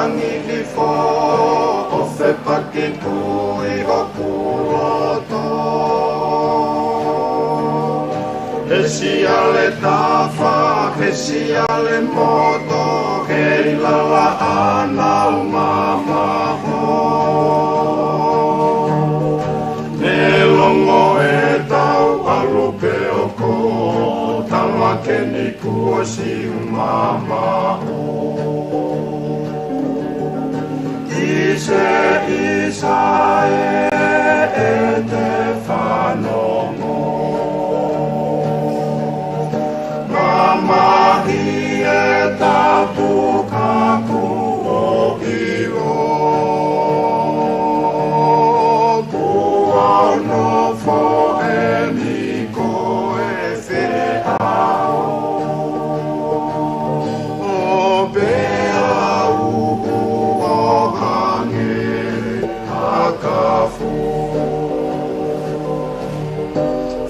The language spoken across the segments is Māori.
matangi li fo o fe pakipu I ho kuloto he si ale tafa he si ale moto he lala ana mama ho ne longo e tau alupe o ko tala ke ni kuosi mama ho Ise e te whanongo Mama hi e tapu kaku o iro Kua no fo e niko e wheao O bea uhu o hange hakafu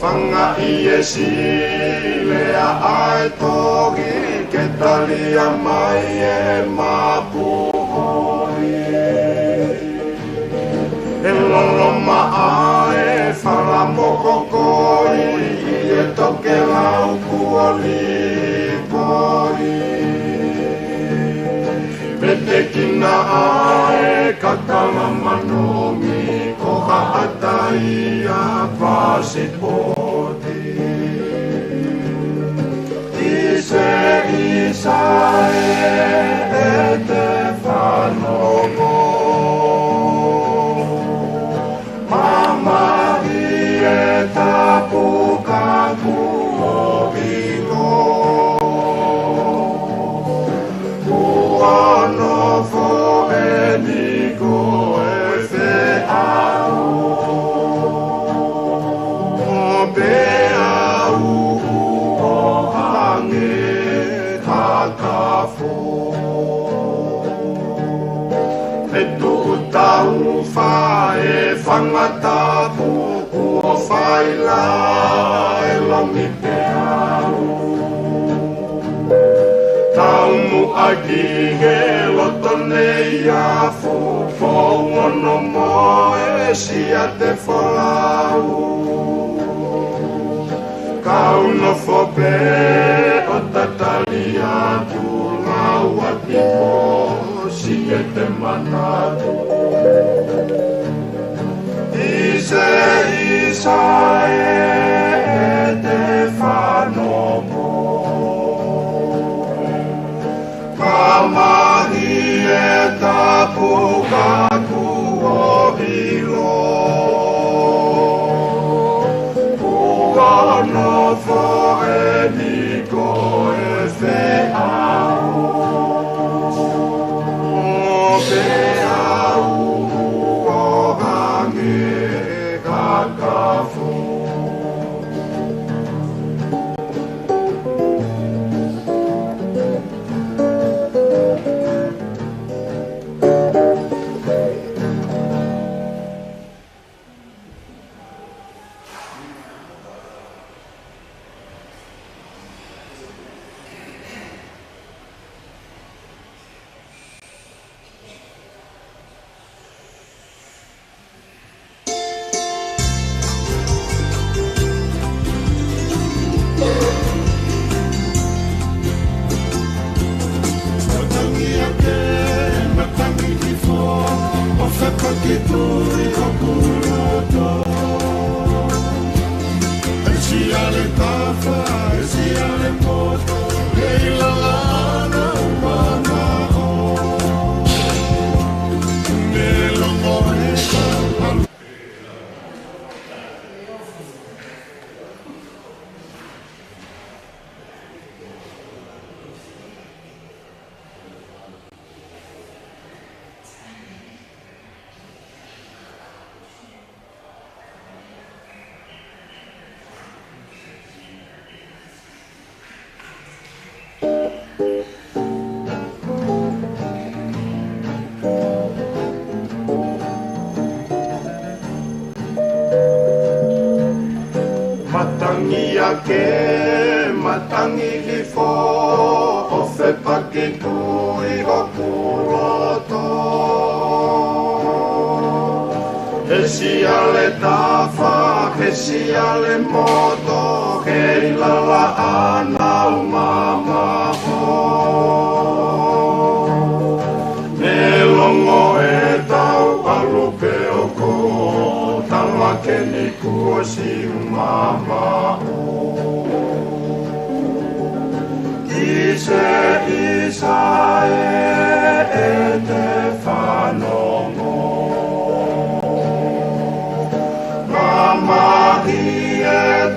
Whanga I e silea ai togi Ke talia mai e mapuhoi E lolo maae wharamokokoi I e toke lau kuoli poi Pete kina ae kakala manomi Koha atai a pasipoti Ise e te whanongo Mama hi e tapu kaku o ilo Kua no fo e niko e wheao O bea uhu o hange hakafu E tuku tau whae whangatapu Ua whaila e longi te au Tau mu aki he loto nei afu Fōngono mo e sia te wholau Kau no whope o tatali atu Lau ati mo si e te manatu Ise e te whanongo Mama hi e tapu kaku o ilo Kua no fo e niko e wheao O bea uhu o hange kakafu Matangi ake, matangi li fo, o fe pakipu I ho kuloto siale tafa, he siale moto, he lala ana umama ho. Ne longo e tau alupe o ko, tala ke ni kua si umama ho. Ise isa e te whanongo. Mahi e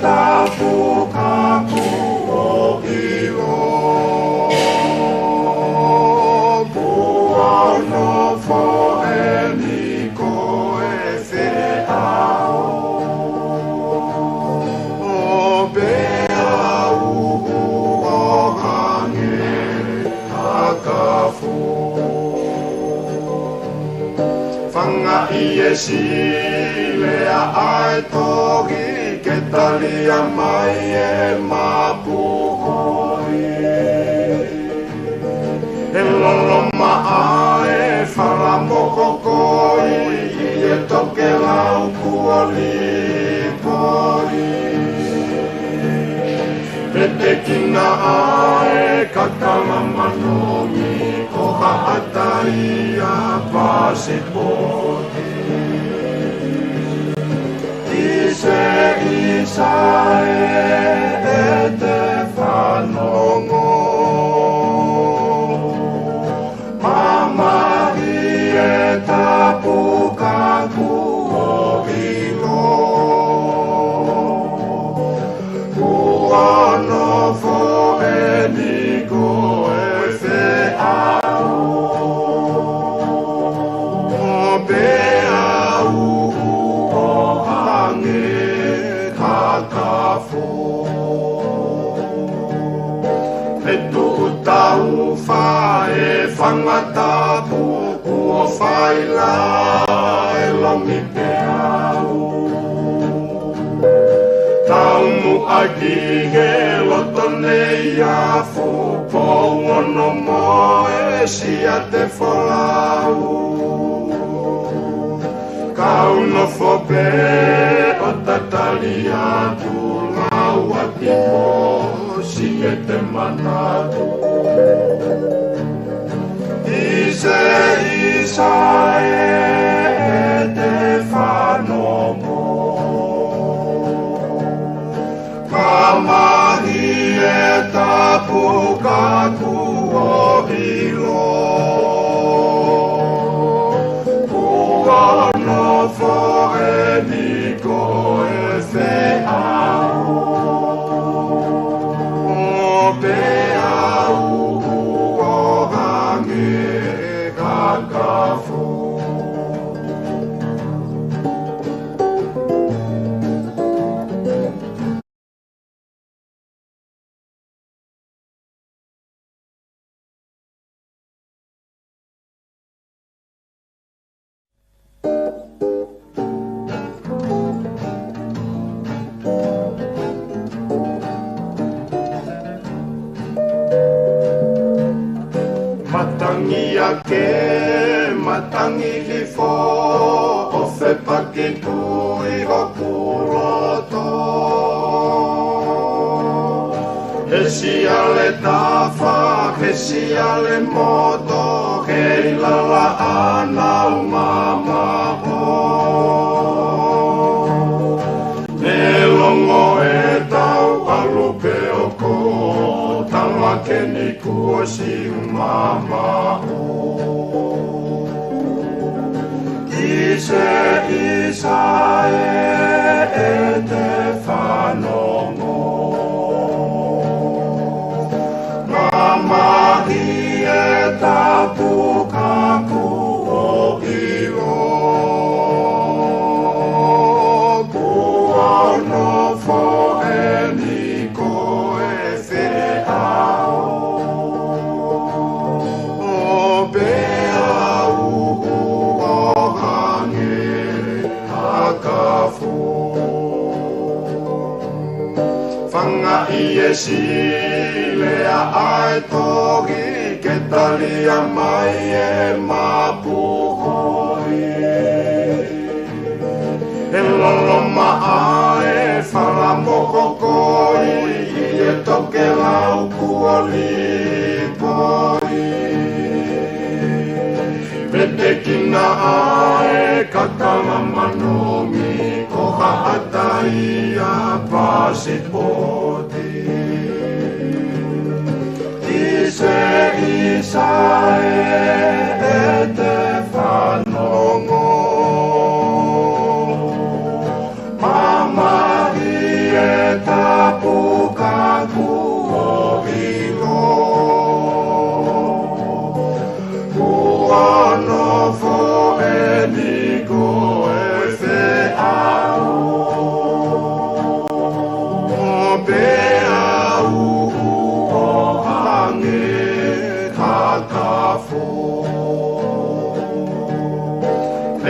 tapu kaku o iro. Pua no fo e niko e whe ao. O bea uhu o hange hakafu. Whanga i e silea ai tohi, ke talia mai e mapuhoi. E lolo maae, wharamoko koi, i e toke lau kuoli poi. E te kina ae, kakama manomi, ko haatai a pasipoti. Ise isa e te whanongo. Mamahi e tapu kaku o ilo. Kua no fo e niko e whe ao. O bea uhu o hange kakafu. E tuku tau whae whangatapu ua whaila e lomi pe au. Tau mu aki he loto nei afu, po ono mo e sia te wholau. Kau no fope o tatali atu, lau ati po si e te manatu. Ise isa e te whanongo. Kamahi e tapu kaku o ilo. Kua no fo e niko e whe ao. O bea uhu o hange kakafu. Matangi ake, matangi hifo, o whe pakitu i hoku roto. He siale tafa, he siale moto, he lala ana umama ho. Ne longo e tau alupe o ko, tala ke ni kua si umama ho. Ise isa e te whanongo. Mamahi e tapu kaku o ilo. Kua no fo e niko e whe ao. O bea uhu o hange hakafu. Whanga i e silea ai tohi, ke talia mai e mapuhoi. e lolo maae whara moko koi e toke lau kuoli poi pete kina ae kakala manomi ko haatai a pasipoti ise isae e te whanongo tapuka kuo ilo kuano fo eniko e fe au be au o hange kakafu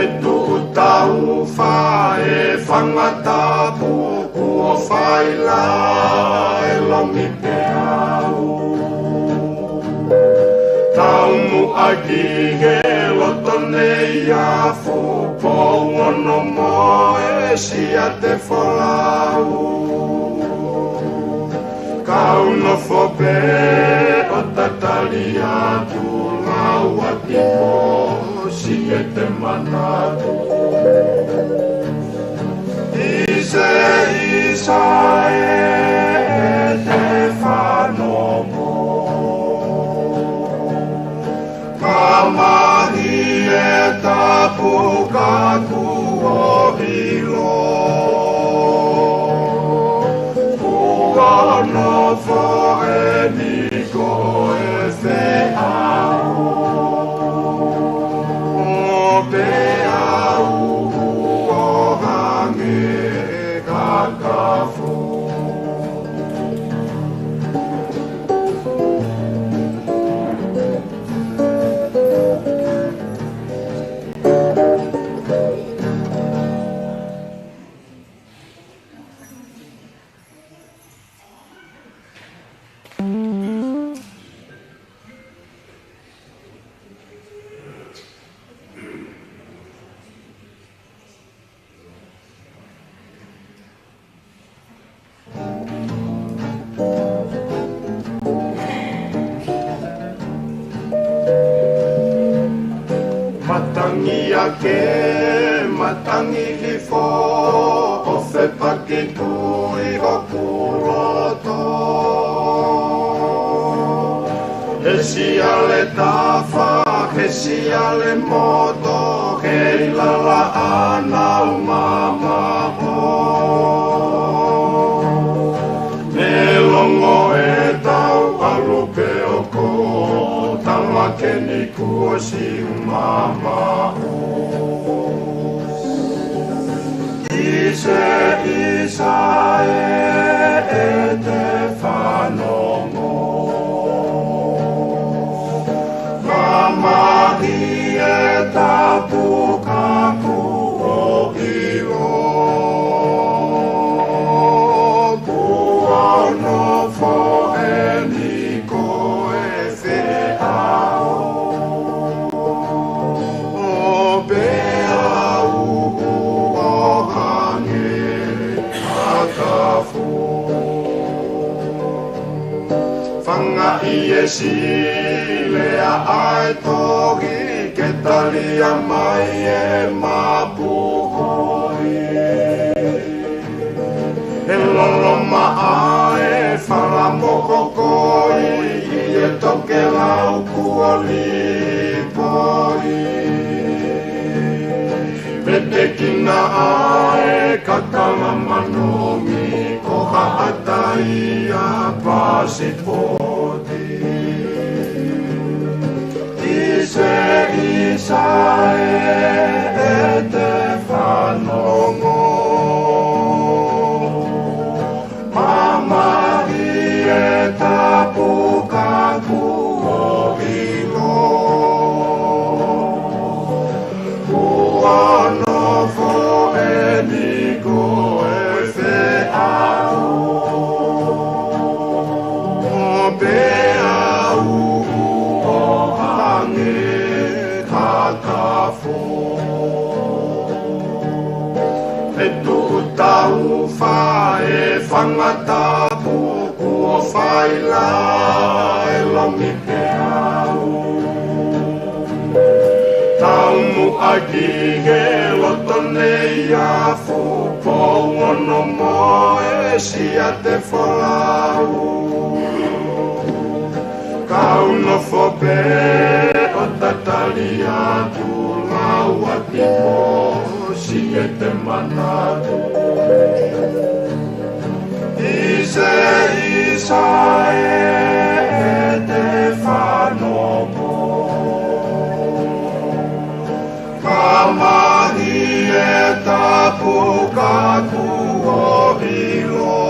e tu tau fa e whangatapu o whaila e longi te au taumu aki he loto nei a fupo ngono mo e sia te wholau kauno fope o tatali atu lau ati po si e te manatu Ise isae te whanomo Kamahi e tapuka kuo hilo Kuano fo e niko e te au O te au o hange kakafu Matangi ake, matangi hifo, o fe pakitui o kuroto. Hesi ale tafa, hesi ale moto, hei lala ana umama ho. Me longo e tau alupe o ko, Keni kuosi umama Ise isae e te whanongo Kamahi e tapuka kuo ilo Kuano fo e niko e te au Whanga I e silea ai togi ke talia mai e mapuhoi E lolo maae whara moko koi e toke lau kuoli poi Pete kina ae kakala manomi ko haatai a pasipoti Ise isae e te whanongo Mamahi e tapuka kuo ilo Kuano fo e niko e te au Be au o hange kakafu whangata puku o whaila e longi te au. Taumu aki he loto nei a fupo ono mo e sia te wholau. Kauno fope o tatali atu lau ati po si e te manatu. Ise isa e te whanomo. Kamahi e tapu kaku o ilo.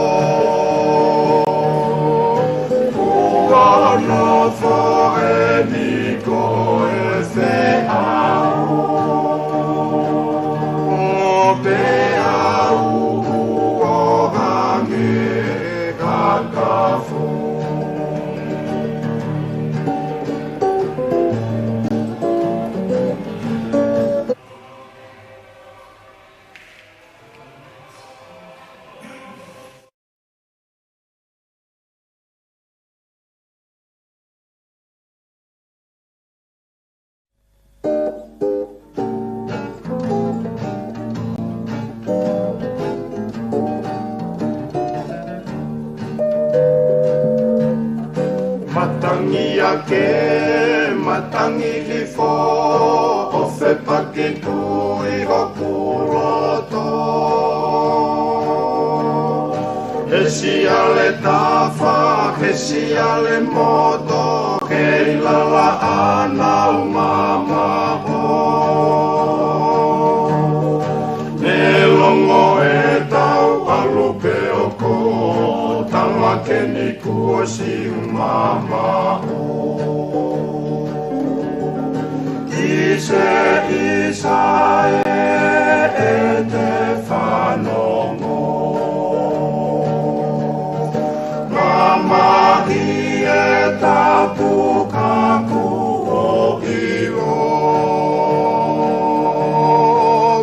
Kuano fo e niko e se au. O pe au o hange kakafu. Matangi ake, matangi hifo, o fe pakitu I hoku roto. He siale tafa, he siale moto, he ilala ana umama ho. Ne longo e tau alupe oko, tama ke ni kuosi umama o. Ise isa e te whanongo. Mama I e tapu kaku o ilo.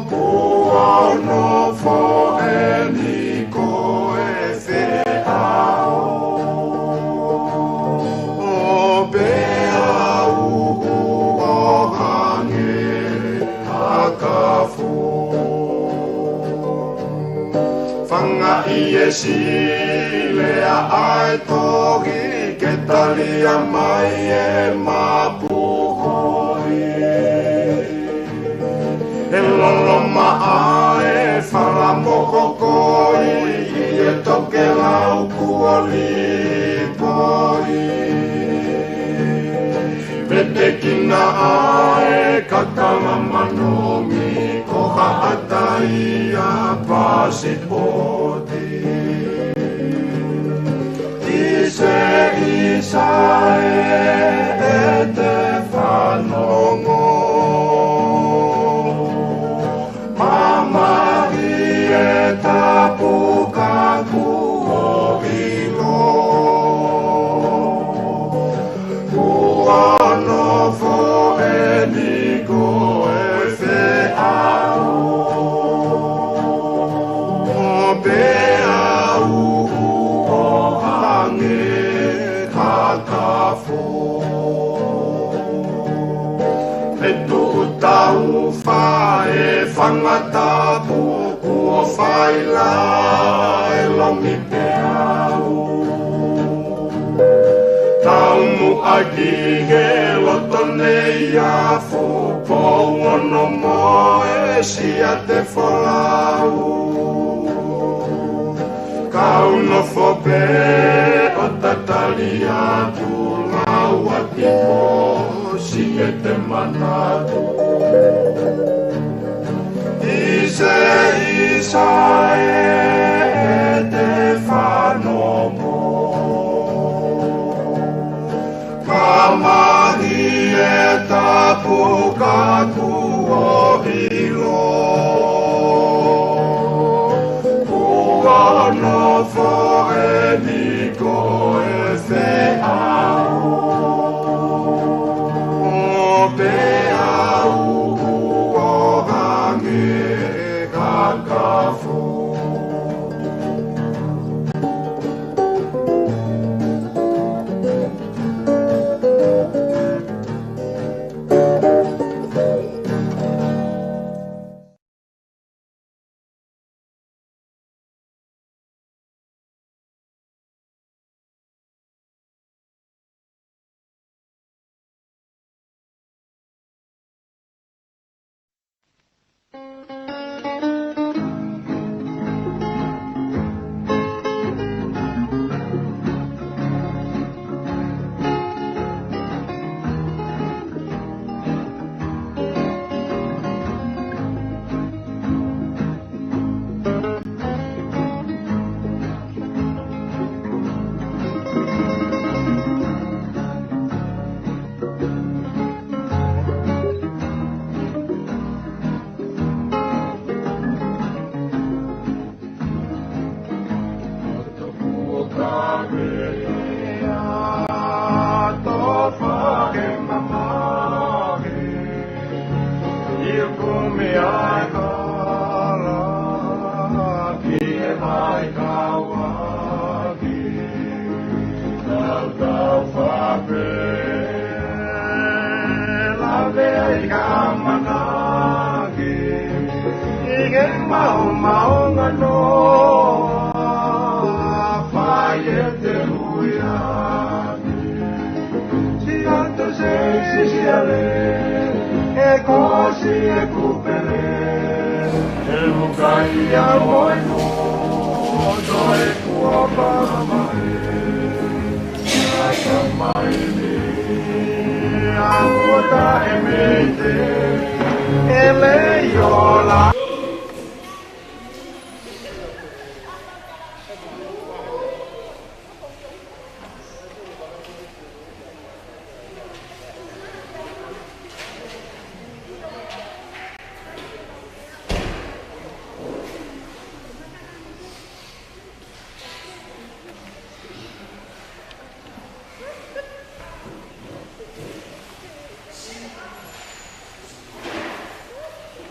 Kuano fo e niko e fe ao. O be au o hange akafu. Whanga I e sile a ai tohi ke talia mai e mapuhoi. E lolo maa e wharamoko koi I e toke lau kuoli poi. Pete kina ae kakama manomi koha atai a pasipoti. Ise isa e te whanongo. Mama I e tapu kaku o ilo. Kuano fo e niko e fe au. O pe au o hange kakafu. E tu tau wha e whangata puku o whaila e longi te au. Taumu aki he loto nei a fupo ono mo e sia te wholau. Kauno fope o tatali atu lau ati po si e te manatu. Ise isa e te whanomo. Kamahi e tapu kaku o ilo. Kuano fo e niko e fe au. O pe au o hange kakafu. 欢迎使用 SOK 品牌音响，音源输入模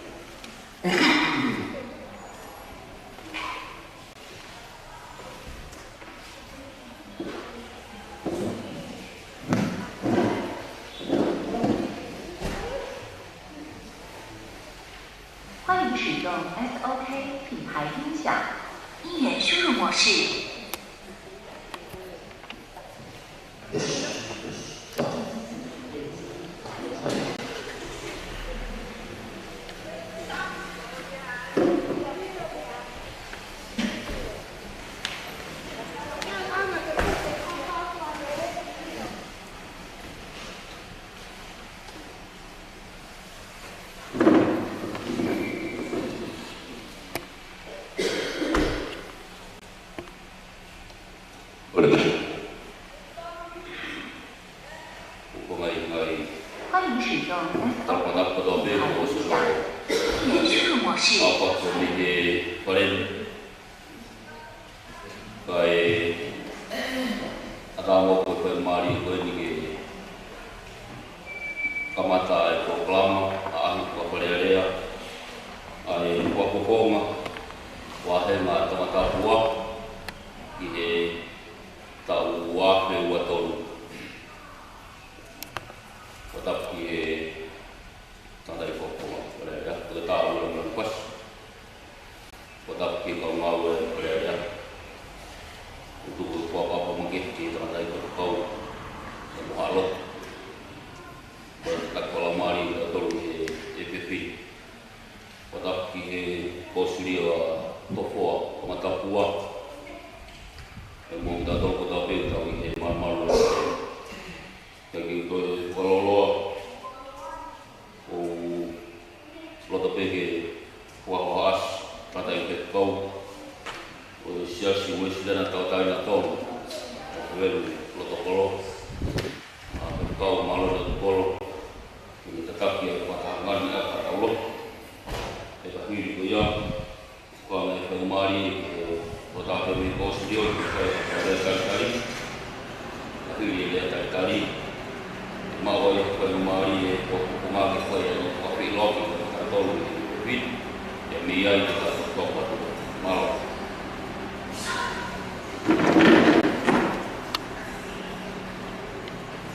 式。欢迎使用 SOK 品牌音响，音源输入模式。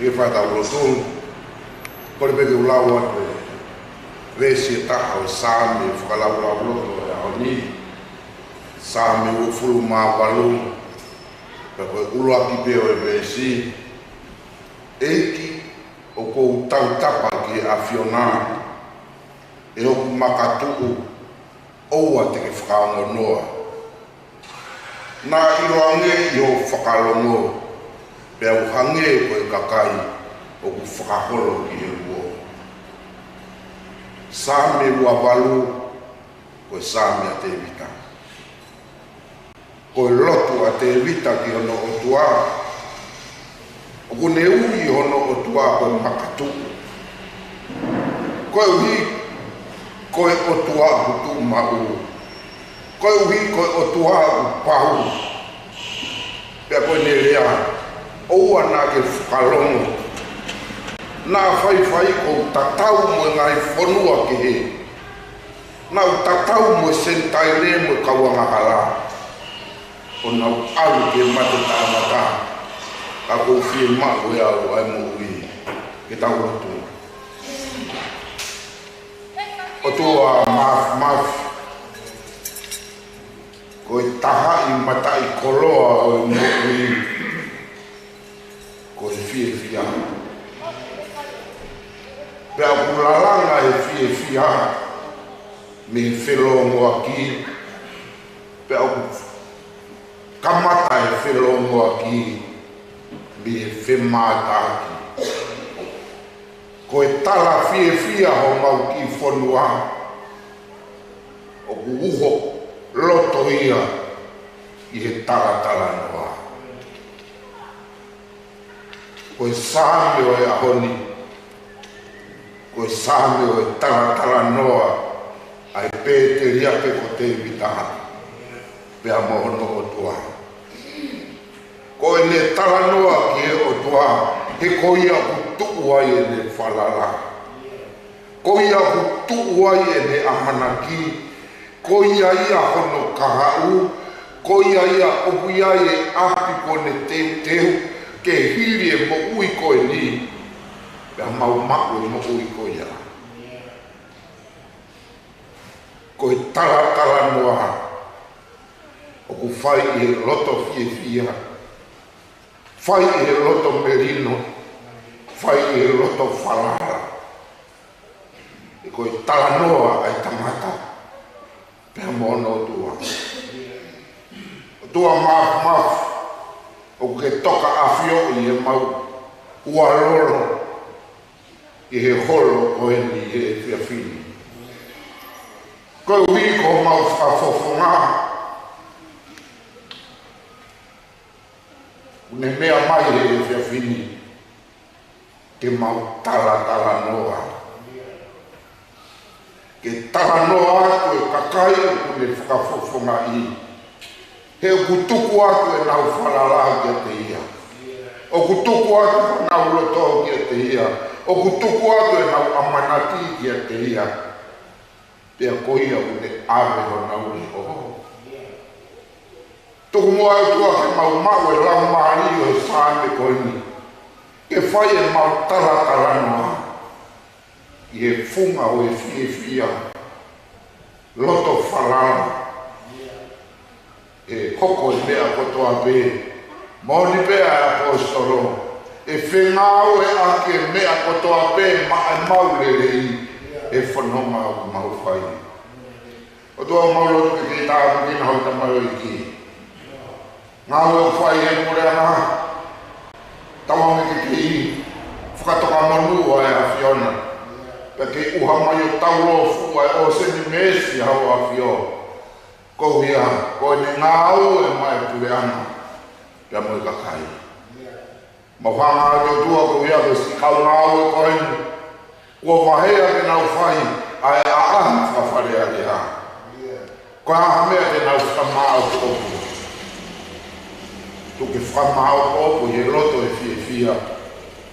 Ia whātaulotung, kore peke ulaua te resi taha o sāmi whakalaulau e aoni, sāmi ufuru māwalu, pe koe uruaki peo e resi, eiki o kou tau tapa ki a Fiona, e o makatu oua te ke whakaongonoa. Nā iroange i o whakalongo, pe au hange koe kakai o ku whakaholo ki he uo. Sāme ua walu, koe sāme a te vita. Koe lotu a te vita ki ono o tua. O ku ne ui ono o tua koe makatu. Koe ui koe o tua hutu mau. Koe ui koe o tua u pahu. Pea koe ne rea, oua nā ke whakalongo. Nā whai o tatau mo ngai whanua ki he. Nā tatau mo sentai le mo kawanga hala. O nau alu ke mate tāmata. Ka kou whie mako ea o ai mo ui. Ke tau rotu. O tua maf. Koe taha i matai koloa o mo ui. Koe whia. Pea kulalanga e whia me whelongo aki. Pea kamata e whelongo aki me whemata aki. Koe tala whia ho mau ki whanua. O ku uho loto ia i he tala noa. Koe sāme o e ahoni. Koe sāme o e tala noa ai pē te riake ko te vitaha. Pea mohono o tua. Koe ne tala noa ki e o tua, he koia kutu ai e ne whalala. Koia kutu ai e ne ahanaki, koia ia hono kahau, koia ia opuia e api ko ne teu, ke hiri e mo ui koe ni. Pea mau mako e mo ui koia. Koe tala noa. O ku whai i he loto whia. Whai i he loto merino. Whai i he loto whalara. E koe tala noa ai tamata. Pea mono o tua. O tua maf. O ke toka awhio i he mau ua lolo. I he holo koe ni he whiawhini. Koe ui ko mau whafofonga. Ne mea mai he whiawhini. Ke mau tala noa. Ke tala noa koe kakai o ne whakafofonga i. He kutuku atu e nau whalala ki a te ia. O kutuku atu nau loto ki a te ia. O kutuku atu e nau amanati ki a te ia. Pea koia o ne ave o nau ni oho. Tuku mua e tua ke mau e lau maari o e sāme koe ni. Ke whai e mau tala noa. I he funga o e whia. Loto whalala. E koko e mea kotoa pe. Moni pea e apostolo. E whengao e ake mea kotoa pe ma e maulelei. E whanonga o mau whai. O tua maulotu ke ki tāpu ki na hau tamaro i ki. Ngā ue whai e mure ana. Tawangi ke ki. Whakatoka manu ai a whiona. Pe ke uha mai o taulo fua e o seni mesi hau a whio. Ko ia, ko ne ngau e mai pureana. Pea moi kakai. Ma whanga o tua ko ia ko si kau ngau e koe ni. Ua wahea ke nau whai, ai a aha whawharea ke ha. Ko aha mea ke nau whamao kopu. Tu ke whamao kopu he loto e whia,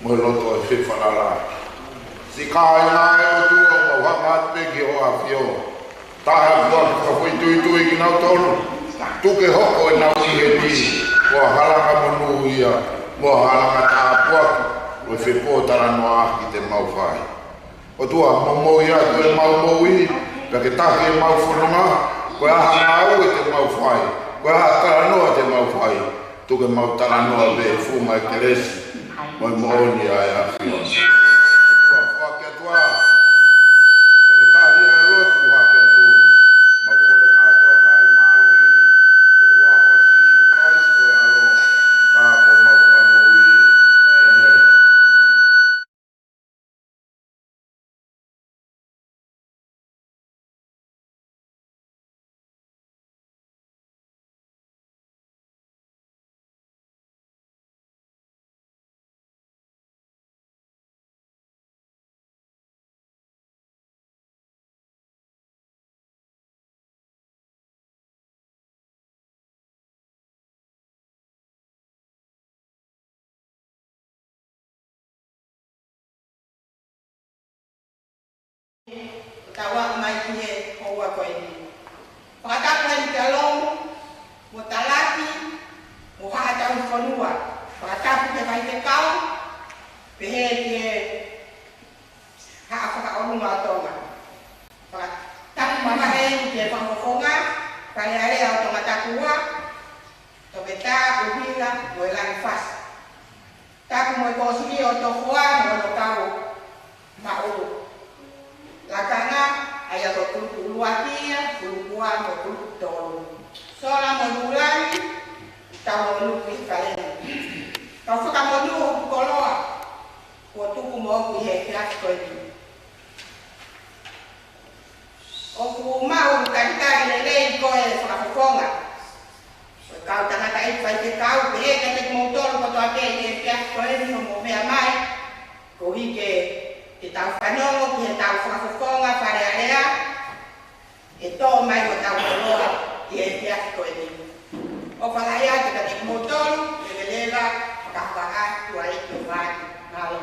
mo loto e whiwhalala. Si kai ngā e o tua mo whanga peki o a whio. Taha kua ka whai tui ki nau tonu. Tu ke hoko e nau i he ni. Kua halanga monu ia, mo halanga tāpuaku. O e whipotara noa ki te mau whai. O tua momo ia tu e mau moui, pia ke tahi e mau whanonga, koe aha ngau e te mau whai, koe aha taranoa te mau whai, tu ke mau taranoa me fuma e keresi, moi mooni ai a whio. O tua whake atua, pia ke tahi tawa mai tie o wa ko ini pada kan kalong mutalati mo ha ta fonua pada ke mai ke kau pehe tie ha apa ka onu ma to ma pada mama he tie pa mo fonga kali ale auto mata kuwa to beta ubila mo lan fas ta mo ko sini auto kuwa mo lo kau ma o la kana aya ko luakia luwa mo tolo sola mo bulani ta mo lu pi kale ta fa ka mo lu ko lo ko tu ko mo pi he kra ko ni o ku ma o ka ka le ko e fa ko nga ka ta na ta e fa ke ka o pe ka te mo tolo ko to ate e kra ko ni mo me mai ko hi ke tau whanongo ki he tau whakafonga whare area e tō mai o tau koloa i he piaki koe ni. O whalaia te ka te motoru, e lela, whakawhaka, tua i te whaki, ngalo.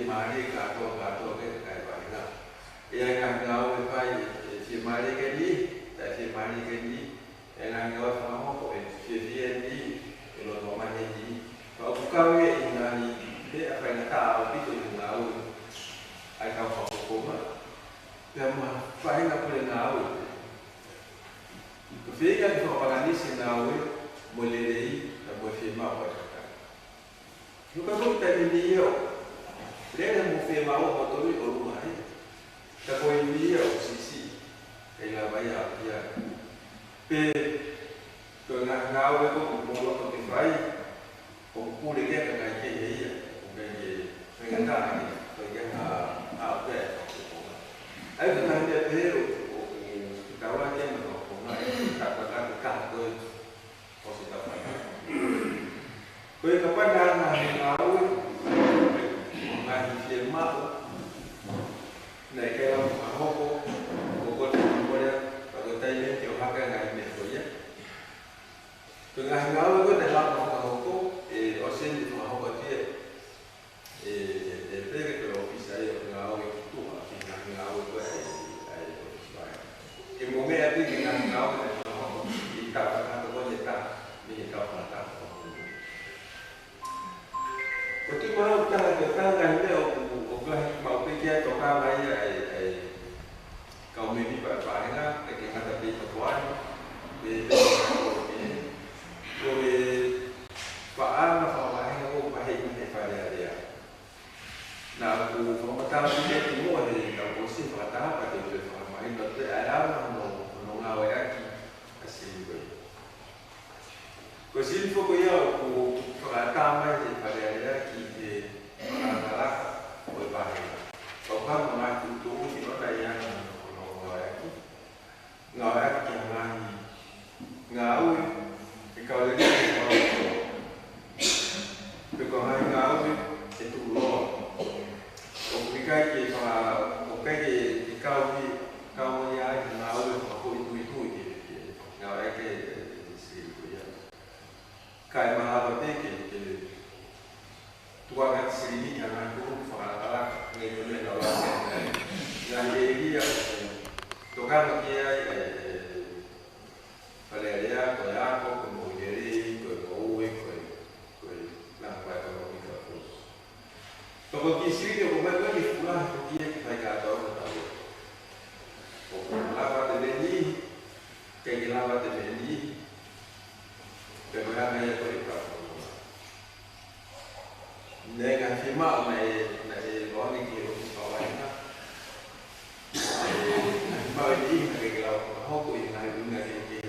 mari kato ke kai banga yang ngau pai mari ke ni tapi mari ke ni yang ngau sama ko ni lo no mani ni kalau buka we ingani dia apa yang tahu itu ngau ai kau ko ma yang pai na pole ngau kufika kwa paganisi ngau molelei na mofema kwa nuka kuta ndio leo mofema wa motori orumai tako ndio sisi ila baya pia pe to ngau ko mo ko tifai ko kule ke ka ke ye ke ngata ni to ya a pe ai ko na de pero kawan dia ko na tak ka ko positif Kau kepada anak tahu, mengaji firman, naik kalau mahu kau boleh kalau tanya jauh akan ngaji dia. Tengah ngau tu dalam mahu osen itu mahu dia, pergi ke office saya ngau itu, ngau tu Ibu mesti dengan ngau kita akan tu kita ni kita mata. Waktu mana kita kan dia mau pergi toka mai kau mesti berapa kita tapi tuan di Pak apa aku baik ni pada dia. Nah aku mau tahu dia semua ni kau mesti tahu apa dia main betul alam no ngawai asyik Kau sini kau aku pertama je pada dia kita anak berbahaya. Kau kan mengaku tu kita dah yang ngawai jangan ngawai kalau dia kau ngawai itu loh. Kau pergi ke kau pergi kau ya ngawai kau itu ngawai ke kai mahabate ke tua kan sini jangan buruk fahala ngene lawa yang dia tokan dia Valeria ko como deri ko uwe ko la pa ko ko to ko kisi de ko ma ko ni fula ko dia ke ka to ko la de ni ke la de ni Kemudian saya berikan dengan firman dari orang yang hidup bawahnya, firman ini kalau aku ingat dunia ini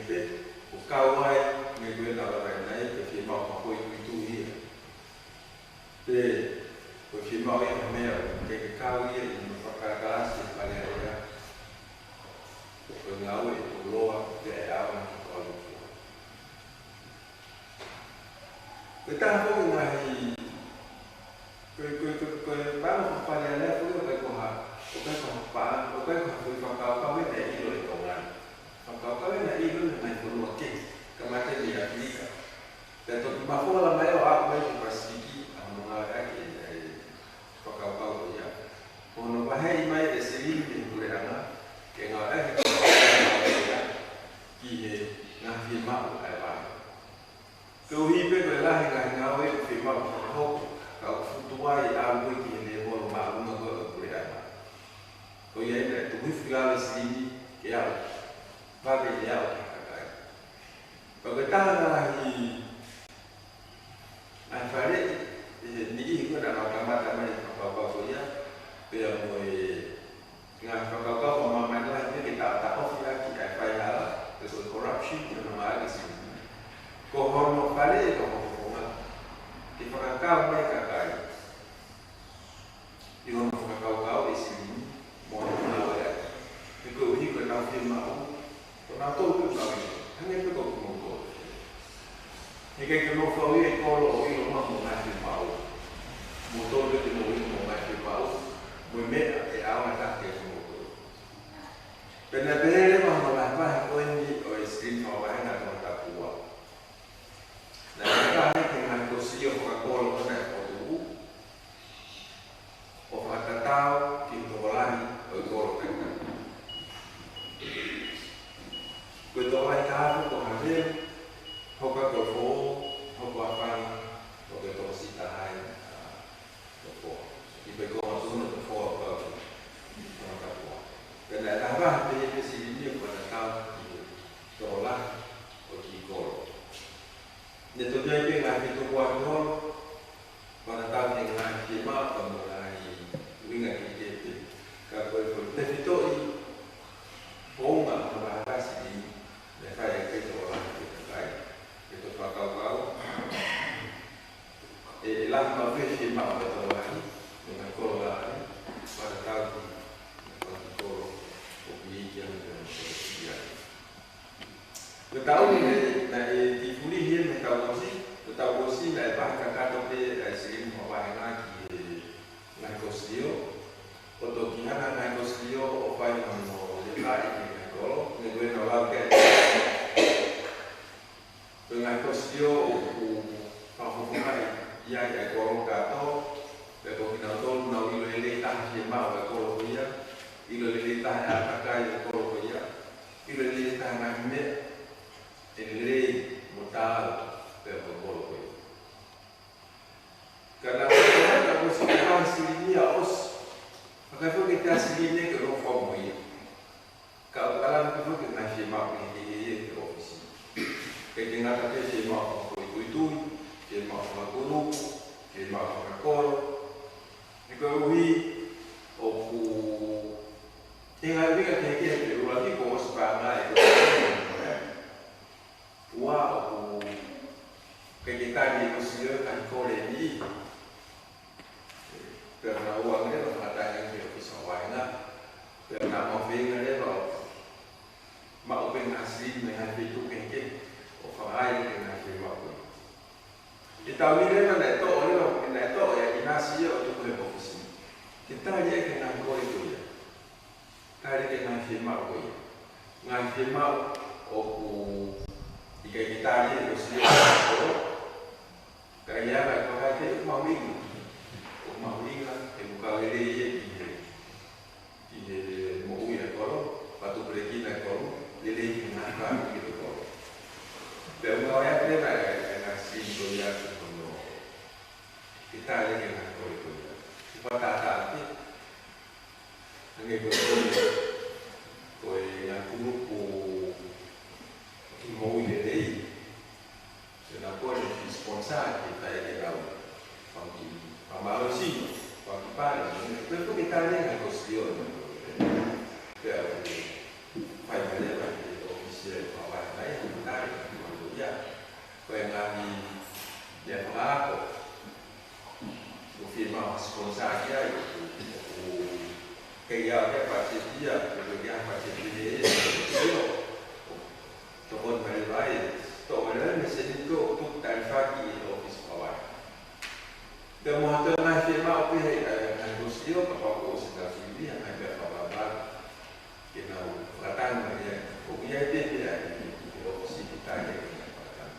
kau hai menggunakan orang lain firman aku itu dia, firman yang mereka kau ini merupakan kelas pada dia, pengawal itu luar dari awal. Kita pun mengaji, baru pada level kita bukan kau kau ini itu orang, kau ini itu dengan peluang kematian dia Afrika. Dan tu bahawa lama itu aku masih bersiki mengalami kau dia. Kalau bahaya mai eseri di Korea, kenapa kita ngaji mak apa? Kau hidup adalah dengan ngawai firman Allah. Kau futuai abu ini boleh malu nak berada. Kau yang itu hifgal sini ya, bagi ya kakak. Bagaimana ni? Afare ni ikut dalam kamar apa saja. Dia mulai ngapa kau pemahaman lah dia kita tahu kita file terus corruption yang nama lagi. Kau hormat pada kau hormat. Di perangkap mereka kaya. Di hormat kau di sini, mohon maaf. Jika ini kena firman, kena tahu tu kau ini. Hanya itu kau mungkin. Jika kena kau ini kalau ini orang mengaji mau, motor itu mengaji mau, memang awak tak kena. Benar-benar memang kau ini istri kau ini nak tak kuat. Nah, kita dengan kursi Coca-Cola pada waktu hoka ko hoka fan hoka to sita hai ko ibe ko asun to fo ko karena apa dia sini dia pada tahu tolak oki ko dia tu dia pengen itu buat dulu pada tahu yang lagi mak pemulai winga kita kalau itu itu bunga bahasa ini kayak itu orang kita kayak itu kau lama visi mak betul lagi dengan kolai pada tahu kalau kopi yang dia tahu ni dari kuliah ni tahu sih dari bahkan kata dia sering membawa lagi negosio untuk gimana negosio apa yang mau dilakukan kalau negeri orang ke dengan negosio pahumai ya kalau kata kalau kita tahu nak ilmu tah siapa kalau dia ilmu tah apa kaya kalau dia ilmu tah namanya ilmu mutal kalau dia karena kita harus sini harus kalau kita sini kalau form dia kalau dalam itu kita simak ini di ofisi kita nak kita simak itu simak guru simak rakor dikawui oku tinggal kita keke lagi kau sepanjang itu wah oku kita di usia kan kau ini karena uangnya ada yang dia bisa wayang karena mau pengen dia mau pengen asli dengan itu pengen orang lain dengan dia mau kita milih mana itu orang itu ya inasi ya untuk berprofesi kita aja kena kau itu ya kali kena firma kau ya ngan firma aku jika kita aja usia kayak apa kayak mau minggu Mahuinga buka lele di mau ya kalau batu beriki nak kalau lele nak kan gitu kalau dan orang yang dia nak sih ya kalau kita lagi nak kalau itu kita tak hanya kalau yang kuku mau lele dan aku ada sponsor kita yang tahu Amaro sih, waktu pada itu kita lihat negosio, ya, finalnya bagi ofisial kawan lain menarik, ya, yang lagi yang mengaku, firma sponsor dia itu, kayak pasti dia, kemudian pasti dia, tokoh lain, tokoh lain mesti itu untuk tarifaki ofis kawan. Dan muhtemel firma opih negosio kapag sedang sini yang ada apa-apa kita datang ya punya ide dia di ofisi kita ya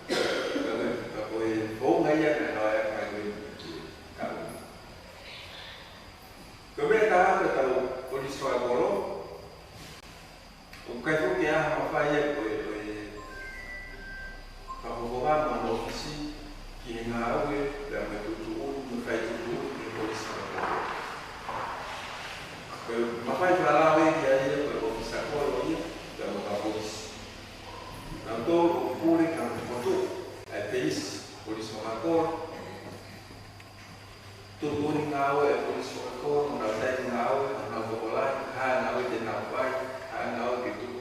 kalau ngaya kalau yang main kalau kemudian kalau polis Swagoro bukan itu ya apa ya kalau orang mau ofisi kini ngawe dan betul bukan itu polis maka itu alawe dia kalau bisa kalau dia dan polis nanti pulih kan foto ateis polis makor turun ngawe polis makor mendatai ngawe anak bola ngawe tenampai ngawe gitu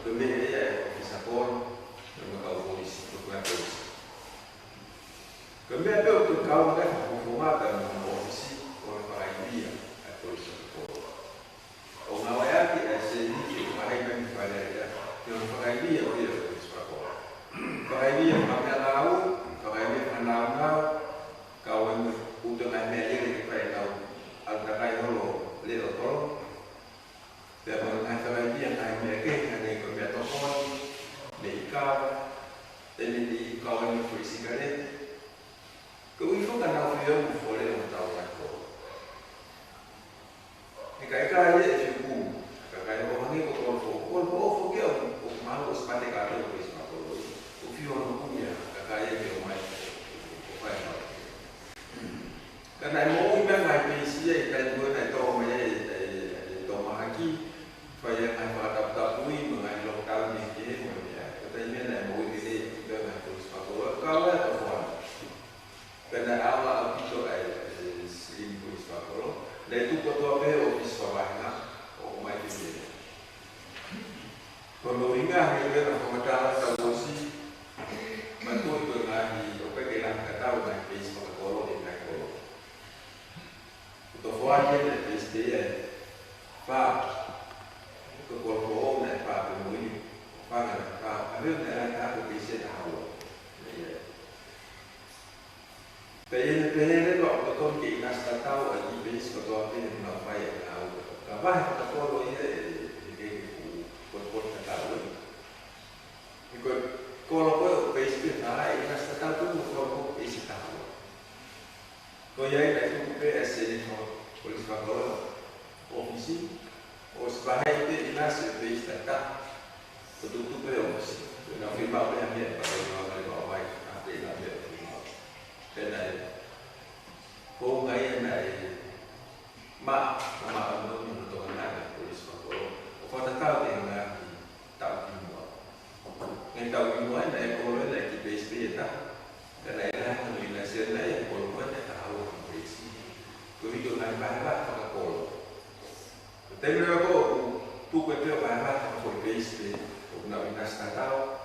kemudian dia bisa kor dan polis bukan polis kemudian itu untuk kau kan menghormati dan memposisi oleh para dia atau sesuatu. Orang awal kita sendiri menghormati kepada dia, yang para dia oleh sesuatu. Para dia makan laut, para dia menangau, kawan untuk ambil kepada tahu al-katai holo lewat tol. Dan menghormati dia ambil kerana kepada tokon, dekat, dan di kawan polisi karet. Kau itu kan nak film boleh tahu aku. Jika ikan aja cukup, kalau orang ni kau dia malu sepatutnya kata polis makhluk. aku bisa tahu. Pengen lo betul kita nak tahu lagi base betul apa yang nak bayar tahu. Apa yang kita follow ini pot tahu. Kalau kau base kita nak nak tahu tu kalau base tahu. Kau yang nak tu PS ni polis bakal ofisi, sebagai itu inas base tak betul ofisi. Nak firma apa yang dia kalau baik apa yang dia. Kenai, kau gaya nai, mak orang tu nak polis kau tak tahu dia nak tahu semua. Yang tahu semua nai kau lagi PSP tak, kenai lah komunikasi nai kau pun tak tahu polisi. Kau hidup nai bahan kau. Tapi kalau tu kau tu bahan kau PSP, kau nak binas tak tahu,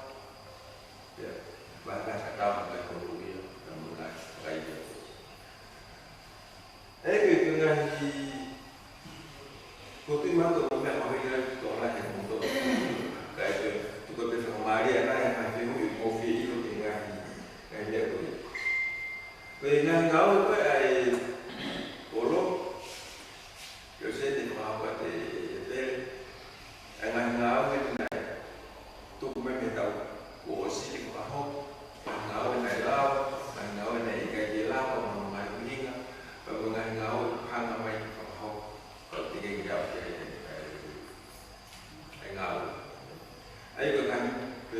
ya bahan tak tahu nak kau dia. Itu dengan di waktu mana tu memang orang orang yang untuk kayak itu juga bisa kemarin lah yang masih mau kopi itu dengan dia tu. Dengan kau tu kalau biasa di mana tu dengan kau itu naik tu memang tahu posisi di kau kau naik lau ngau này cái gì lao mà mày cũng biết á, và người ngau hàng năm mày học có tiếng gặp cái ngau, ấy còn hàng từ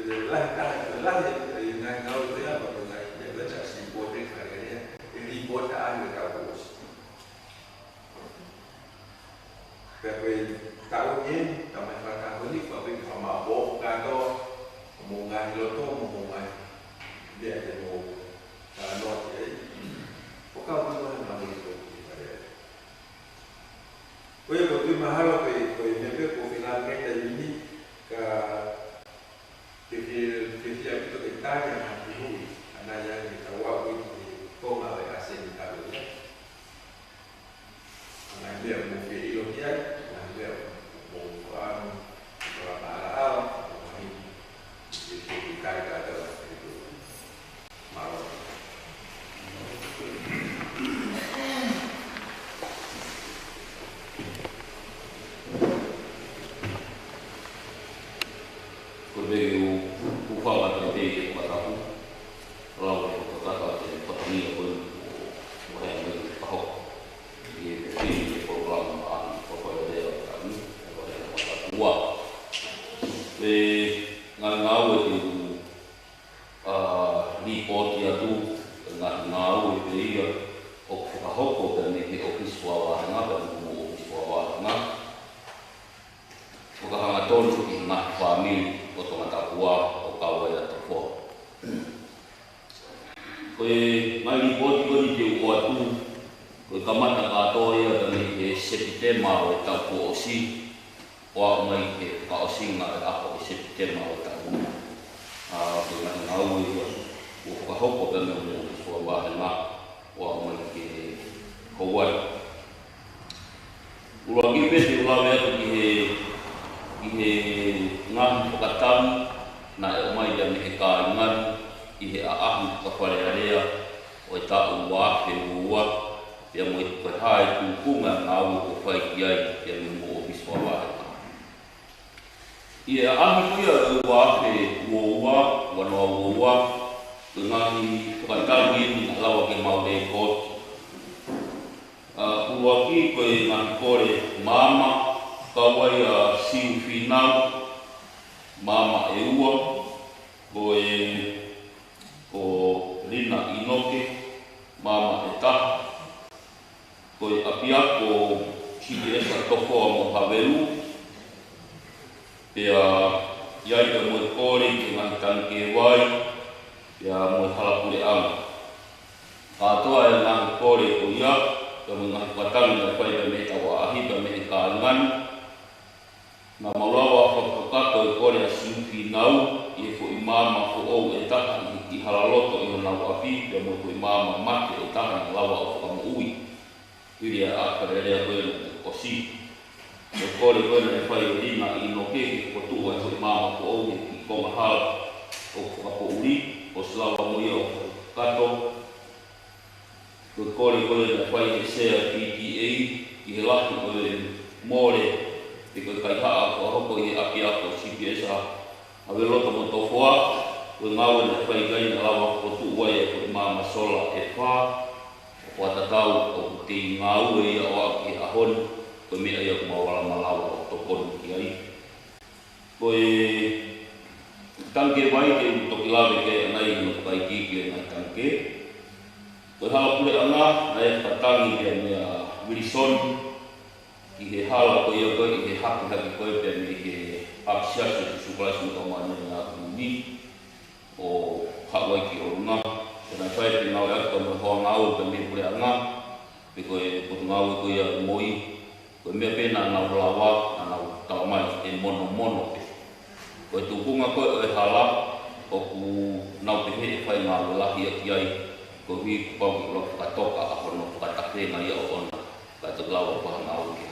lai thì ngày ngau thế là một ngày để lên trả sĩ bộ để khai cái này, đi bộ đã ăn được cả buổi, về tạo nhiên, tạo thành và tạo hướng đi vào bên họ mở bộ ca to, một ngày lô tô một ngày để một nói vậy, có câu nói là gì vậy? Bây giờ tôi mà hỏi về những cái cuộc phiên làm cái này gì cả thì tôi định ta là làm gì hụi, anh ấy là người ta qua cái cô mà về ASEAN người ta được đấy, anh ấy biết một cái điều gì đấy, anh ấy biết một con và bà lão, thì cái đó là mà Berbeza o fala também o ataque logo o ataque de patria pun orang berpahok di sini program pokok dia kami orang buat be ngau itu di poti itu ngau itu dia pahok dan ini ofis wawah ngapa ofis wawah ngapa Bukan ton nak family atau mata kuah atau kawai atau apa. Kau mai buat kau di waktu kau kamat nak atau ya dan di September atau Osi, wah mai ke Osi nak apa September atau dengan awal itu, bukan hok dan mau suara nak wah mai ke kawai. Ulang itu ulang ihe ngam pokatam na mai dan ka ngan ihe aah ka area o ta uwa pe uwa ya mo ko hai ku kunga ngau ko fai kiai ya mo biswa ia aah ku ya uwa pe uwa wa uwa ngangi pokatam ni lawa ke mau de ko uwa ki ko ngan kore mama kawai siu final mama eua ko Rina Inoke mama eta ko apia ko chiesa toko mo havelu pia yai ko mo kore ki mantan ke wai pia mo halapule am atoa nang kore ko ya ko nang patang na pai da meta wa ahi da me kalman na malawa whakakato kore a siuki nau i ko imama ko ou e taha i halaloto i nau api pe mo ko imama mate e taha i lawa o whakamuui iri a akarerea koe o si e kore koe e whai o rina i no keke ko tua e ko imama ko ou i konga hala o whakapouri, o slawa mui o kato. Ko kore koe na whai he sea PTA, ki he lahi koe mōre, te koe kai haa ko hoko i he api ako CPS ha. Awe loto mo tofoa, koe ngawe na whai gai na lawa ko tu wai e koe maa masola e wha, o watatau o te ngāue i a oa ki ahon, koe mea ia ko mawala malawa o tokonu ki ai. Koe tanke vai ke toki lawe ke anai no kai kiki e ngai tanke. Koe hala pule anga, na e patangi ke mea Wilson, ki he hala koe ia koe i he haki haki koe pe me he apsiasu ki sukalasi mo kamane na kumuni o hawai ki o runga. Kena whai pe ngau e ako me hoa ngau pe me pule anga, pe koe potu ngau e koe ia moi, koe mea pena ngau lawa, na ngau tawamai e mono mono pe. Koe tukunga koe o e hala, o ku nau pe he e whai ngau lahi a ki ai, ko wi ko pau ko katoka ako no katake na ia ona ka to lawa pa na o ki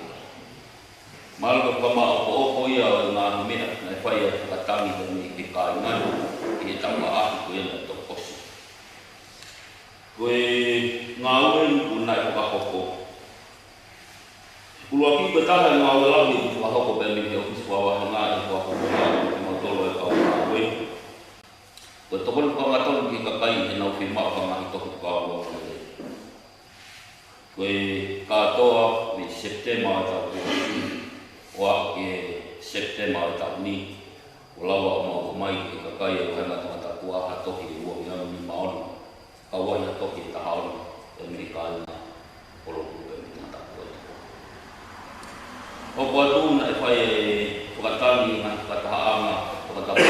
mal ko ma o ia na me na fai ka tangi ni ki ka na ki ta ma a ko ia to kosi ko ngau ku na ko hoko ku lo ki beta na ngau la ni ko hoko pe ni ko so wa na ko hoko mo to lo ka we ko to ko ma ki ka kai e nau firma ka ma to ko ka lo ko ka to me september ta ko wa ke september ta ni ko la wa ma mai ki ka kai e ka na ta ko ha to ki wo ya mi ma on ka wa ya to ki ta ha on americana ko lo ko ni ta ko o ko tu na fa e ko ta ni na ka ta ama ko ta ko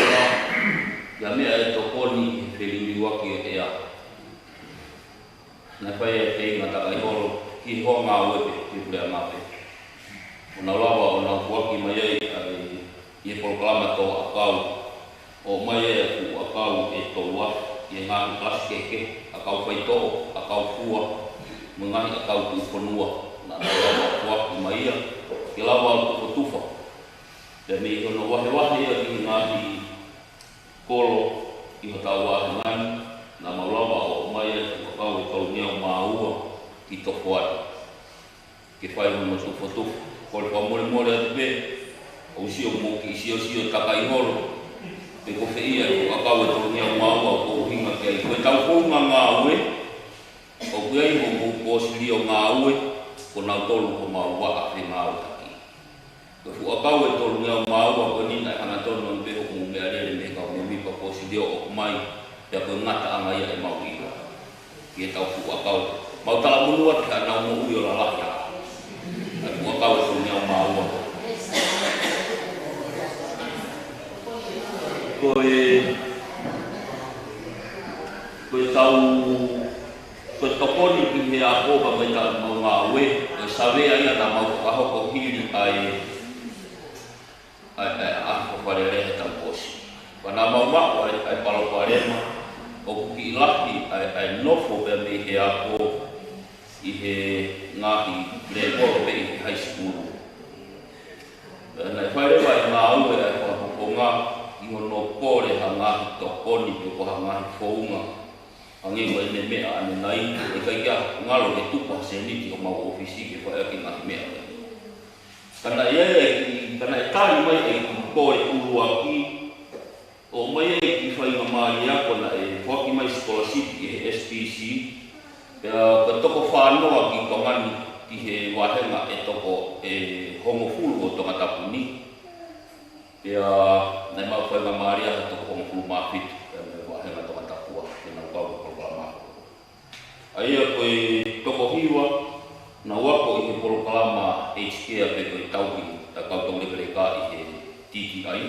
ya mea e tokoni e whiriwi waki e ea. Na whai e te inga taka i horo ki ho ngā wepe ki pulea ngape. O na lawa o na waki mai ei i e proklama tō akau. O mai e ku akau e tōua i e ngāhi klasi keke, akau whai tō, akau fua, mengahi akau ku whanua. Na lawa o waki mai ia, ki lawa o kukutufa. Te me i hono wahe wahe ia ki ngāhi kolo i ho taua ngai na maulawa o mai e kau e kolonia o maua ki toko atu. Ke whai hono tufu kore pa mole mole atu pe o usio moki isio takai horo pe ko whiia e kau e kolonia o maua o hinga kei koe tau kounga ngā ue o kuia i ho mo sili o ngā ue ko nau tolu ko maua a whi ngā ue taki. Koe fu a kau e kolonia o maua ko nina e hana tono pe ho kumu mea rere me kau me mipa ko si dio o mai te a koe ngata anga ia e mau ira ki e tau fu a kau mau tala munua te a nau mo ui o la lahi a fu a kau e kolonia o maua koe tau koe tokoni ki he a koka mai tala mau ngā ue koe savea ia na mau kahoko hiri ai ako wharerehe tau kosi. Wana mau mako ai palo wharema o kuki laki ai nofo pe me he ako i he ngahi lehoro pe i he high school. Nai wharewa i ngā ue ai whakokonga i hono kore ha ngahi tokoni pe ko ha ngahi whounga. Angiwa i ne mea ane nai e kai kia ngalo e tupa se niti o mau ofisi ke whaea ki ngahi mea. Kana e tari mai e kore urua ki o mai e ki whainga maari ako na e whaki mai scholarship ki he SPC ka toko whanoa ki kongani ki he wahenga e toko e hongofulu o tonga tapuni nai mau whainga maari ako toko hongofulu mawhitu e wahenga tonga tapua ke nau kau programa aia koe toko hiwa na wako i he programa HK a pe koe tauki ta kautong lebele ka i he TTI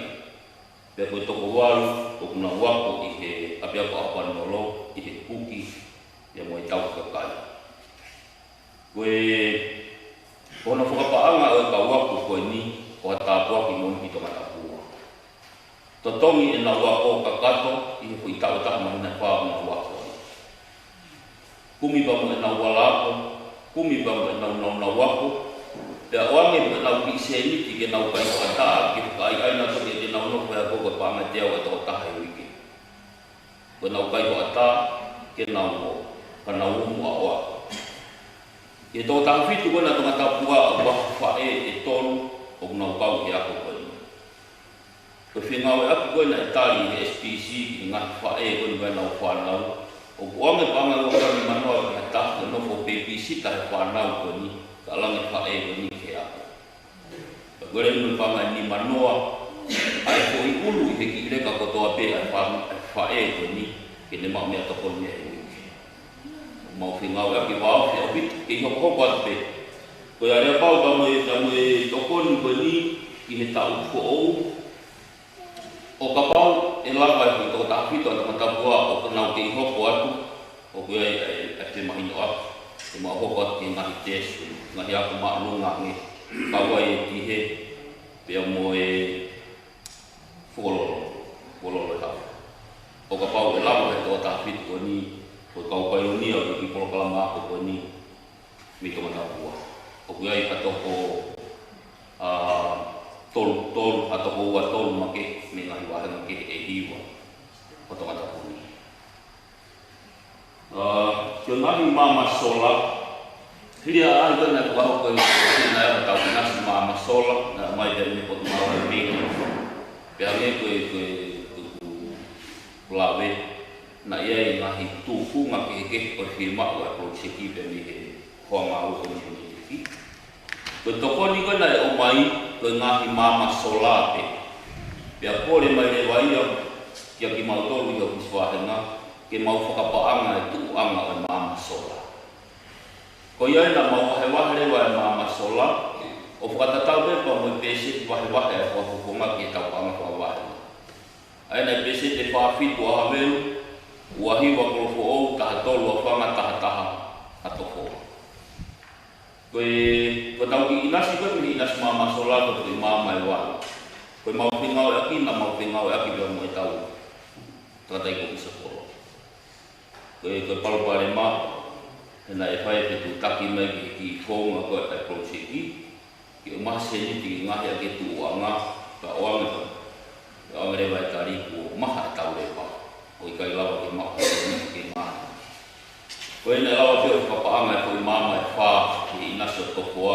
pe koe toko waru o kuna wako i he apiako apanolo i he kuki ia mo i tau kakai koe kono whakapaanga o ka wako koe ni o ha tāpua ki moni ki tonga tapua totongi e na wako kakato i he pui tau taha mahina whaa na wako kumi bamu e na walako kumi bamu e na wako pe oange pe nau ki se niti ke nau kai kata ki kai ai na toki te nau no pe ko pa ma te o to ta hai wiki ko nau kai ko ata ke nau kana umu awa e to ta fitu ko na to ngata pua wa fa e tolu o nau kau ke ako ko ko finga wa ako ko na Itali SPC nga fa e ko nga nau fa nau o ko ame panga ko ni mano ka ta no fo PPC ta fa nau ko ni kala nga fa e ko ni ke ako ko le no panga ni mano ai ko i ulu i ki le ka ko to ape ai fa e ko ni ke ne ma me to ko ni mau finga wa ki wa fi obi ki ho ko ko pe ko ya re pa ta mo to ko ni ko ni ki he ta u ko o ka pau e la vai ko ta fi to ta ta bua o ko na ki ho ko atu o ko ai te ma hino a te ma ho ko ki na te su na ya ko ma lu nga ni ka wa e ki he pe mo e folo ta o ka pau e la vai to ta fi ko ni ko kau pai ni o ki polo kala ma ko ni mi to na bua o ku ai ka to ko tol atau ko wa tol ma ke mi ngai wa na ke e hiwa ko to ka ko ni yo na mi mama sola hiria ai ko na ko ko na ta na mama sola na mai de mi ko ma mi pe ame ko lave na ia ngahi tuku ngake ke ko firma wa ko seki pe ni he ho ma u ko ni ki ko to ko ni ko na o mai ko ngahi mama sola pe ko le mai le wa ia ki ki mau to ni ko swa na ke mau foka pa anga tu anga o mama sola ko ia na mau he wa le wa mama sola o foka ta be ko mo pesi wa ko ko ma ki ta anga ko wa ai na pesi te fa fi ko ha wahi wa ko fo ta to lo fa ma ta ato fo ko tau ki inasi ko ni inas mama sola ko mama wa ko mau pingau aki na mau pingau aki be mo tau tratai ko bisa ko ko palo pale ma na e fai te taki mai ki fo ma ko ta ko siki ki ma se ni ti nga ya ke tu anga ka o anga re vai tari ko ma ta le pa o i kai lawa ki ma ki ma ko ina lawa pe o pa anga ko mama fa ki ina so to ko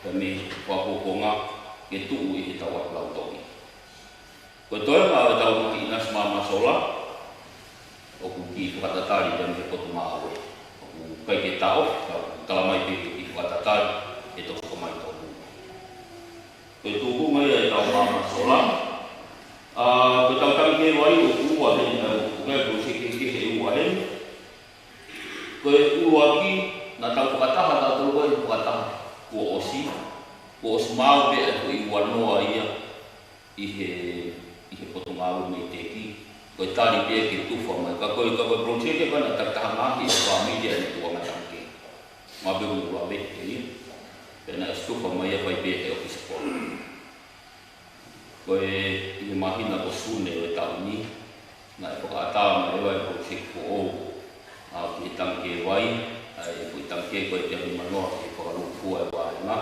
ka mi fa ko nga ke tu i ta wa la to ko to ma ta o ki ina mama sola o ku ki fa ta tari dan ko to ma o ku kai ke ta o ta mai pe ki fa ta tari e to ko mai to ko tu ku mai ta mama sola ko ta ka ke wa i ku wa ni ngai ko siki he wa he ko uaki na tau kata hata tu ko kata ko os mau be ko i wa no ia i he potonga me te ki ko tali pe ki tu fo mai ka ko project ka na ta ma hi wa media ni tu ma ta ke ma be u wa be ni pena stu fo mai fa be e office ko i mahina ko sune e ta ni na e ka ta ma e wa project ko a ki tam ke wai ai ku tam ke ko te ma no ko lu fu e wa na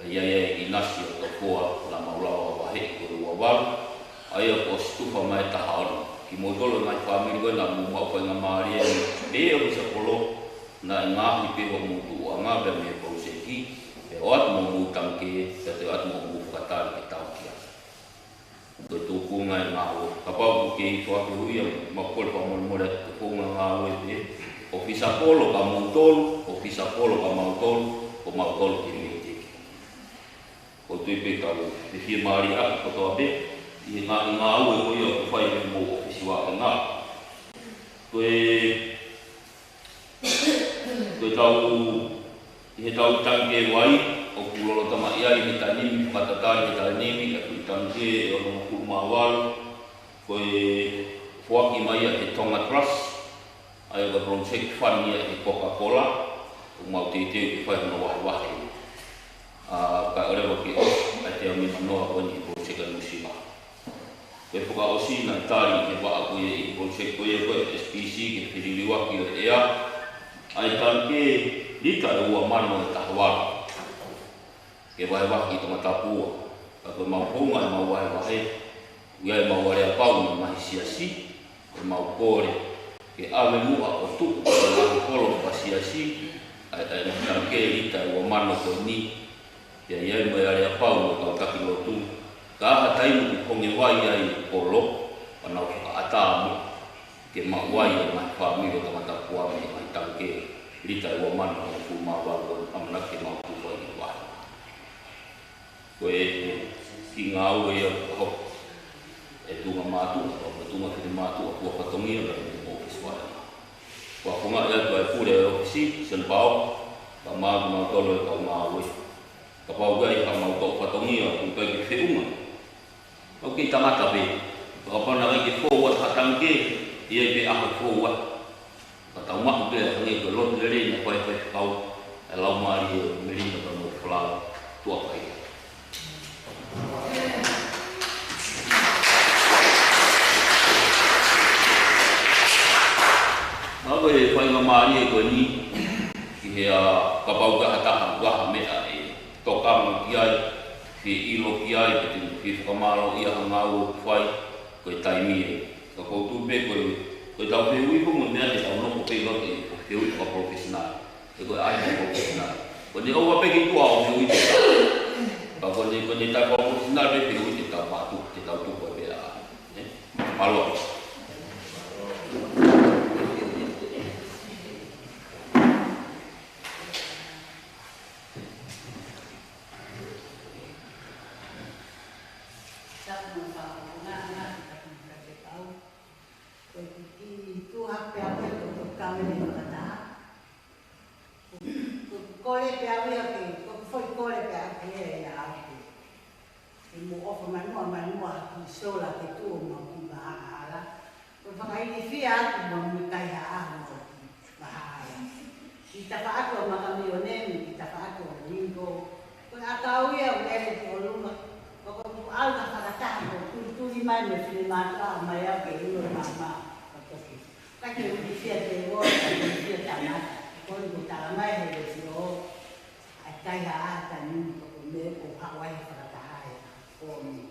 ia inasio to ko la maula wa he ko wa ai ko stufa mai ta haon ki mo dolo mai family ko na mo ko na mari be o se polo na nga hi pe ho mu tu nga be me ko se ki e ot mo mu tam ke se te ot mo mu ka ta ki ta ki to tu ku ngai ma o ka pa ku ke to ku ia ma ko pa mo mo le ko nga o e ofisa polo ka mo tol ofisa polo ka mo tol ko ma tol ki o tu pe ka o te fi mari a ko to be i nga o ko yo ko fai mo ofisi wa nga to tau tanke wai o ku lo tama ia i tani kata tani tani ka ku tanke o no ku mawal ko fuaki mai e tonga trust ai ga project fund ia e Coca-Cola o mau te ku fai no wa ka ore ko ki a te mi no ko ni project no sima ko fuka o si na tari ke ba ko i project ko SPC ke filiwa ki ia ai tanke dita ua mano ta wa ke vai wa ki toma tapu ka ko mau punga mau wa he ia mau wa le pau ma sia si o mau kore ke ave mua o tu o la kolo pasiasi ai na ke ita o mano ko ni ya ia mai ale pau o ka ki lotu ka ha tai mu ko nge wai ai kolo ana o ata mu ke ma wai ma fa mi o ka ta kwa mi mai tanke lita o mano o fu ma wa o amna ke ma ku ko ni wa ko e ki ngau e ho e tunga matu o tunga ki matu o ko patongi o kiswa ko ko nga ya ko fu le o si sen pau ka ma ma to lo ka ma we ka pau ga ka ma to patongi o ko ki feuma o ki tamata be ko pa na ki fo wa hatangi ye be a fo wa ka ta ma be ngi ko lo le ni ko e pau la ma ri me ri ko no fla tu apa ai Ako e whai mamari e koe ni ki hea kapau ka hataha waha mea e tokama ki ai ki ilo ki ai ki whakamaro ia hangau whai koe taimi e ka koutu pe koe tau whiu hungu mea e tau noko pe lote e whiu ka profesional e koe ai ka profesional koe ne owa pe ki tua o whiu te tau ka koe ne tai ka profesional pe whiu te tau patu te tau tuko e pera malo sola che tu non bahala, poi fai di fiato non mi cai a bahala. Si ta fatto ma camionemi, si ta fatto lingo, con a tauia un ero di volume, con alta faratano, tu di mai mi filmato, ma io che io mamma, perché un di fiato di voi, un di fiato con tutta la mai che si ho, a cai a non con me, con Hawaii faratano, con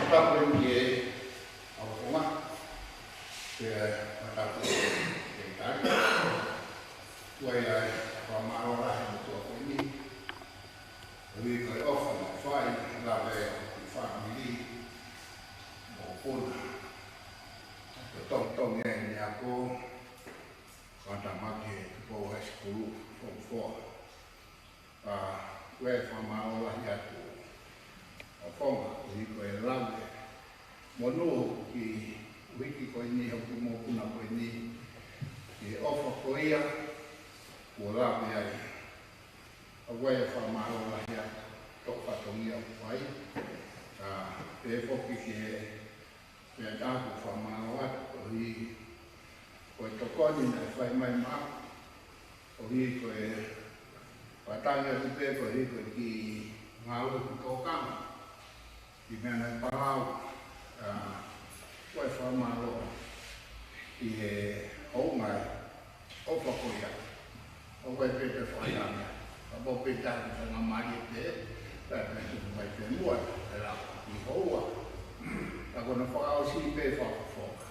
Tak boleh dia apa dia mata tu kita waya pamara itu apa ini lebih ke offer file lave family maupun tong yang aku kata mati bawa 10 form 4 waya pamara ya tu apa ini kau lave mono ki wiki ko ini aku mau kuna ko ini ki offer ko ia wala ya away from my own ya tok patong ya pai pe ko ki ya da ko from my wat ko ni ko to ko ni na fai mai ma ko ni ko patang ya pe ko ni ko ki ngalo ko kam di mana parau quay fra malo thì ấu mày ấu phật của nhà ấu quay về cái phải làm nhà và bộ bên trong sẽ làm máy điện thế là dùng bài chuyển muộn để làm thì ấu à là còn nó có áo xi về phật phật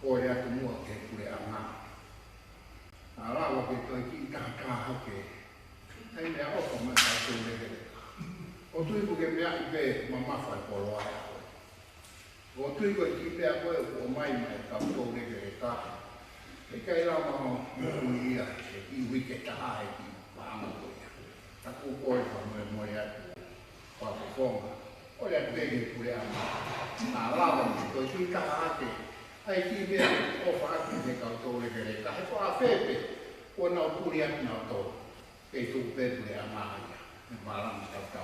cô ya cũng muộn cái của làm hàng là một cái tôi chỉ cả học cái thấy mẹ ấu phật mà phải dùng để ấu tôi cũng cái mẹ về mà phải bỏ loài我对过几遍我买咁多嘅嘢㗎，你計啦嘛，會啊，要會嘅大啲把握佢啊，但係我同每日話個方啊，我哋俾佢佢啊，嗱啦我哋對啲家嘅，係啲咩？我發現你咁多嘅嘢，但係話飛嘅，我鬧不了鬧到，俾到俾佢阿媽嘅，馬上就到。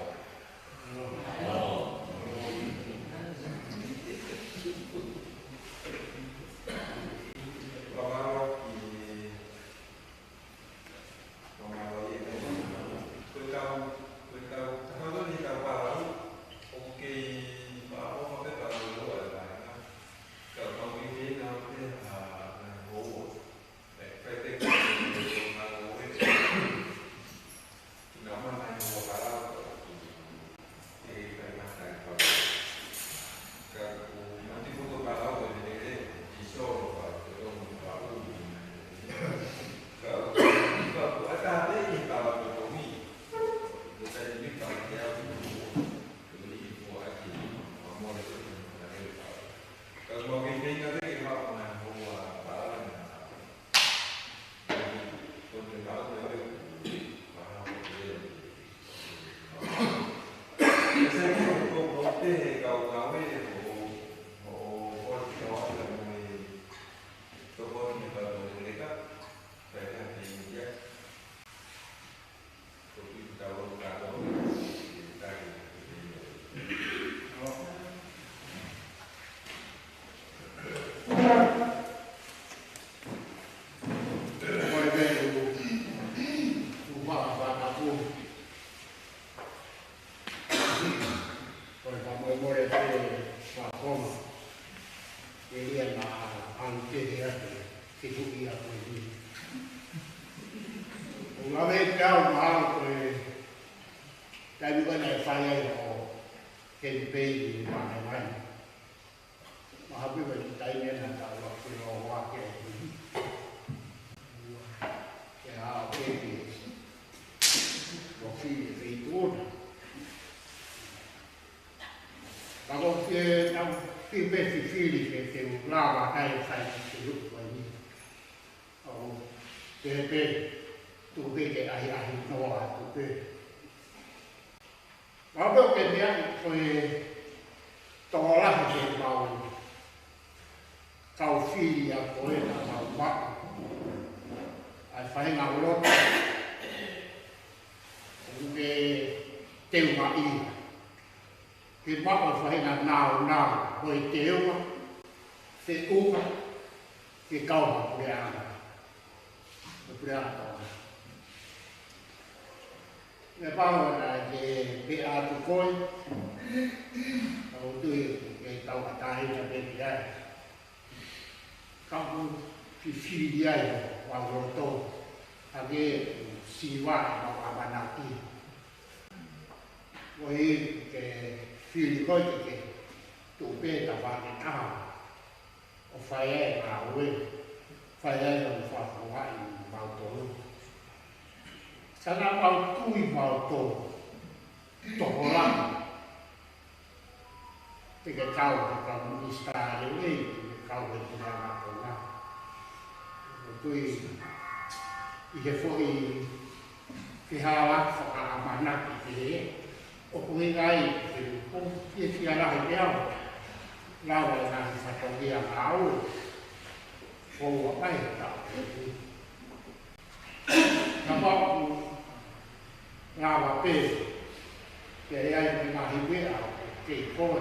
Oi che fili coi che tu peta va che o fai a fai non fa vai in auto sarà auto in auto topola perché cau che mi sta lì che cau che ti dà una poi che fuori che ha fa mana che o come dai che si alla che lao là làm phải có việc áo phô bay tạo nó bóc lao vào bề để anh mà hiểu biết áo kỳ cô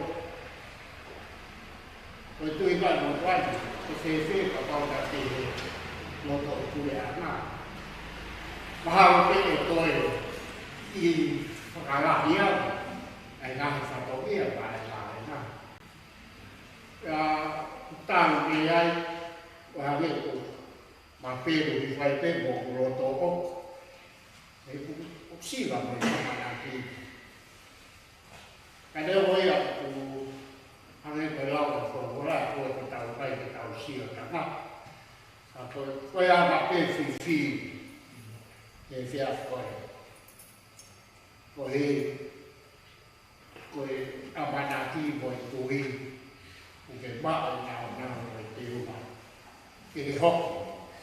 rồi tôi gọi một quanh cái phê của con đã thì một tổ chủ đề mà bao cái để tôi đi phải làm gì anh làm phải có việc phải tang ni ai wa ni ko ma pe ru di fai pe mo ro to ko e ku si la me ma na ki ka de wo ya ku ane ko la ko la ko ko ta fai ke ta si la na ko ya ma pe fi e fi a ko abana ki bo tu cái bác nào phải tiêu mà cái hộp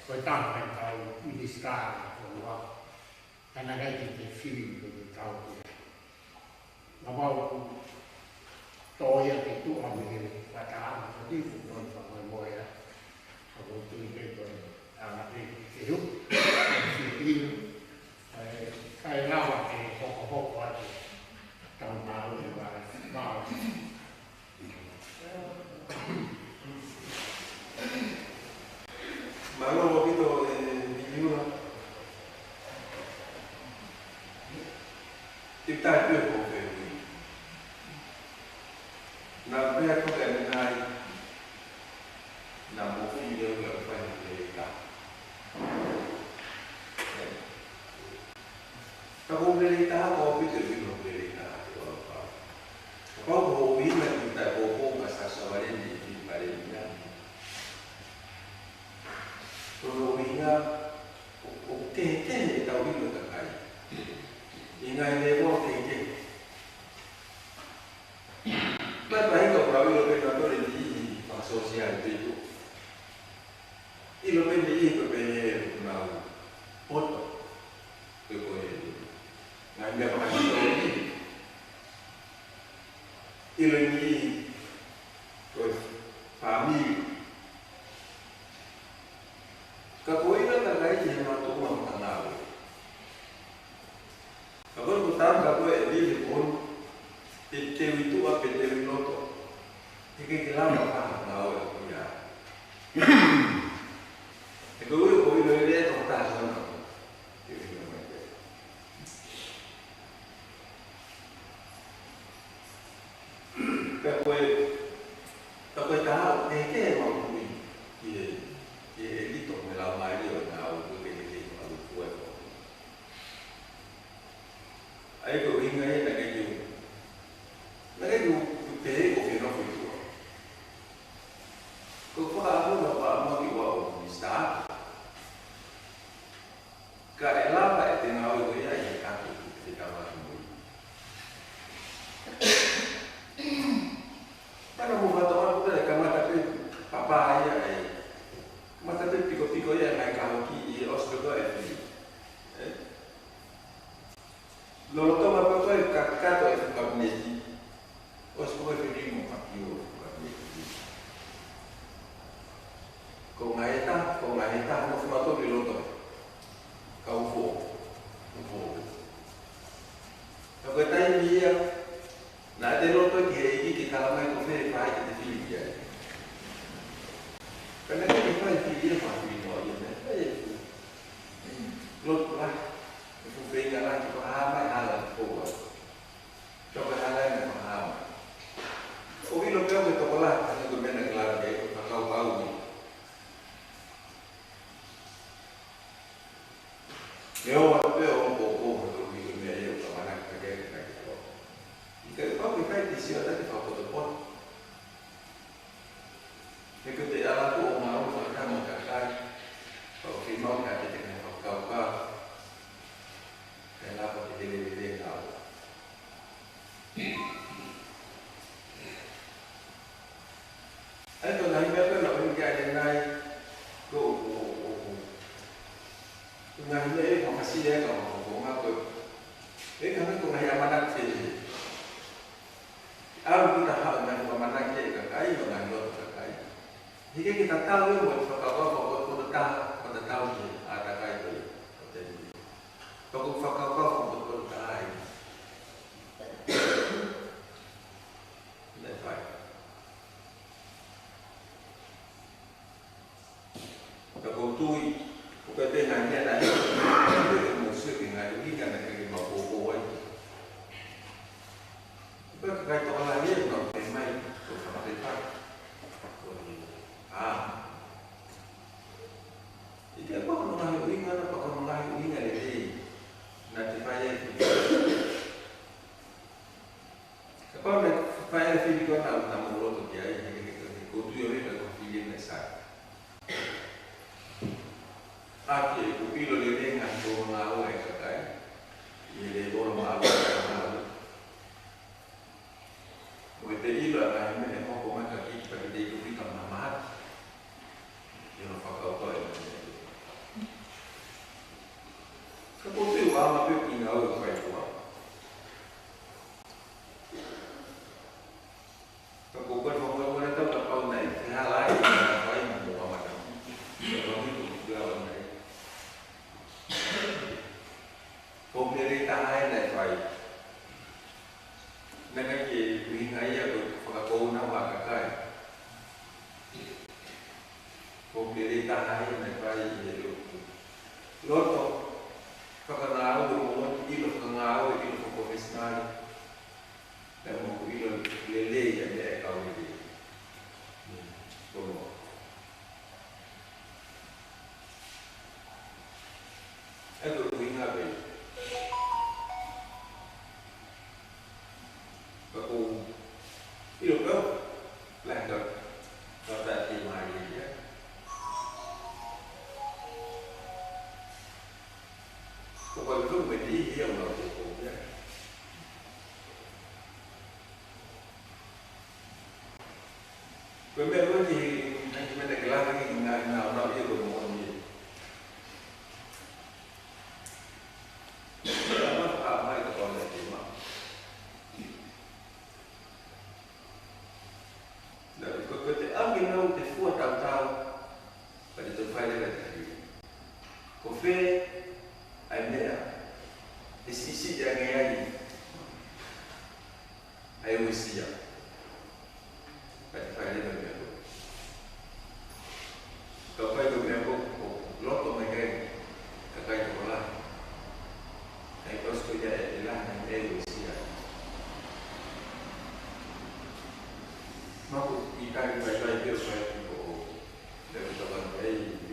phải tăng thành tàu Ministar của họ thành ra cái phim của tàu nó bao tôi cái tụ họ mình và cả một đi phục vụ vào người mồi á họ cũng từ cái tuần cái lúc thì cái lao cái hộp qua trong bao và bao ma non ho capito di uno il taglio è confermi na bea ko ka nai na mo figlio che fa in verità la verità ho capito che non verità poco ho visto che da poco sta sovrendo di pariglia sono vinga o che da vinga da kai inga ne mo che ma bai ko proprio per la di sociale tu lo vedi per una foto che poi ma abbiamo fatto il ni famiglia kapoina na gai ni ma to ma tanao agora botar da coisa ele con e te tu a pede noto e che lá ma na hora ya e que eu lo ele to ta no Poi ta che ma lui che lì to me la mai io na o che ma lo può ai ko inga e na che tu pe ko che no fu ko fa no pa ma ki wa o sta ka e la pa e na o ya e ka ki ka ma Karena mau tahu apa karena tapi papaya mata tapi piko ya naik kalau ki osko itu lalu to apa tuh kakak itu kabineti osko itu di mau pakio kabineti kau ngaita mau foto di loto kau fo kau kata dia nah ada loto ki kalau mai ko fere fai di figlia karena che fai figlia fa figlia lo lah fu venga là che fa mai ala po ciò che ala ne fa o vi lo che to là che do bene claro che fa cau io ho un po' di meglio per la che Ito na himel ko na kung kaya nai ko nga himel ko kasi ya ko nga ko kami ko na yamanan sih aku dah hal yang mana kita kai dengan lot kai jika kita tahu buat fakau buat tahu ada kai tu jadi kalau fakau buat kai that's right kalau tu bukan dengan dia ada musuh dengan dia kan dengan bawa cái to là biết còn cái may của các bạn khác thì cái bao nó là hiệu ứng nó còn là hiệu ứng này thì là thì phải các bạn này phải là phim có nào một lô thực vậy thì cố tuyên biết là có phim này sai thì cũng biết là liên ngành của nào này cái gì để bộ nào Porque te digo, a mí me dejó como acá aquí, para que te diga que mamá, yo no faço todo eso. Que por tu alma pequena eu faz tua. Que por quando vamos agora então para o nei, que lá e vai muito a matar. Eu não muito grave nei. Como ele está aí nei vai. Nên cái gì vì ngay giờ và cô nó vào cả cái cô đi ta hay này phải gì được lót to các cái áo được một ít được cái áo ít được professional để một ít được lê để cầu gì cô em được vì ngay vậy và cô đi được đâu làm được và ta tìm hai gì vậy cô còn không phải đi hiểu nào của cô vậy với bên đó thì anh mới được làm cái ngày nào nó yêu được một gì nó phải hay là còn là gì mà alguém não te for tal para te fazer aquilo. O fé a minha esse dia ganhar aí o sia para te fazer aquilo. Então vai do meu logo me ganha cai por lá. Aí posso cuidar de lá na é o sia. Mas e cai vai Deus vai deve estar aí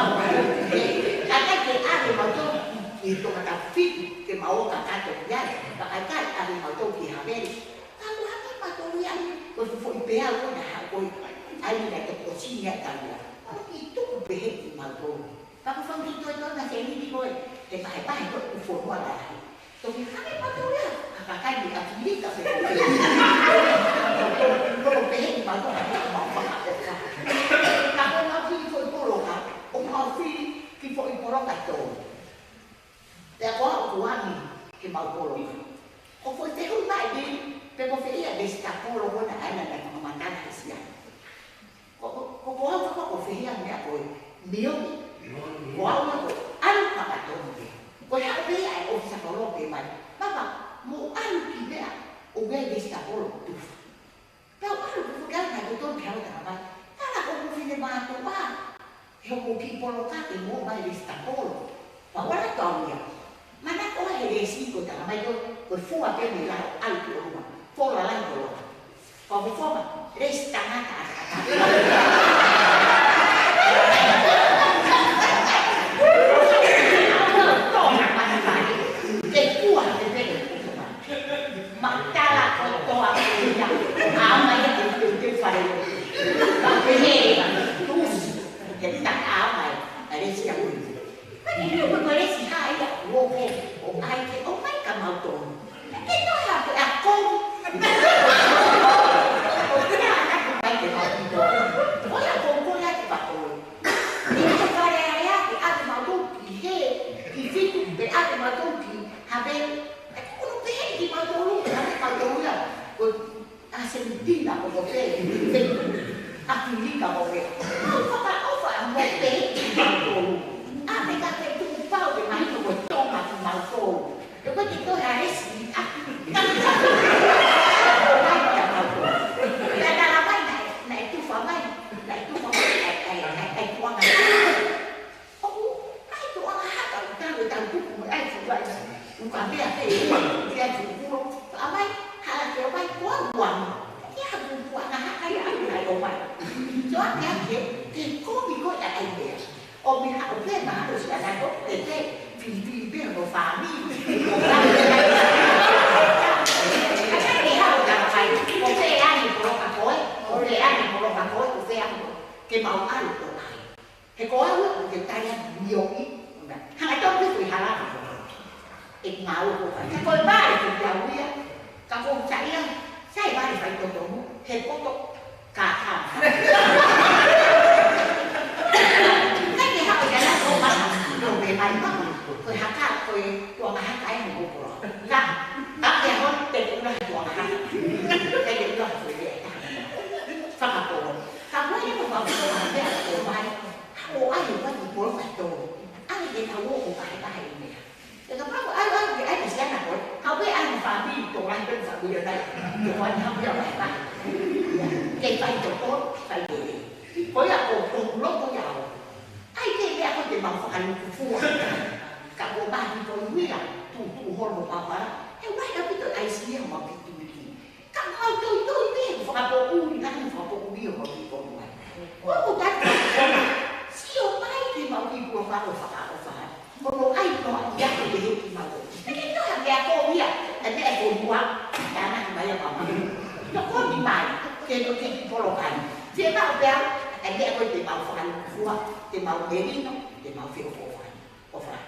Kakak ke ada macam itu kata fit ke mau kakak tu ya. Kakak ada macam ke hamil. Kalau hamil macam yang kau foi bea kau dah kau ai dah ke posisinya kan. Itu behek macam. Kalau faham itu nak jadi ni kau. Hebat itu foi mana. Tapi hamil macam ya. Kakak di akhir tak boleh. Kalau behek macam Kalau nabi foi polo kan. Afi ki foi polo kato. Dia kau kuani ki mau polo. Kau foi terus lagi. Pero feia desta polo bona ana na mamantana sia. Kau feia me apoio. Meu. Kau anu kato. Kau hak feia o sa polo ke mai. Mama, mo anu ki bea o bea desta polo tu. Pero anu tu kan na tu kau tak apa. Kalau kau fine batu ba. Eu vou que colocar em um baile estapolo. Agora toma. Mas na hora ele cinco tá, mas eu fui até me lá alto uma. Fora lá em coloca. Como forma, resta na casa. Toma, mas vai. Que tua de ver. Matala com tua filha. Amanhã eu te farei. Jadi tak apa, ada siapa pun. Tapi dia boleh sih ayah, woke, ayah, oh my kamu tu. Itu aku. Kita anak baik dengan itu. Oh ya, kau lagi pakai. Ini sekarang ayah, ada malu kihe, kifitu, ada malu ki, habis. Aku lupa di malu, ada malu ya. Kau asyik tidak kau boleh. Aku ni kau boleh. Một tí tù mấy các cái tung bao về máy của tôi mà thằng màu tù rồi có chuyện tôi hãy xí áp màu tù là cái này tôi phá máy này quan này ai tôi ăn hát ở ta người ta cũng không ai phụ vậy cũng cảm thấy là thì ai phụ vô phá máy hay là kiểu máy quá quằn cái hàng phụ quằn hát hay là anh này của mày cho anh nghe thì có bị có là anh đẹp ông bị học về mà rồi sẽ là tốt để thế vì biết là phá đi của ta cái này học là phải có phê ăn thì có cả khối có để ăn thì có cả khối của phê ăn cái màu ăn của này thì có nước của người ta nhiều ít hai trong cái tuổi hà lan ít máu của phải cái con ba thì cũng giàu đi các ông chạy sai ba thì phải tổ tổ thì có tổ cả thảm cái gì họ đã là cô bạn đồ về bài mất rồi hát ca rồi tuồng hát cái một bộ rồi làm các nhà hơn để cũng là tuồng hát cái điểm đó phải để phát hạt đồ các mấy cái một cái là cổ bài ô ai hiểu cái gì của phải đồ ai để thấu của bài bài này thì các bác ai thì ai sẽ là của không biết ai mà phá đi tổ anh bên phải bây giờ đây tổ anh không biết bài bài cái bài tổ tốt phải để có là cổ cùng lúc có giàu ai cái mẹ có thể bằng phản phù cả bộ ba thì tôi nghĩ là thủ hôn một bà phá theo vậy đó cái tự ai xí mà bị tụi mình các hai tôi biết phá bộ u thì anh phá bộ u mà bị con này có một cái siêu mai thì mà bị của phá một ai nói giá thì để thì mà cái đó là nhà cô biết anh mẹ cô quá đã năng bây giờ mà nó có bị bài trên đôi khi có lộ hành phía nào béo anh mẹ tôi tìm màu phản phù hợp tìm màu bé đi nó tìm màu phiêu phổ phản có phải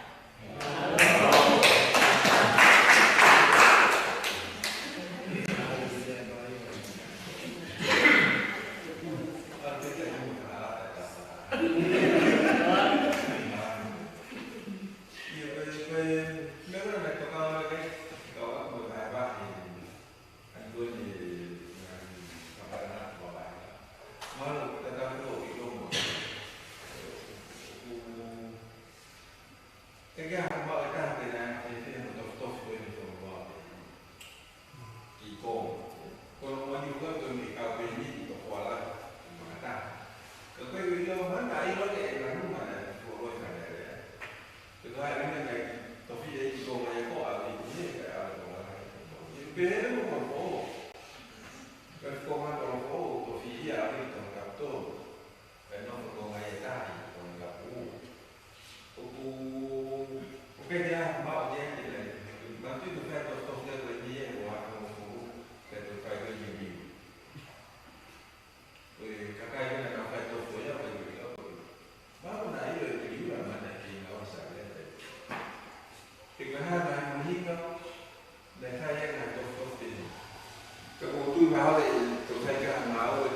mahal itu saya kan mau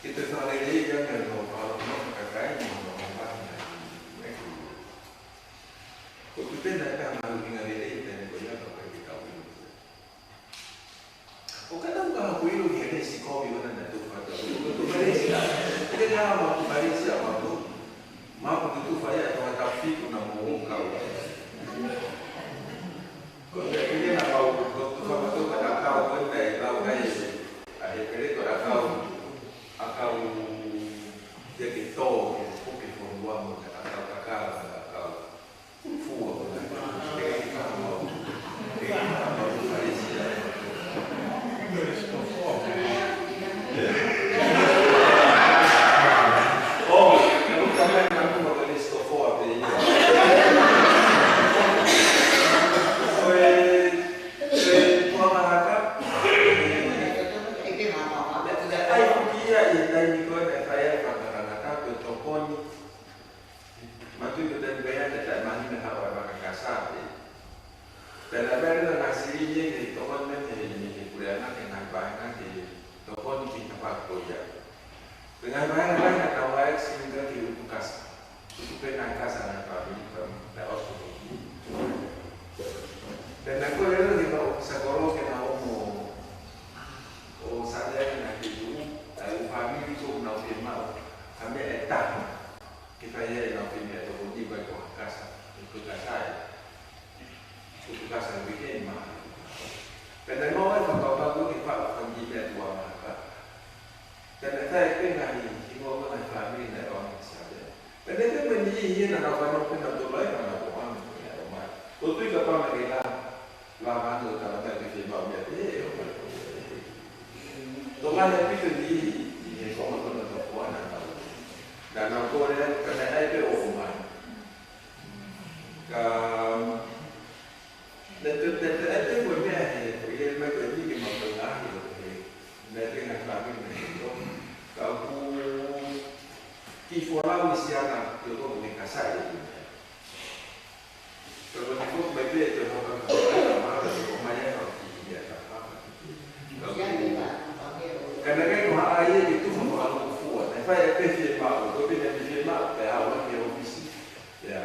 kita selalu ini kan kalau mau kakak mau apa kok kita nak mau tinggal ini dan boleh apa kita tahu o kadang kalau kuilo dia si kopi mana nak tu pada tu Malaysia kita dah mau Malaysia mau tu faya atau tapi tu nak mau kau kalau dia nak kau tu apa tu pada kau pun dah kau kai ada kali tu kau jadi to kopi pun buat atau kakak fu dan ada hasilnya di toko ini kuliah yang nampaknya di toko di tempat kerja. Dengan banyak atau baik sehingga di ukas itu penangkas anak kami pada hospital. Dan aku lihat di sekolah kena umum. Oh saya nak itu, kami itu nak firman kami etak kita ya nak firman atau di bawah ukas itu kasai. Tugas yang bikin mah. Dan mau kalau bagus kita akan jadi dua mata. Dan saya pengen ini mau nak kami nak orang sahaja. Dan itu menjadi nak orang pun untuk lain nak orang punya rumah. Untuk itu apa mereka lama tu kalau tak difirma dia Tuhan yang pikir ini semua tu nak buat nak. Dan aku ada kena itu orang. Dan itu boleh dia macam ni kita mahu lagi nanti nak kami itu kalau kifola misiana itu boleh kasar itu kalau kita betul itu orang mana itu mana kalau dia apa karena kan ayat itu memang kuat saya pergi mau tapi dia pergi mau saya awak dia ofisi ya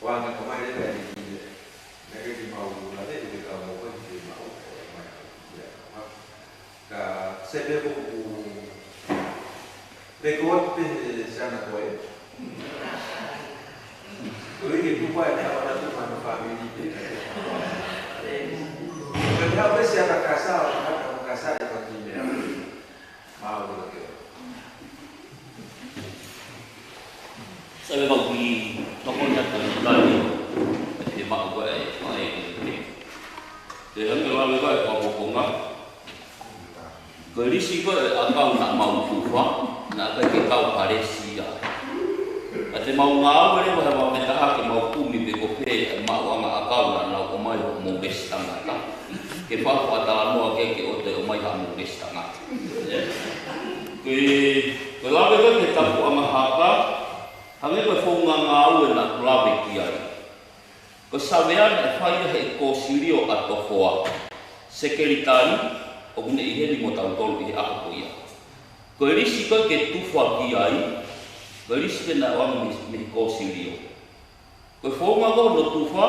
orang kemarin dari mereka di mau nanti juga mau kan di mau ya ka sebab rekod di sana tu kalau itu buat orang tu mana family dia kalau apa siapa kasar kamu kasar itu dia mau begitu saya bagi tokohnya tadi mak gue dan kalau gue apa bunga Polisi ko akau nak mau kufa, nak pergi kau Malaysia. Ate mau ngau ni bahwa mereka mau kumi bekope mau anga akau nak omai mau bestanga. Kepa patala mo ke ote omai mau bestanga. Kalau kita kita anga haka, kami berfunga ngau nak labe kiai. Kesabean fai he konsilio atau foa. Sekretari o ne ihe di motau tolu ihe ako ia. Ko risi ko ke tufa kiai, ko risi ke na wang mi konsilio. Ko fonga ko no tufa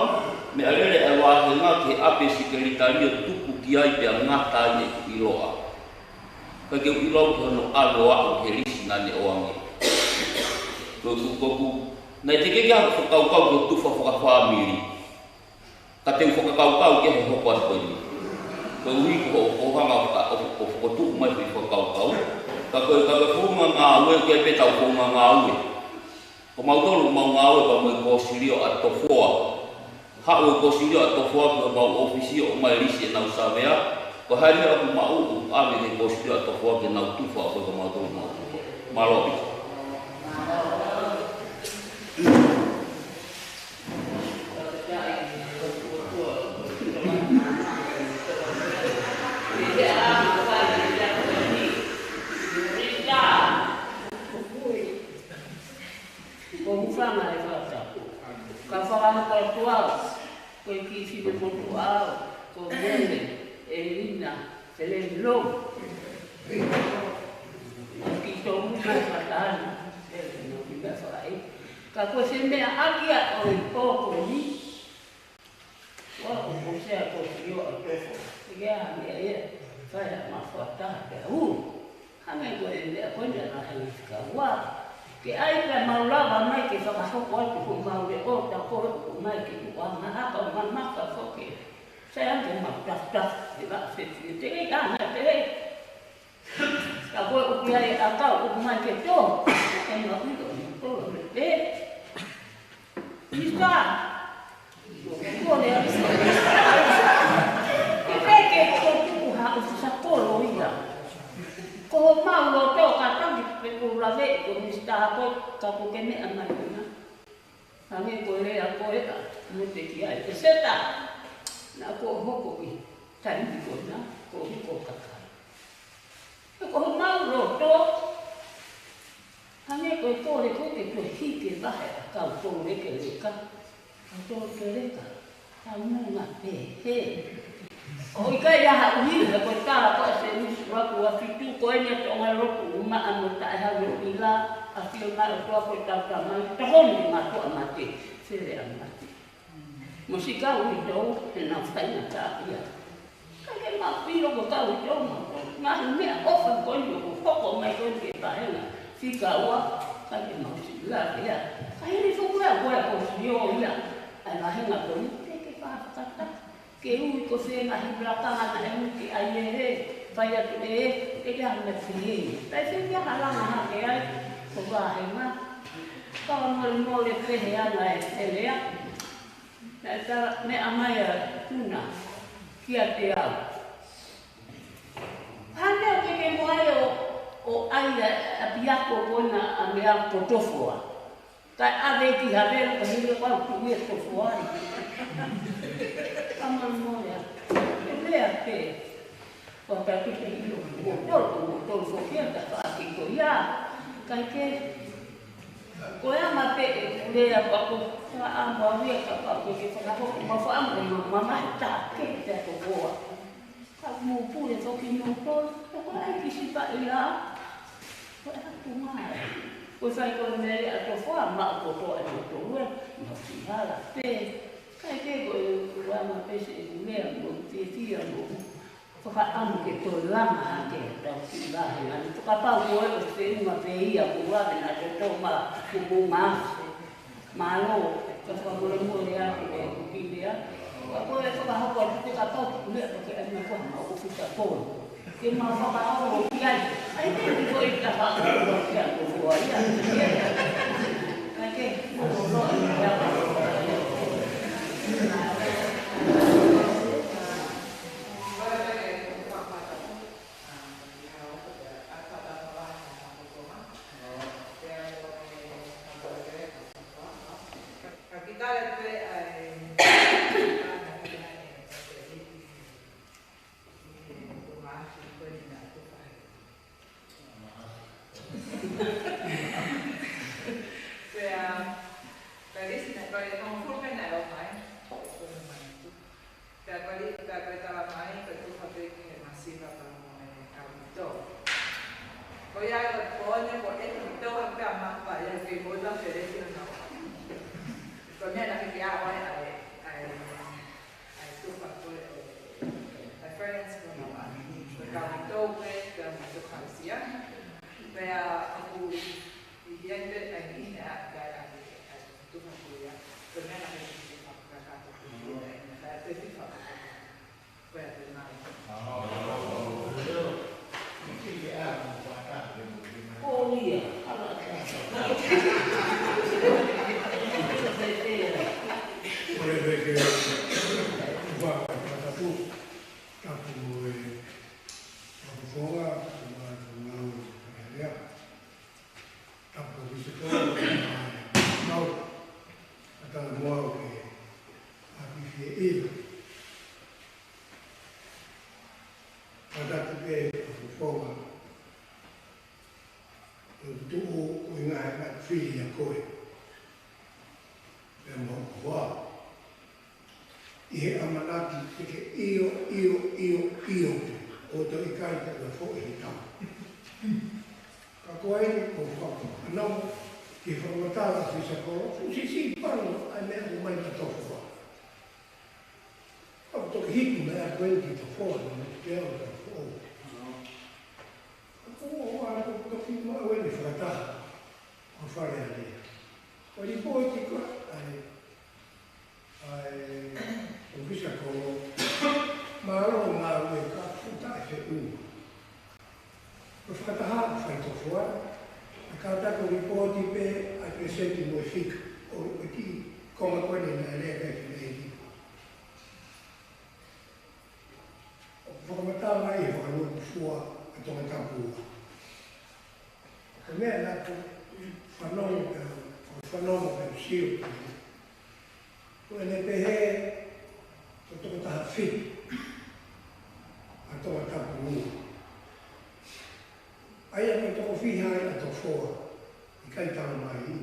me alele e wa nga ke ape sekretario tuku kiai pe ngata ye iloa. Ko ke ilo ko no aloa o ke risi na ne oangi. Ko na tike ga ko kau tufa fo family. Kate fo kau ke ho pas ko ni. Kui ko hanga o tu mai fo kau. Ka ko nga we ke peta ko nga we. Ko mau tolu mau ngawe ba mo ko silio atto foa. Ha o ko silio atto foa ko ba ofisio mai lisi na usabea. Ko hari aku mau ame ko silio atto foa ke na tu foa ko mau tolu mau. Malobi. koe ki fine motu au, ko mele, e lina, se le lo. Ki tō muka matana, e no ki me whakai. Ka koe se mea akia o i pōko ni. Wa o sea ko si o a tofo. Ia mea ia, whai a mawhataha te au. Hame koe e mea koe na hei whika wā. Ke ai ka maulawa mai ke whakahoko atu ko maure o ta kore ko mai ke kua mahaka o mamaka whoke. Sai anke mautaf-taf e wak whetui te rei ana te rei. Ka koe uki ai a kau uku mai ke tō. E ma uko ni tōro me te. Isa! Kone a isa. Ke peke ko tuku ha usi sa kolo ia. Ko mau lo tō ka tangi pe kura vei ko mista hako ka ko kene a mai una. Hange ko rea koe a mute ki ai te seta. Na ko hoko i taimi ko na ko hiko kakai. Ko mau lo tō. Hange ko kore ko ke koe hike vahe a kau tō reke reka. Kau tō reke reka. Kau munga pe he. O i kai aha uhiha ko tā ko se nisi raku a fitu ko enia te onga roku uma anu ta eha roku ila a fio mai o tua ko i tau tamai tahoni ma tua mate sere a mate. Musika ui tau he na whaina tā ia. Kai ma piro ko tau i tau ma ko. Ngahi mea ofa ko i ko hoko mai ko i ke pahenga. Fika ua kai ma usi la ia. Kai ni whukuea koe ko si o ia. Ai mahenga ko i teke whakata. Ke ui ko whenga hibrakanga na e muki ai e he, whai atu e te hanga whie. Tai whenga haranga hake ai, ko wāhenga. Kawa mori mori whehe ana e telea. Nai tara me amai a tuna, kia te au. Hane o keke moai o ai a piako kona a mea potofoa. Kai ave ki havero ka hile wau kuwe tofoari. Kaman moya, e mea pe. Wa ka kite hilo, o tolu fokia ka whaaki ko ia. Kai ke, ko ea ma pe e kulea wako, ka amba wea ka wako ke whakahoko, ma whaamre ma mamai tā ke te ato koa. Ka mōpure whoki mōpore, ka ko ai kisi pa ia. Ko ea tu mai. Ko whai ko mea a to wha, ma o to a to ue, ma si hala pe. Kai ke ko e rama pese e mea mo te tia mo. Whakaamu ke to lama hake tau ki lahe. Ani whakapau ko e o te uma pe ia ko lahe na te tau ma kumu maase. Malo, ka whamore a ko e kupilea. Ka ko e whakahoko a te kapau ki kulea ko ke aina kua ma o whika kōru. Ke ma whakahoko ki ai. Ai te ki ko i ta whakahoko ki a ko fua ia. Kai ke, mo ro i ia ko. I he amanaki te ke io, o to i kai te ua fo i tau. Ka koe ko whako anau, ki whakamatara si sa koro, si paro ai mea o mai ka tofu wa. Ka toki hiku mea koe ki to fo, no te ao ka fo. Ka koe o ara ko toki maa wene whakatara, o whare a lea. Ko i po i tika, o visa koro, maaro ngā ue ka futai se ua. Ko whakataha whai tofu wa, ka tako ripoti pe ai presenti mo fik o ki koma kone na lea kai ki lea ki. O whakamatara i whakalua kufua a tonga tapua. Ka mea nako whanonga pe siu. Ko ene pehe to tonga taha fik a tonga tapua. Aia me toko whiha ai a to whoa, I kai tau mai i.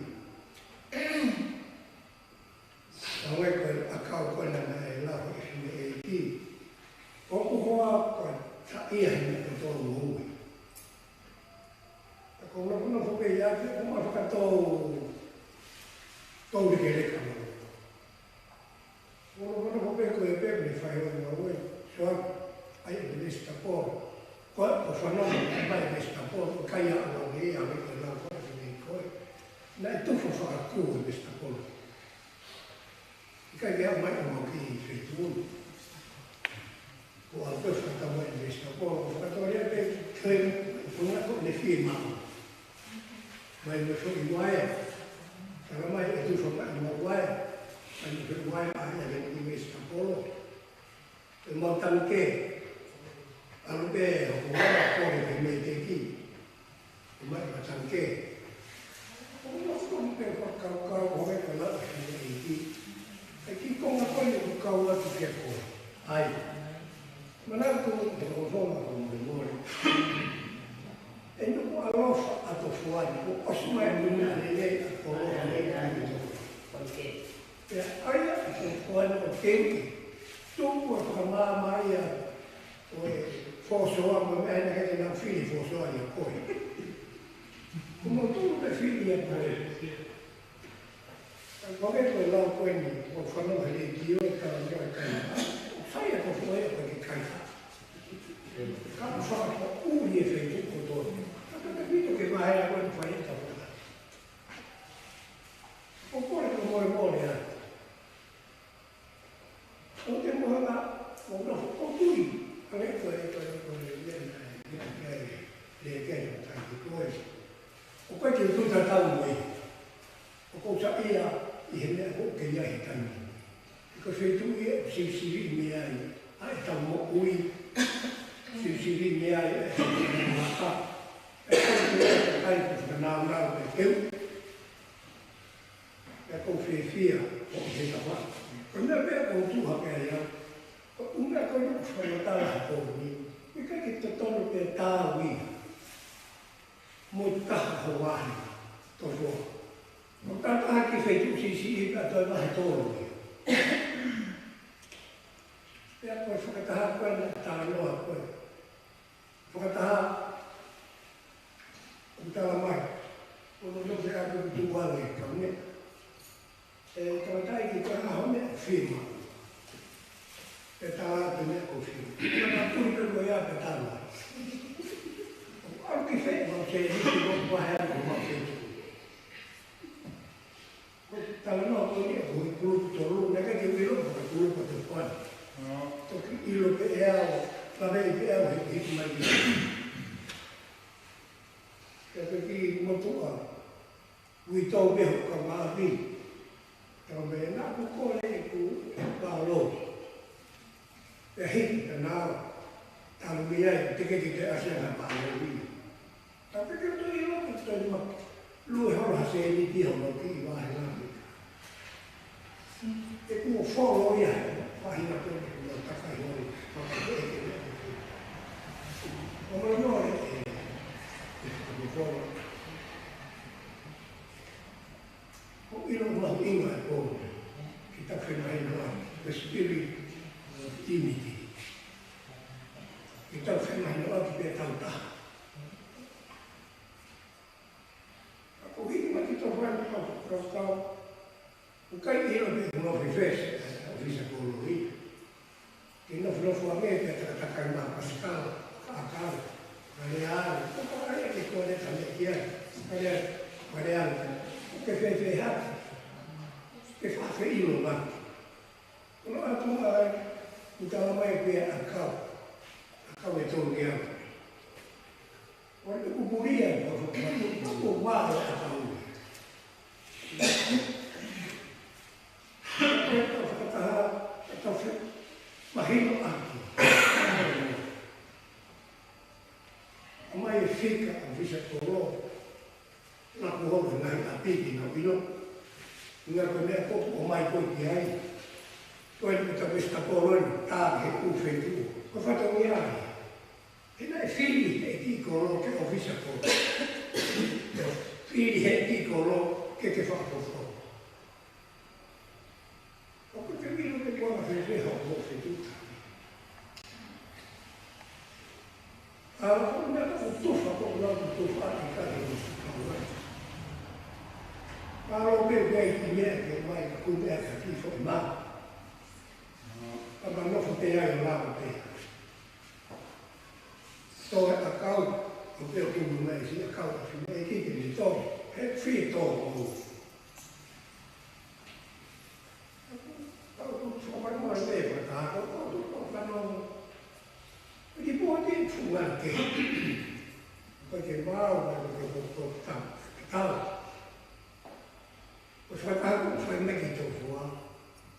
Nau e koe a kau koe na e lau e hime e ki. Oku hoa koe ta ia hime e tōru hui. A kou na kuna whoke i ake, o ma whakatou tōri ke reka mo. O na kuna whoke koe e pepe ni whai hoi ma ue, soa ai e lista pōro. Koe o whanonga e mai lista pōro, kai a ua nge a me koe lau koe ni koe. Na e tufo whakakū e lista pōro. I kai gea mai o mau ki i whetūru. Ko a koe whakatawa e lista pōro, whakatawa rea pe koe whunga ko ne whie mao. Mai me whu i waia. Taka mai e tufo mai ma waia. Mai me whu waia a hea le i lista pōro. E mau tanke. Alu pe o wala kore pe me te ki. E mai ma tanke. O no fun pe whakakau o me ka lata ki ki. E ki konga koe o kau atu ke koe. Ai. Mana tu te konga ko me mori. E nuku alofa ato fuani. O osuma e muna le lei a koro a lei a me to. E aia se fuani o kenki. Tuku a whakamāmai a oe fosoa ma me aina kete nā whiri fosoa i a koe. Kumo tūru te whiri a koe. Koe koe lau koe ni o whanau hele ki o e kawa ngai kai. Sai a koe koe a koe ki kai. Ka whaka uri e whai tuko tōne. Ka te pito ke mahe a koe ni whai e tawana. O kore ko moe mōre a. O te mohanga o noho o tui. Koe le kei o tai koe. O koe te tuta tau mai. O kou sa ia I he mea ho ke ia he tangi. I ko whetu ia siri mea I. A e tau mo ui. Siri mea I e he maka. E koe te ea kai ko whanau rau e keu. E kou whia o he tawa. Ko mea mea kou tuha ke ia. Ko unga koe nuk whanatara hako ni. I kai ki te tono pe tāwi. Mo taha ho wahi. To fo. Mo tata haki whetu sisi I ka toi wahi tōro ni. Pea koe whakataha koe na tāra noa koe. Whakataha. O tāra mai. O no no te aku tu wale ka me. E tamatai ki koe aho mea whima. E tāra te mea ko whima. Ka puri ka koe a pe tāra. Au ki whee mau se hiki mo wahe ako mau whetu. Tāra noa koe ni a koe kuru toru. Neka ki wiro koe kuru pa te whani. Toki ilo pe ea o. Pawei pe ea o he hiki mai ki. Ka te ki motua. Ui tau beho ka maabi. Tau me nā ku kore e ku pālo. Pea hiki ka nāra. Tālu mi ai, teke te asea na pālo bi. Tā peke to I lo ki toi ma. Lue horo hase e ni piho no ki I wahe nāmi. E ku o whoro ia. Wahina to ni o takai hori. O mara noa e ku whoro. O ilo mahu inga e kōre. Ki ta whenua he noa. Pesi tiri timiti. Kita firman Allah kita tahu tak. Aku ini mati tuan kau bukan ini lebih mau refresh, bisa kolori. Kita belum suami kita katakan apa sekali akal, kalian, pokoknya itu ada sampai kian, kalian, kesehat, kesehat itu bang. Kalau aku bukan lama biar akal itu dia. Waktu kuburan, aku wah akal. Kata mahino aku. Amai fika avisa koro. Na kuho ngai apiki na wino. Nga kone ko omai ko kiai. Ko kita bista koro ta he ku fetu. Ko fato ngai. Ina fili e ki koro ke avisa koro. Fili e ki koro ke fa ko. Aku termino che buona fede ho fetuta. Allora, non è tuffa come la tuffa di casa di scuola. Parlo per dei miei che mai come è cattivo ma non poteva la te. Sto a causa, non vedo che non è sia causa, fino a che mi sto e fito. Anche perché wow, o fratello fai meglio fuori,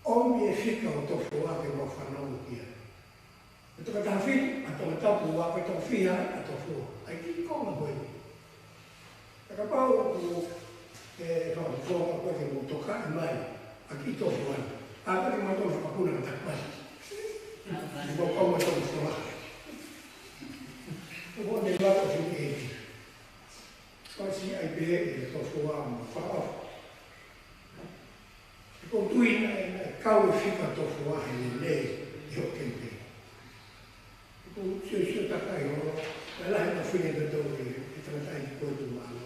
ogni fica o fuori che non fanno un dia. E tu da fin, a tu da buona, per tu fia, a tu fuori. Hai che come vuoi? Perché poi che non so quello che non toccare mai, a chi tu fuori. Allora ma tu fa pure da qua. Non come tu fuori. Io ne vado finiti, quasi ai piedi, sto fuando, fa. E con tu cavolo ficato fuori, lei, io che te. E con se sta caio, e là alla fine del dove, e trattai di quello umano.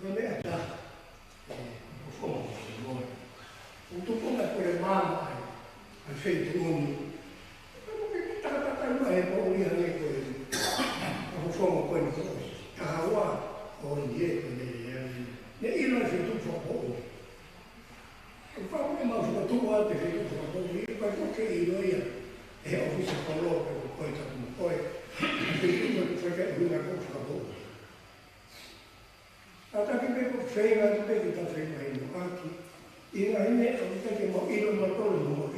Non è da, un po' un po' da quelle mani, al centro unico. Allora è poi anche quello, non sono quello che ho indietro, io non ho fatto poco. Non fa una ma tu altre che tu fa poco, io quello che io e ho visto con loro poi perché lui una cosa poco. Allora che vedo frega, non vedo da frega in anche in me perché io non ho non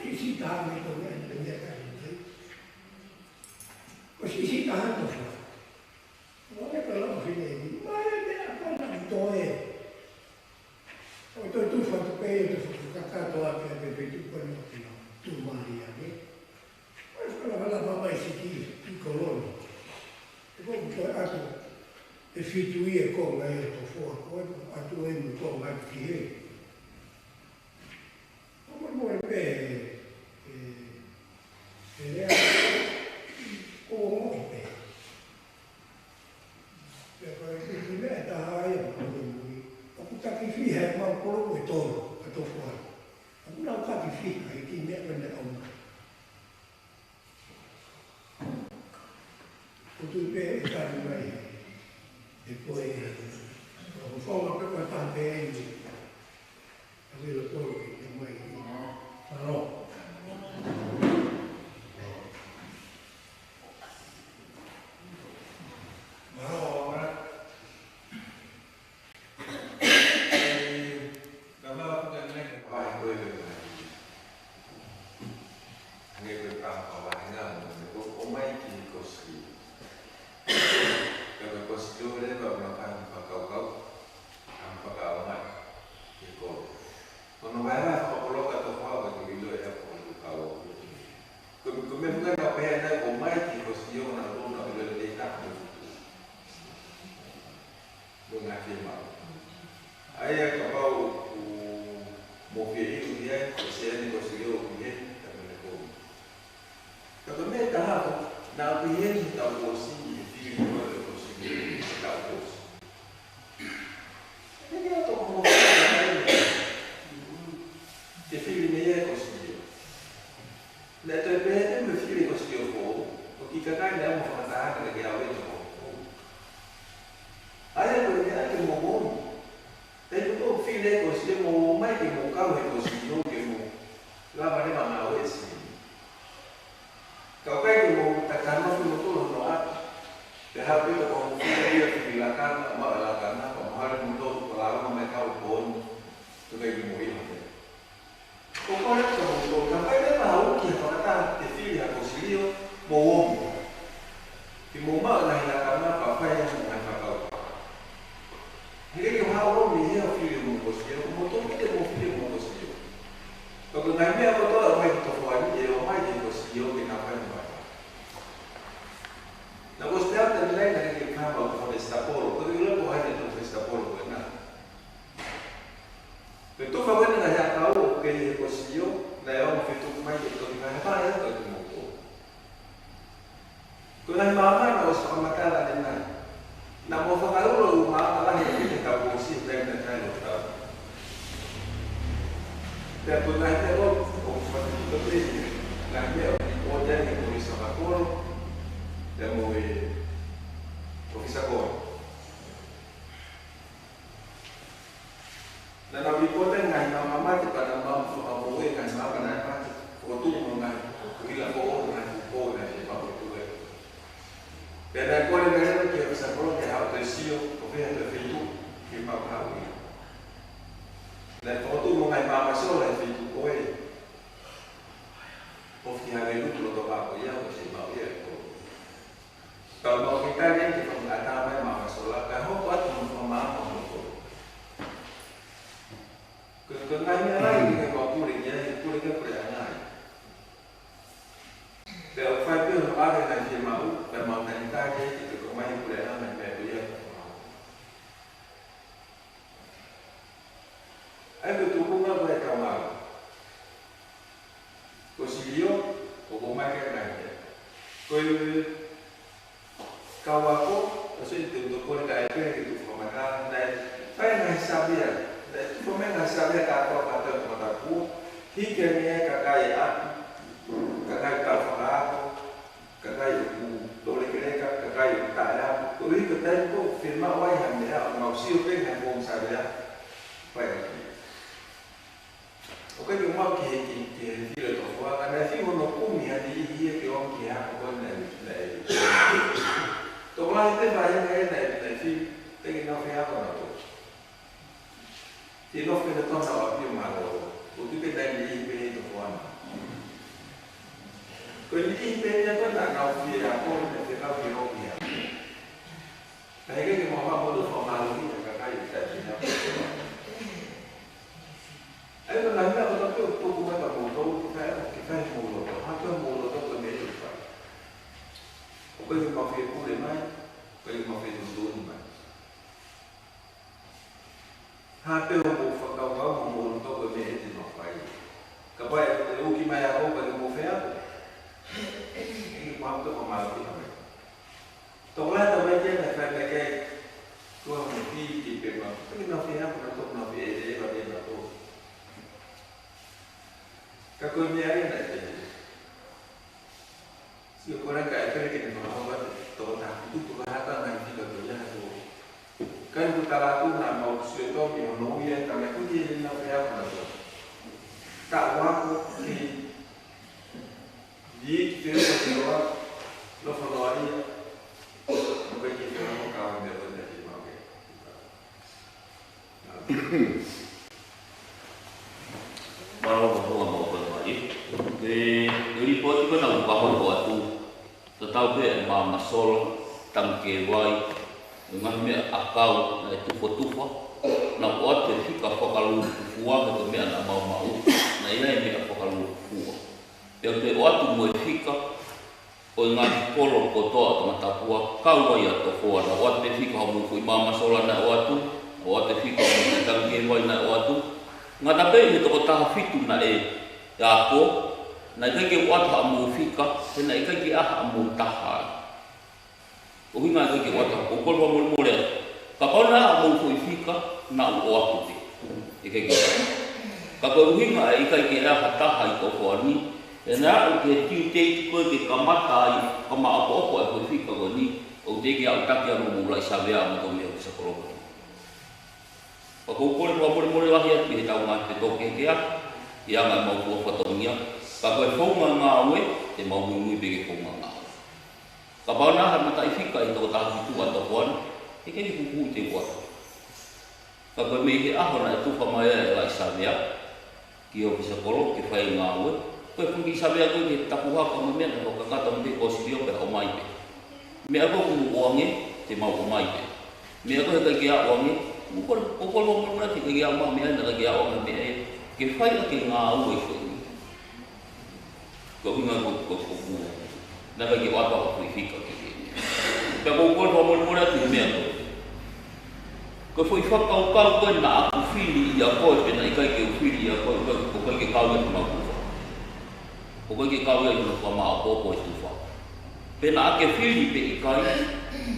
che si dà con me. Così si tanto fa. Non è quello che vedi, ma è appena vittoria. Poi tu fai peggio, tu caccato anche per tu quello che tu Maria. Poi quella la mamma è piccolo. E comunque e figlio con me fuori, poi a tu e con anche come vuoi bene. E poi non so per tanti anni avevo quello che mai farò. mo ke i dia ko se ni ko se yo ye ta me ko ka me ta ha na bi ye ni ta ko si fi ni ko si ta ko ni ya to mo ke fi ni ye ko si la te pe me fi ko si yo ko ki ka ka na mo fa ta ka ga we ko ai ko ni ai mo mo Tapi tu filho conseguiu mo mais que mo carro conseguiu que mo lá vai levar na hora esse. Kau kan mo takkan mo tu no at. Dah habis ko filho que bilakan malakan apa mahal mo kalau mo kau pun tu bagi mo ini. Kau kan mo kampai dah tahu que kata te filho conseguiu mo que mo malakan apa yang mo kau. Jadi kalau orang ni dia filho mo conseguiu, mo tu kita mo filho mo conseguiu. Kalau nanti apa tu orang itu tuan dia orang dia conseguiu que apa yang buat. Nah, gostei também daquele campo do Estapolo, porque eu não corri do Estapolo, né? Então, falando na real, o que ele conseguiu, daí eu fiz tudo mais que eu tinha reparado todo mundo. Quando a mamãe não estava na casa de nada. Na mão falou o mal lá ele estava com si bem na casa do tal. Depois nós temos o fazer tudo bem. Na minha onde é que por isso a coro, temos o que sacou. Na nabi kota ngai mama ti pada mam so abu e ngai mama na pa o tu mo ngai ila ko ngai ko na e pa tu e. Pero agora mesmo que essa prova é autoesio, o que é feito que para o na foto mo ngai mama so é feito ko e. O que é feito do topa ya o se ba e ko. Kalau kita ni kita ada apa mama so la ka ho pat mo mama ko. Kenanya lagi dengan waktu dia itu dia perjalanan. Kalau file ada yang dia mau, permanent saja itu kemarin perjalanan yang dia. Ada tu bunga mereka mau. Conseguiu, o como é que ganha. Kawaku, você tem do por da EP que tu formatar, né? Vai mais saber. Itu memang hasilnya kata mataku, hikmahnya kakai kalfarato, kakai dole kereka, kakai tala. Uri kita itu firman wajah dia, maksud pengen bom saja, baik. Oke cuma kehiki filosofi, karena filosofi yang dia keong kia bukan dari. Tolong itu banyak dari teknologi apa tu? Ti no fai da tonna più malo, o tu che dai gli impegni dopo anno. Quegli impegni per la naufira, come per la firovia. Perché che mi fa molto formale lì, perché hai il e non abbiamo proprio poco come da molto, che fai molto, anche un molto dopo meglio fai. O quello che mi fa pure mai, quello che mi fa due mai. Hape o fakau mo to ko me ti no pai. Ka pai o ki mai a ko mo fea. Ki ma to ko ma ti ha. To la to me je na fa ke ko mo ti pe ma. Ki no fea ko to no be de ba de na to. Ka ko mi ari na te. Si ko ra ka pe ke no ba to ta tu ko ha ta na ti ko to ya to. Kan kita lakukan mau sesuatu yang nuya kami tu dia nak apa tu? Tak waktu di kita semua lo follow bukan kita mau kawan dia pun jadi mau ke. Baru mau lagi. Jadi pot itu nak buat waktu. Tetapi mama sol tangkewai dengan me akau na tufo na ote fika fokalu fuwa ke me ana mau na ila me fokalu fuwa pe te otu mo fika o nga polo koto to matapua kau ya to fuwa na ote fika mo ku mama sola na otu fika mo tangi wa na otu ngata pe ni to ta fitu na e ya ko na ke wa ta mu fika na ke a mu ta ha o hinga ke wa ta ko ko mo le ka pa na mu fika na o wa tu ke ka ko hinga ke a ta ha ko ko ni na ke ti te ko ke kamata ka ma ko ko fika ko ni o te ke a ta ke mo la sa vea mo to me sa ko Pakukul mo lahir di tahu mati to ke ya yang mau buat fotonya kalau fonga ngawe te mau mui bege fonga ngawe kapana har mata ifika itu ta itu ataupun ini buku te buat kalau me ke ahona itu pamaya la sabia kio bisa kolok ke fai ngawe ko pun bisa sabia ko ke tapuha ko me ko kata mbe ko sibio pe omai me ako ku uange te mau omai me ako ke ya uange Ukol mo na tika giya mo miya na giya o na miya ke fai ke nga o ko nga ko na ba giya wa ko fika ke ka ukol mo na tika miya ko foi fa ka ko na ku fili ya ko na ka ke fili ya ko ke ka wa ma ko ke ka wa no ko ma ko tu fa pena ke fili pe kai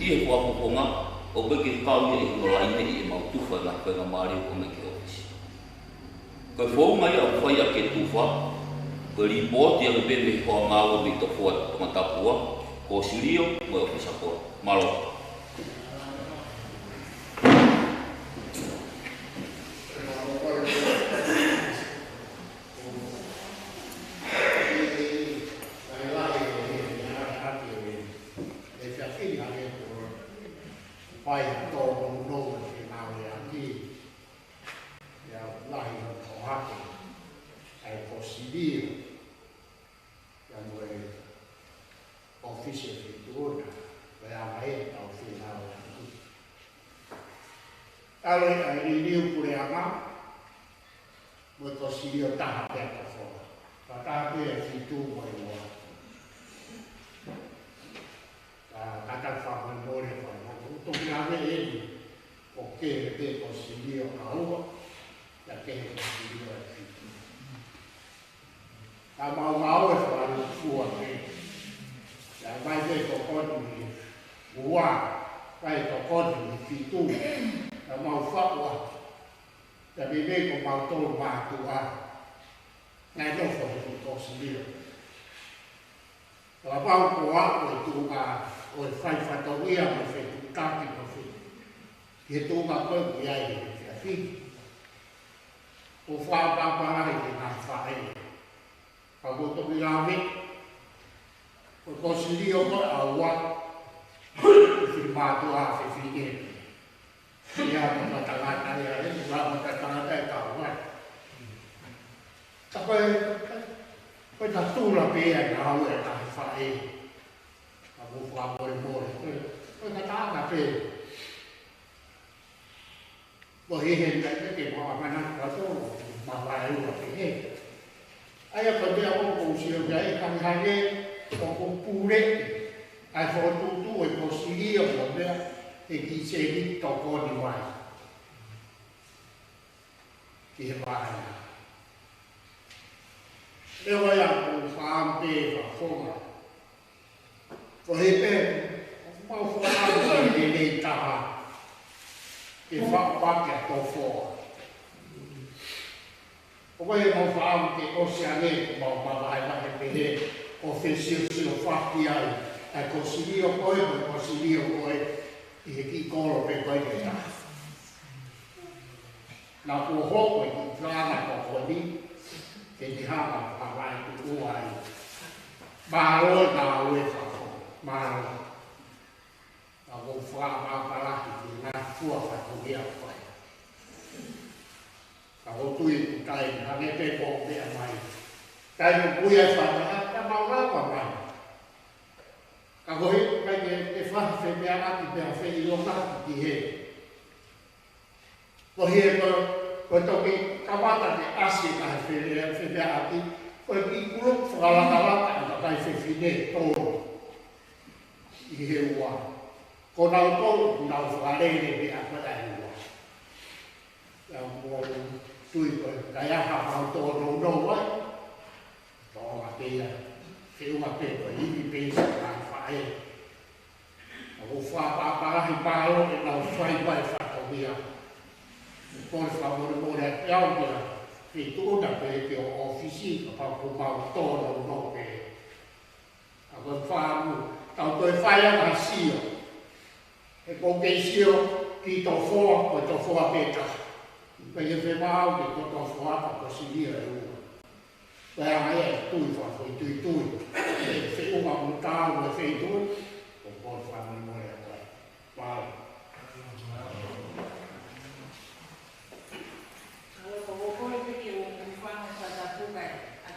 i ko ko nga o bagi kau ni ko lai ni mau tu fa na ko mari ko me ke ofisi ko fo mai o fa ya ke tu fa ko report ya be me ko ma o bi to fo to mata pua ko sirio mo ofisa ko malo Pai to no ke mau ya ki ya lai no to hake ai posibil yang boleh official itu ya mai tau final kalau ini pure ama mo posibil ta ha ya to kata dia itu boleh kata faham boleh untuk ngawe ini, oke, lebih positif kalau ya ke positif itu. Kalau mau selalu kuat ni, ya baik tokon ni, buat baik tokon ni itu, ya mau fakwa, tapi ni kau mau tol batua, ngai tu positif. Kalau mau kuat itu o fai fatoria mo fe kaki mo fe ke to ma ko ya i ya fi o fa ba ba ri na fa e pa go to ya mi o si ri o ko awa fi ma to a fe fi ke ya ma ta ga ta ya ni ba ma ta ta ta ka wa ta ko ta tu la pe ya na o ta fa e Aku boleh, kau kata apa pe? Boleh hendak ke mana kau tu malah lu apa ni? Ayah kau dia aku usia jadi kan hanya aku pulih, aku tu aku sini aku dia pergi sini toko di mana? Kira-kira. Lepas yang aku sampai ke Kohepe mau falar de taha que fa que tofo o vai mau falar que oceane mau vai vai pedir oficial se o fatti ai a consiglio poi e chi colo per poi che na può ho poi trama con lì che di ha vai tu ai ba lo da lo mau aku faham apalah itu nak buat aku dia apa aku tu itu kain hanya tepok dia mai kain punya sana tak mau apa kan aku itu kain tefah sebiara tidak seilongan dia Untuk kawasan di Asia lah, federasi, pergi pulau segala-galanya ada kayak fine tol, ihewa, konal tol, konal segala ini apa dah ihewa, yang mau tui koe kai aha hau tō rou ai. Tō ngā pēia, whiunga pē koe iwi pēsa kā whae. O whapaparahi pāo e nau whai pai whakawia. Kore whamore a peau kia, ki tūna pē ki o ofisi, ka pāku mau tō rou pē. A koe whāmu, tau koe whai anga sio. E ko kei sio ki tō whoa, koe tō whoa pēta. Koe e whemau ki ko tō whoa pa ko sinia e ua. Koe anga e tui whakoi tui. E whiunga mu tāu e whetui, ko kore whamore a koe. Wow.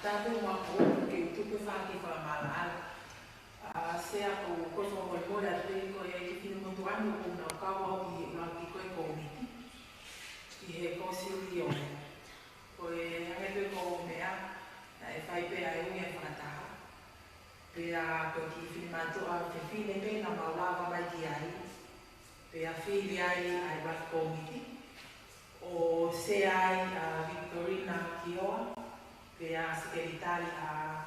Tahu mahu ke tupu faki fa malal sea ko ko so ko ko da te ko e ki no tuano ko na ka wa ki na ki ko ko mi ki he ko silio ko e ave ko me a e fai pe ai un e fata pe a ko ki filmato a te fine pe na mala va mai ki ai pe a fili ai va ko mi o se ai a Victorina Kioa pe a sekeritari a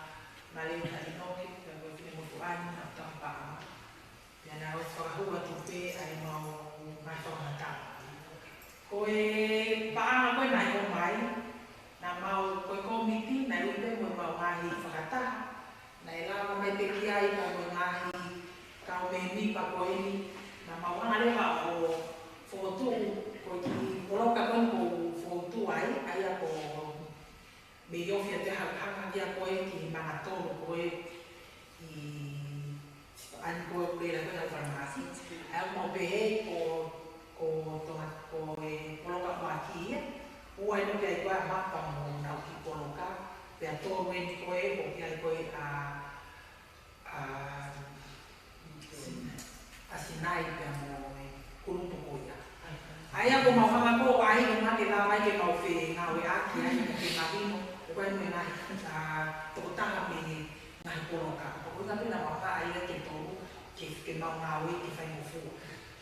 Malena Inoki, pe a koe whine motu ani na tampa. Pe a nā oe whakahua tu pe ai mau mai whakamata. Koe paanga koe nai o mai, nā mau koe komiti, nai upe mo mau ngahi whakata. Nai lawa mai te ki ai ka koe ngahi kau me mi pa koe ni, nā mau angarewa o whotu, koe ki poloka koe ko whotu ai a ko me yofia te hanga dia koe ki manatoro koe i ani koe koe la koe la farmasi. Au mau pehe ko tonga koe poloka koa ki ia. Ua ino kia i koe a mapa mo nau ki poloka. Pea tōru e ni koe o kia i koe a sinai pea mo kurupu koe ia. Aia ko mau hanga ko ai ko ngate la mai ke mau whi ngawe aki ai ko ke ngahino. Koe me ngai tōtanga me ngai poroka. Koe ngā pina waka ai ke tōru ke mau ngāwe ke whai mofu.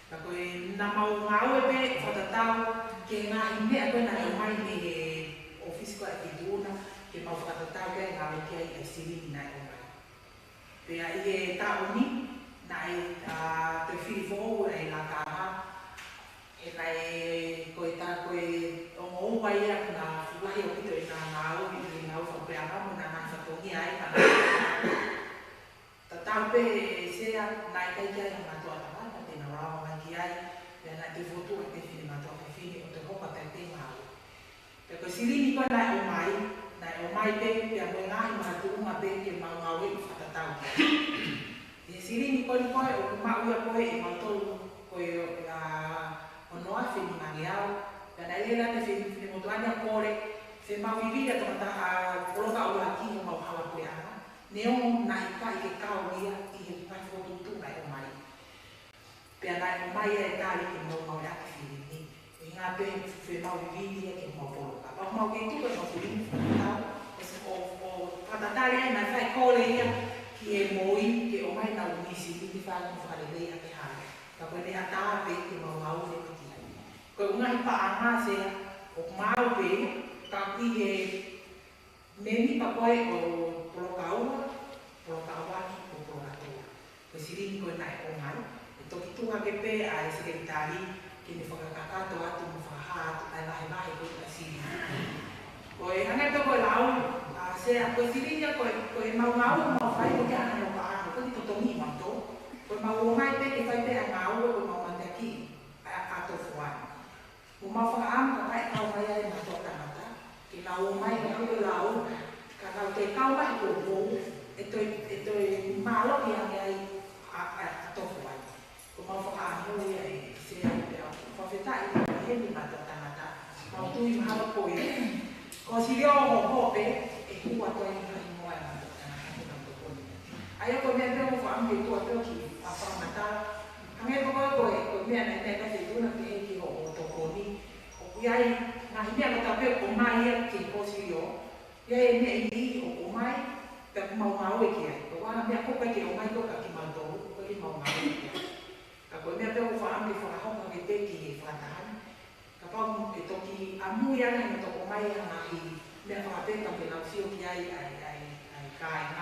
Ka koe nā mau ngāwe pe whatatau ke ngāhi mea koe nā mai me ofisi koe ke tūna ke mau whatatau ke ngāwe ke ai e sirini nai o mai. Pea i e tāuni nai te whiriwhou e ngā kāha e nai koe tā koe o ngō wai a kuna wulahi o pito e ngā ngāo i ngāo whakapea mo nā ngā whatongi ai pana. Ta tau pe sea nai kai kia i ngā toa tamata te ngā rāwa mai ki ai pia nai te whotu e te whini matua ke whini o te hopa tai te ngāo. Pia koe sirini koe nai o mai pe pia koe ngāhi maha tuunga pe ke mau ngāo e whakatau kia. Pia sirini koe ni koe o mau ia koe e mau tolu koe o noa whini mangiao. Kana lela te whini motuani a kore, whi mau iwira tōna ta poloka o aki o mau hawa koe ana. Neo nā i kai ke kao ia i he pai whotutu nai o mai. Pea nai o mai e tāri ke mau e aki whini ni. I ngā pe whi mau iwira ke mau poloka. Pau mau ke tuka no whini whanau. O patatari ai nai whai kore ia ki e moi ke o mai nau nisi i whānu whakarelea ke hana. Ka koe ne ata pe ke mau ngau e piti. Koe ungahi paanga sea o mau pe ka ki he meni pa koe o poloka aua ki o poloka toa. Koe sirini koe nai o ngai. E toki tunga ke pe a e sekeritari ke ne whakakakato atu mo whakaha atu ai lahe koe ka sirini. Koe hangai to koe lau sea koe sirini a koe mau ngau o mau whai o ke ana o ka ako. Koe ki totongi mau to. Koe mau o ngai pe ke whai pe a ngau o koe mau mante aki a to fuani. O mau whakaam ka kai kau mai ai ma tō tangata. Ke lau mai ka kau lau, ka kau te kau mai ko pou, e toi malo ki ange ai a tofu ai. Ko mau whakaam hui ai se ai pēo. Whawhetai i heni ma tō tangata. Mau tui mahawa koe. Ko si reo ho hope, e kua toi ni hai moa ma tō tangata. Aia ko mea pēo mo whaam ke tua pēo ki a whamata. Hangai koe mea nei nei ka te tūna ke heki ho o tokoni. Iai, ngā himea ka tape o mai ia ke kōsirio. Iai e mea i o mai, pia ku mau ngāo e ki ai. Ko wana mea koka ke o mai koka ki mau tōru, ko ki mau ngāo e ki ai. Ka koe mea pia ku whaam ke whakahonga ke te ki e whakatahani. kapag ito ki amuyan na ito kumay ang aking may kapatid ang pinagsiyo niya ay kain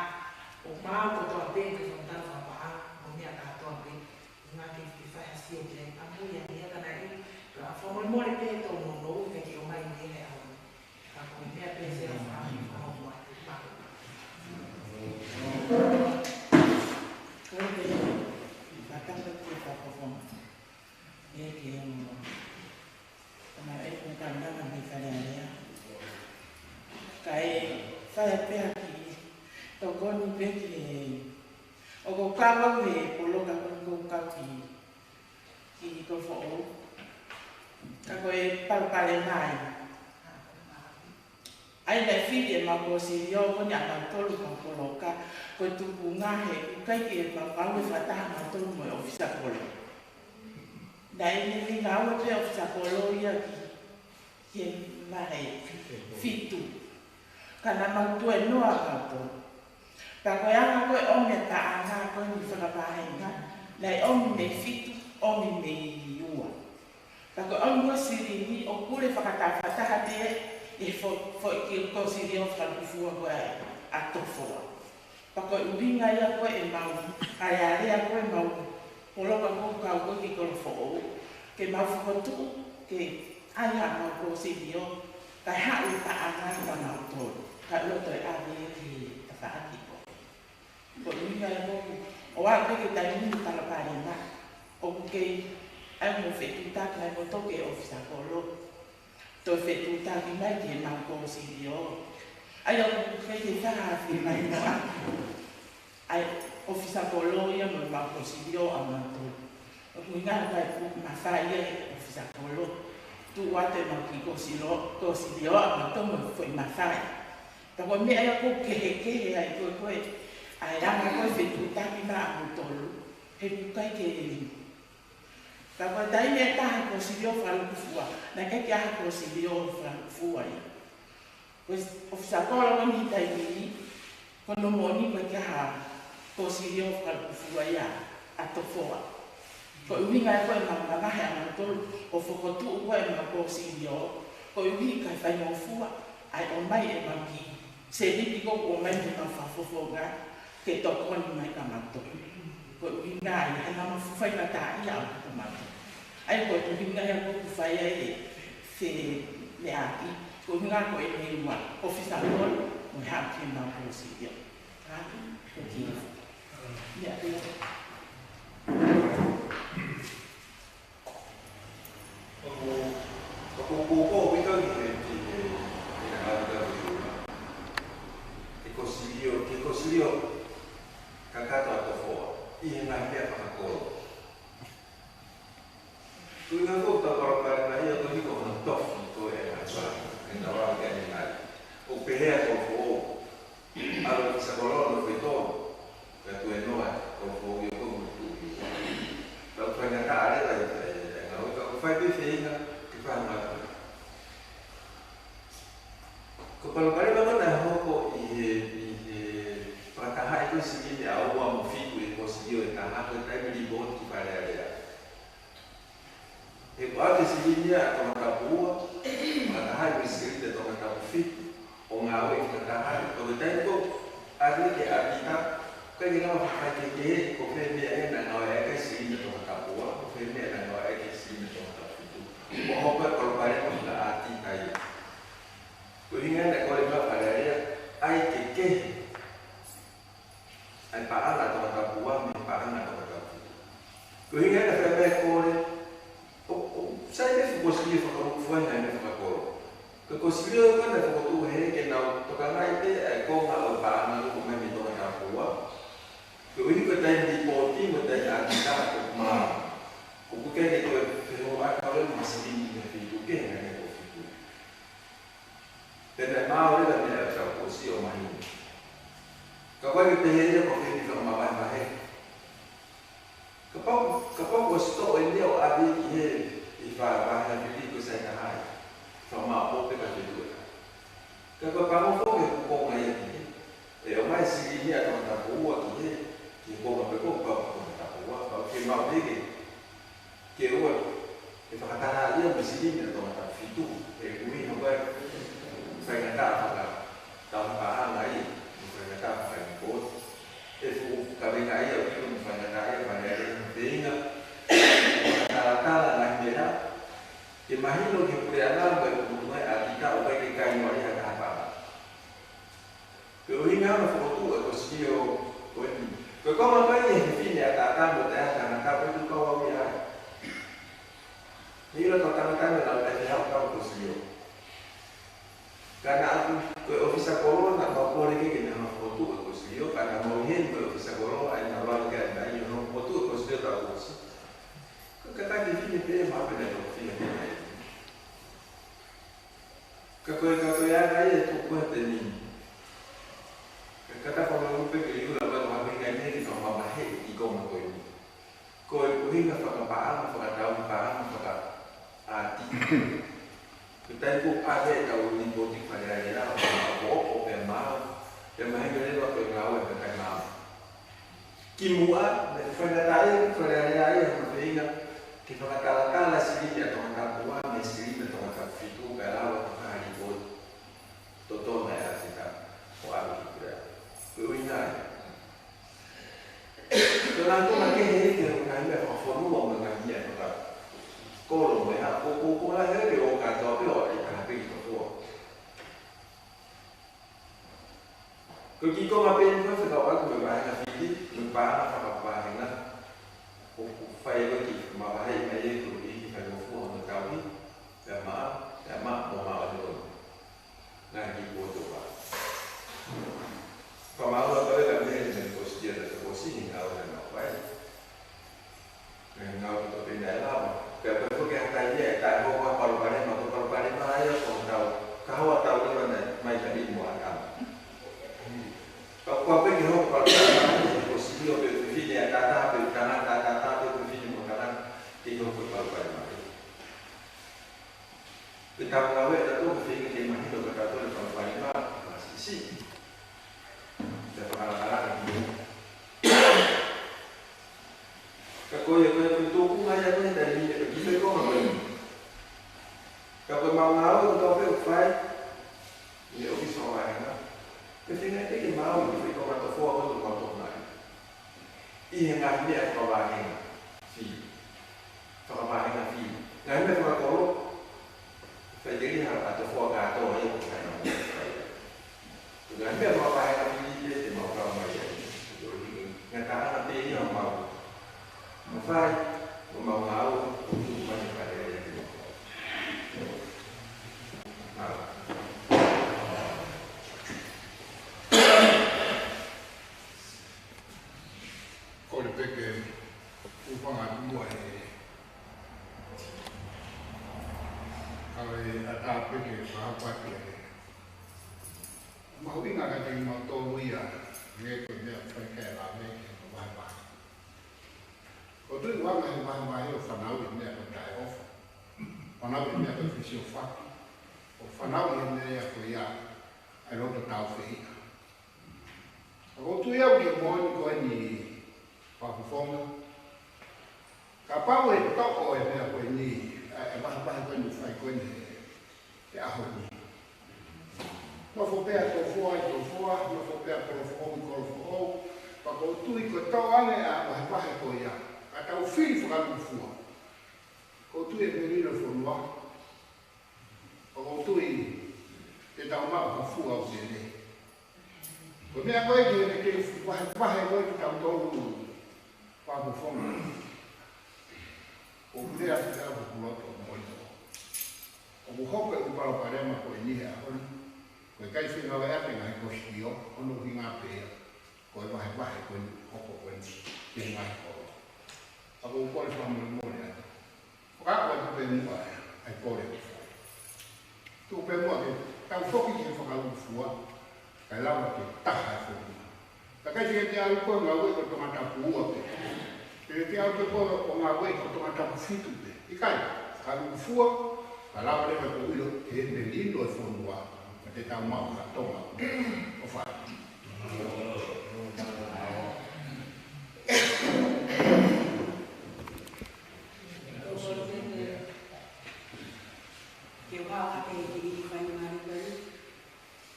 o mau ko to abeng ko sa tanong sa paa o niya ka to abeng yung aking kifasiyo niya amuyan niya ka na rin formal mo rin ito no kaya ki umay niya ako niya pese ang aking mo batang kita perform yang kemarin bukan dalam misalnya kayak saya pergi togon pergi ogo kawan ni polo kawan kau ki kau fo kau palpalenai ai đại phi điện mà cô xì yo có nhận bằng tôi bằng cô lô ca cô tu cú nga hệ cái kiện bằng báo với phát ta mà tôi mới office cô lô đại nên báo với office cô lô ya hiện mà hệ phi tu karena mang tuai noa kato ta ko yang ko om ne ta ana ko ni fa ba he nga dai om ne phi tu om ne yuwa ta ko om ko siri ni o kule fa kata fata hade e foi que conseguiu fazer fogo a tofoa. Porque o vinho aí a coisa é mau, a área a coisa é mau. Coloca com o carro que com fogo, que mau fogo tu, que aí a mau conseguiu, que há o tá andando para mau todo, que o outro é a ver que tá fazendo. Porque o vinho aí a mau, o ar que tá indo para a parede, o que é um feito tá que vai botar que é oficial colo. Tôi phải tụ ta cái mấy chuyện mà cô xì điếu ai đâu cái gì khác là vì này nữa ai officer polo ya mà cô xì điếu ở mà tôi người nga phải mà phải ya officer polo tu qua tới mà cô xì điếu ở mà tôi mình phải mà phảiแต่ว่าไม่ไอ้cô kể ai tôi ai đang nói tôi phải tụ ta cái mà tôi hay cái Kalau tadi dia tahu konsilio falu fua, nak kaya konsilio falu fua ni. Pues ofisa kalau kami tadi, kalau mau ni kaya konsilio falu fua ya atau fua. Kalau ini kaya kau emang mana yang betul, ofo tu kau emang konsilio. Kalau ini kaya kaya fua, ai omai emang ki. Sedih kau omai memang fafu kan, kita kau ni mai kamato. Kalau ini kaya emang fua yang tak iya kamato. Ai ko tu hinga ya ko fai ai se le aki ko hinga ko e ma office al mo ha ki ma ko si dia ha ko ki ya dia ko wito ni ke consiglio kakato ato fo i na pia pa ko tu não volta para para aí eu digo não tof tu é a sua ainda vai ganhar o perre com o algo que se colou no feito que tu é noa com o eu como tu então foi na cara da não o faz bem feita que faz mal kalau kali bangun dah hoko i para kahai itu sini dia awam fitu e conseguiu kahai que tá me bom que para ela e quando se vinha a tomar boa, a carne escrita a tomar fit, ou a água que a carne, todo tempo, ali que habita, que ele não faz que o fêmea não é que se vinha a tomar boa, o fêmea não é que se vinha a tomar fit. O roupa colocaremos na arte aí. O ringan da coisa para ele, ai que ai para lá tomar boa, me para lá tomar fit. O ringan da fêmea coisa saya ni fokusnya fakor kufuan dan fakor. Kekonsilio kan ada fakor tu he que não tocar nai te ko ma pa na ko me mito ka kuwa. Ko ini ko tai di poti mo tai akita ko ma. Ko ke ni ko pero akau masih ni fi ku ke na ko fi. Dan ma ore da me ka ko si o mai. Ka ko ni te he ko fi ni ma ba ba he. Kapag gusto hindi o abi ki bahaya bili ko sa kahai sama po pe ka dulu kapag kamu po ko ngayon e o mai si ni ato ta buwa ki ko ba ko ta buwa ba ki ma bigi ki o e fa ta ya mi si ni ato ingat lah foto atau sio, kau kau apa ni? Ini ada tamu dah, karena tamu itu kau biar. Ini lo tanda-tanda dalam tanya kau tu sio. Karena aku officer kolo nak bawa lagi kena foto aku sio, karena mau hen officer kolo, ada orang yang ada yang foto aku sio tahu sih. Kata di sini dia apa dah tu sini. Kau yang ada tu kuat ni. Kata kalau lupa keliru lah buat apa yang ini kita mau bahas ikut apa ini. Kau hingga fakar paham, fakar tahu paham, fakar hati. Kita itu ada tahu ni politik pada dia lah. Apa pemau, pemau ini waktu yang awal dekat mau. Kimua, pada tadi pada dia yang beringat kita katakan lah sendiri atau katakan mesti atau katakan itu kalau hari buat total lah kita buat kita. Kewinai. Kalau tu nak kehit dia mengambil formula mengambil apa? Kalau mereka kuku lah dia orang tahu apa dia nak pergi tu. Kalau kita ngapain tu sebab aku berbahaya fikir, berbahaya apa hendak. Kuku file lagi, mabahaya macam tu ini kalau fuh nak tahu, dah mak mau tu. Nak dibuat apa? Pemau apa yang dia dengan posisi ada posisi ni awak nak buat. Ngau tu pindah lama. Kalau kita tanya, tak mau apa paling bahaya pun tahu. Kau tahu ni mana mai jadi muat am. Kau apa yang kau paling posisi apa posisi dia kata apa kanan kata apa posisi makanan tiga paling bahaya. Kita mengawal itu posisi kita mah itu kata tu paling bahaya posisi. Kalah-kalah ni. Kau pintu pun ayah tu dari kita kau apa? Kau mau kau pergi fight, dia office orang lah. Ketika dia mau pergi kau atau foto tu kau tu nak. Ia yang dia kau bahang, si, kau bahang si. Nanti kau kau jadi atau foto atau yang bukan. Nanti kau bahang si. Ngatakan nanti ini orang mau, mau untuk banyak pada yang itu. Kau dipikir upah dua ini, kalau ada pikir sahabat ini, mau ingat ada yang mau tahu ya. Nghe tụi mình phải kể lại đây vài bài. Có thứ quá ngày vài ở phần áo hiện nay còn trải off, phần áo hiện nay còn phải siêu phát, phần áo hiện nay phải ai đó được đào phí. Có thứ yêu kiểu món có gì vào phong, cả bao người tóc ổi này có gì, vài có gì phải có gì, cái áo gì. Nó faut perdre ton foie, nó faut perdre ton foie, parce que tout est content, on est à la barre de Koya. À ta fille, il faudra le foie. Quand tout est venu le foie noir, quand tout est dans le foie au délai. Quand bien quoi, il y a des fois, il y a des fois, pas de fond. Au bout de la vie, on va on va hopper on va parler ma poesia. Kau sih kalau ada dengan kosio, onu hingape, kau bahaya kau kau dengan kau. Aku kau sama mula. Kau kau bermuat, aku boleh. Tu bermuat, kau fokus je fakal ufua, kalau tu tak hasil. Tapi jika dia kau ngawai kau tu macam buat. Jika dia kau ngawai kau tu macam fitu. Ikan, kalau ufua, kalau dia kau ulu, dia lindo semua. Kita mau atau apa? Kau apa yang jadi mana lagi?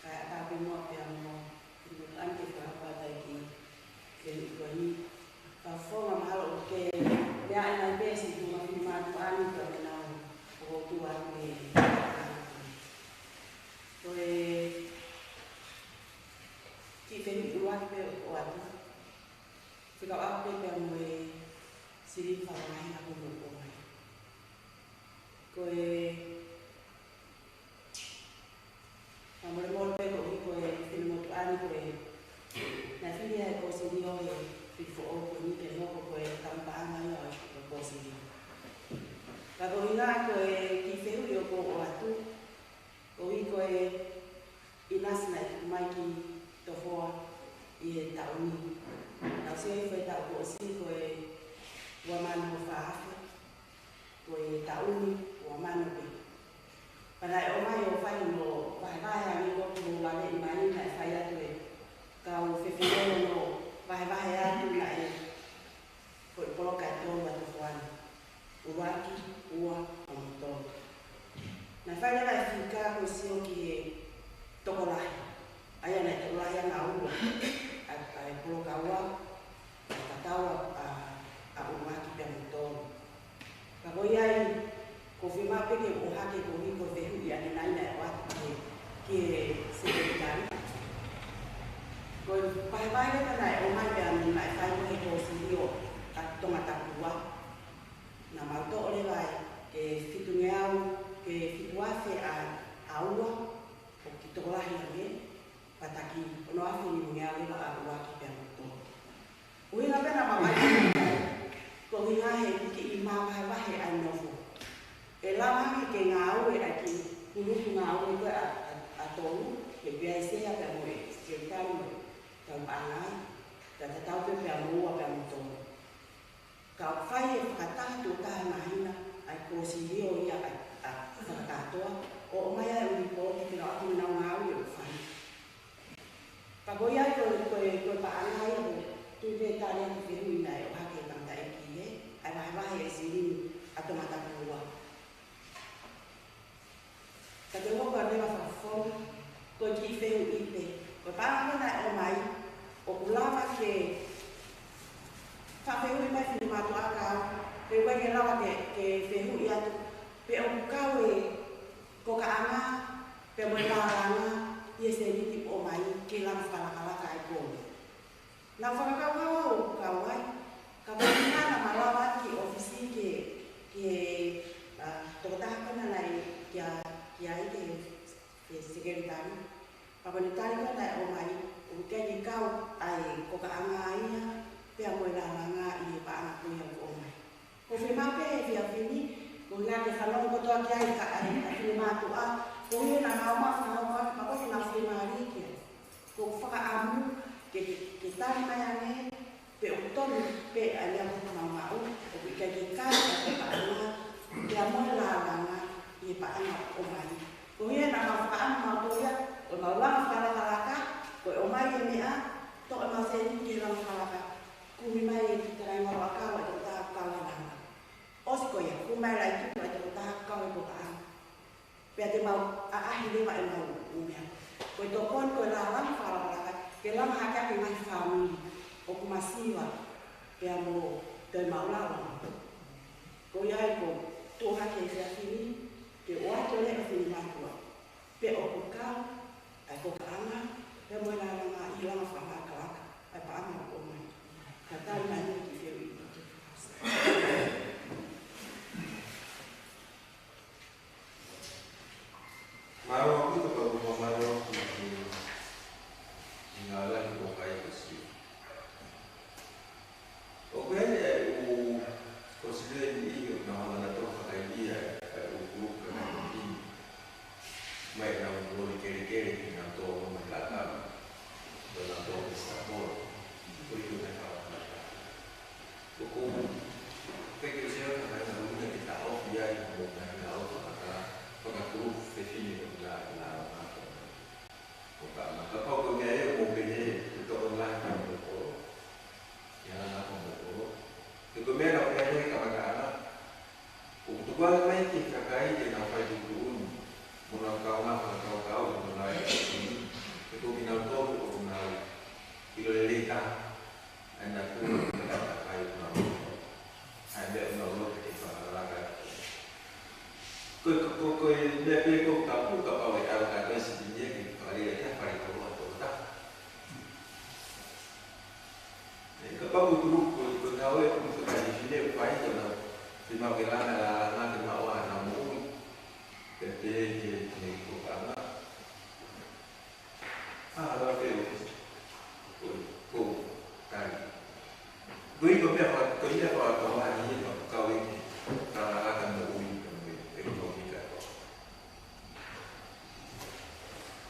Kayak tapi mau yang mau nanti apa lagi? Jadi ini kalau mahal oke, dia anak biasa cuma manfaat kalau kebutuhan ni. ki fe ua ki pe o atu. Fika a pe pe mo siri fa mai na ko mo mai. Ko amor mo pe ko fe mo tu ani ko na filia ko siri o fi fo o ni ke no ko tampa ana yo ko siri. Ka ko ina ko ki fe yo ko o atu. Ko inas na mai ki to fo i tauni. Na se foi ta ko si ko wa man ho fa ko tauni wa man pe. Para o mai o fa no va ya ni ko no la ni mai na fa ya to ka o fe fe no va ya tu la ko ko ka to wa to fa o wa ki o to. Na fa ya va ficar ko si o ki to ko la aya na to la ya na u ai pulo kawa katawa a umaki pe motor ka boyai ko fima pe ke o hake ko ni ko vehu ya ni na wa ke secretary ko pai na o mai ya ni mai fa ni ko sio ka to mata kuwa na ma to ole vai ke fitunyau ke fitwa fe a aua o ki to la hi pataki ono afi ni ngali la arwa ki pe to ui na pena mama ko ni he ki ima ba he ano fu e la ma ke ngau e aki kulu ngau ko a to ke bia se ya pe mo se ka mo ka ana ka ta ta pe pe mo wa pe mo to ka fai ka ta to ka na hina ai ko si rio ya a ka to o mai ai ni ko ki na aku na ngau yo fai. Pagoya ko paana ai tu de tare ni firu na o ha ke tanta e ki he ai vai e siri atomata kuwa ka te wo ka le fa fo ko ki fe u ipe ko paana na o mai o kulava ke fa fe u mai fi ma to aka pe wa ke lava ke fe u ia pe o ka we ko ka ana pe mo la ana se ni tipo mai ke la fala kai ko la fala ka wai ka bina na malawa ki ofisi ke to ta kana lai ya ke secretary pa ni tari ka na o mai o ke ni kau ai ko ka anga ai pe mo la nga i pa na ku ya o mai ko fi ma pe fi afini ko na ke salon ko to ai ka ai fi ma tu a ko na ma ko na fi mari ke ko fa amu ke tari mai ane pe o ton pe ala ko na ma o ke ke ka pa na ke mo la nga i pa na o mai ko na ma fa ma to ya o na la fa la ka ko o mai ni a to ma se ni ke la fa la ka ku mi mai ki tra ma wa ka wa to ta ka la na o ko ya ku mai la ki wa to ta ka wa ko ta pe te mau a hi le wa mau u me ko to kon ko la la fa la ka ke la ma ka ki mai family o ku masiwa pe amo te mau la ko ya ko to ha ke se afini ke o to le afini ma ko pe o ku ka ai ko ka ana pe mo la nga i la fa ma ka ai pa ma ko mai ka ta na ni ki fe wi Mau aku tu kalau mau mau ngalah di bawah besi. Oke, u consider ini nama mana tu pakai dia, u kerana ini, mai nak boleh kere nak tu melakar, dalam tu bersabur, itu nak kawan. Buku, fikir saya kerana mungkin kita tahu dia yang bukan tahu maka pengatur fitini adalah maka kau punya mobilnya itu online kan betul, yang apa betul. Itu mereka punya kawan-kawan. Untuk orang lain kita kaya dia nampak dulu, mula kau mulai itu minat tahu mulai ilelita, anda pun tidak kaya anda menolak kita lakukan. Kau lebih kau tahu kau awal kata sebenarnya kita hari ini hari kau atau tak. o grupo o não é como se a gente faz não se não que lá na que não há não muito depende de como agora eu cara gue có biết là có biết là có ai như là cao ấy là cần một uy để có như vậy.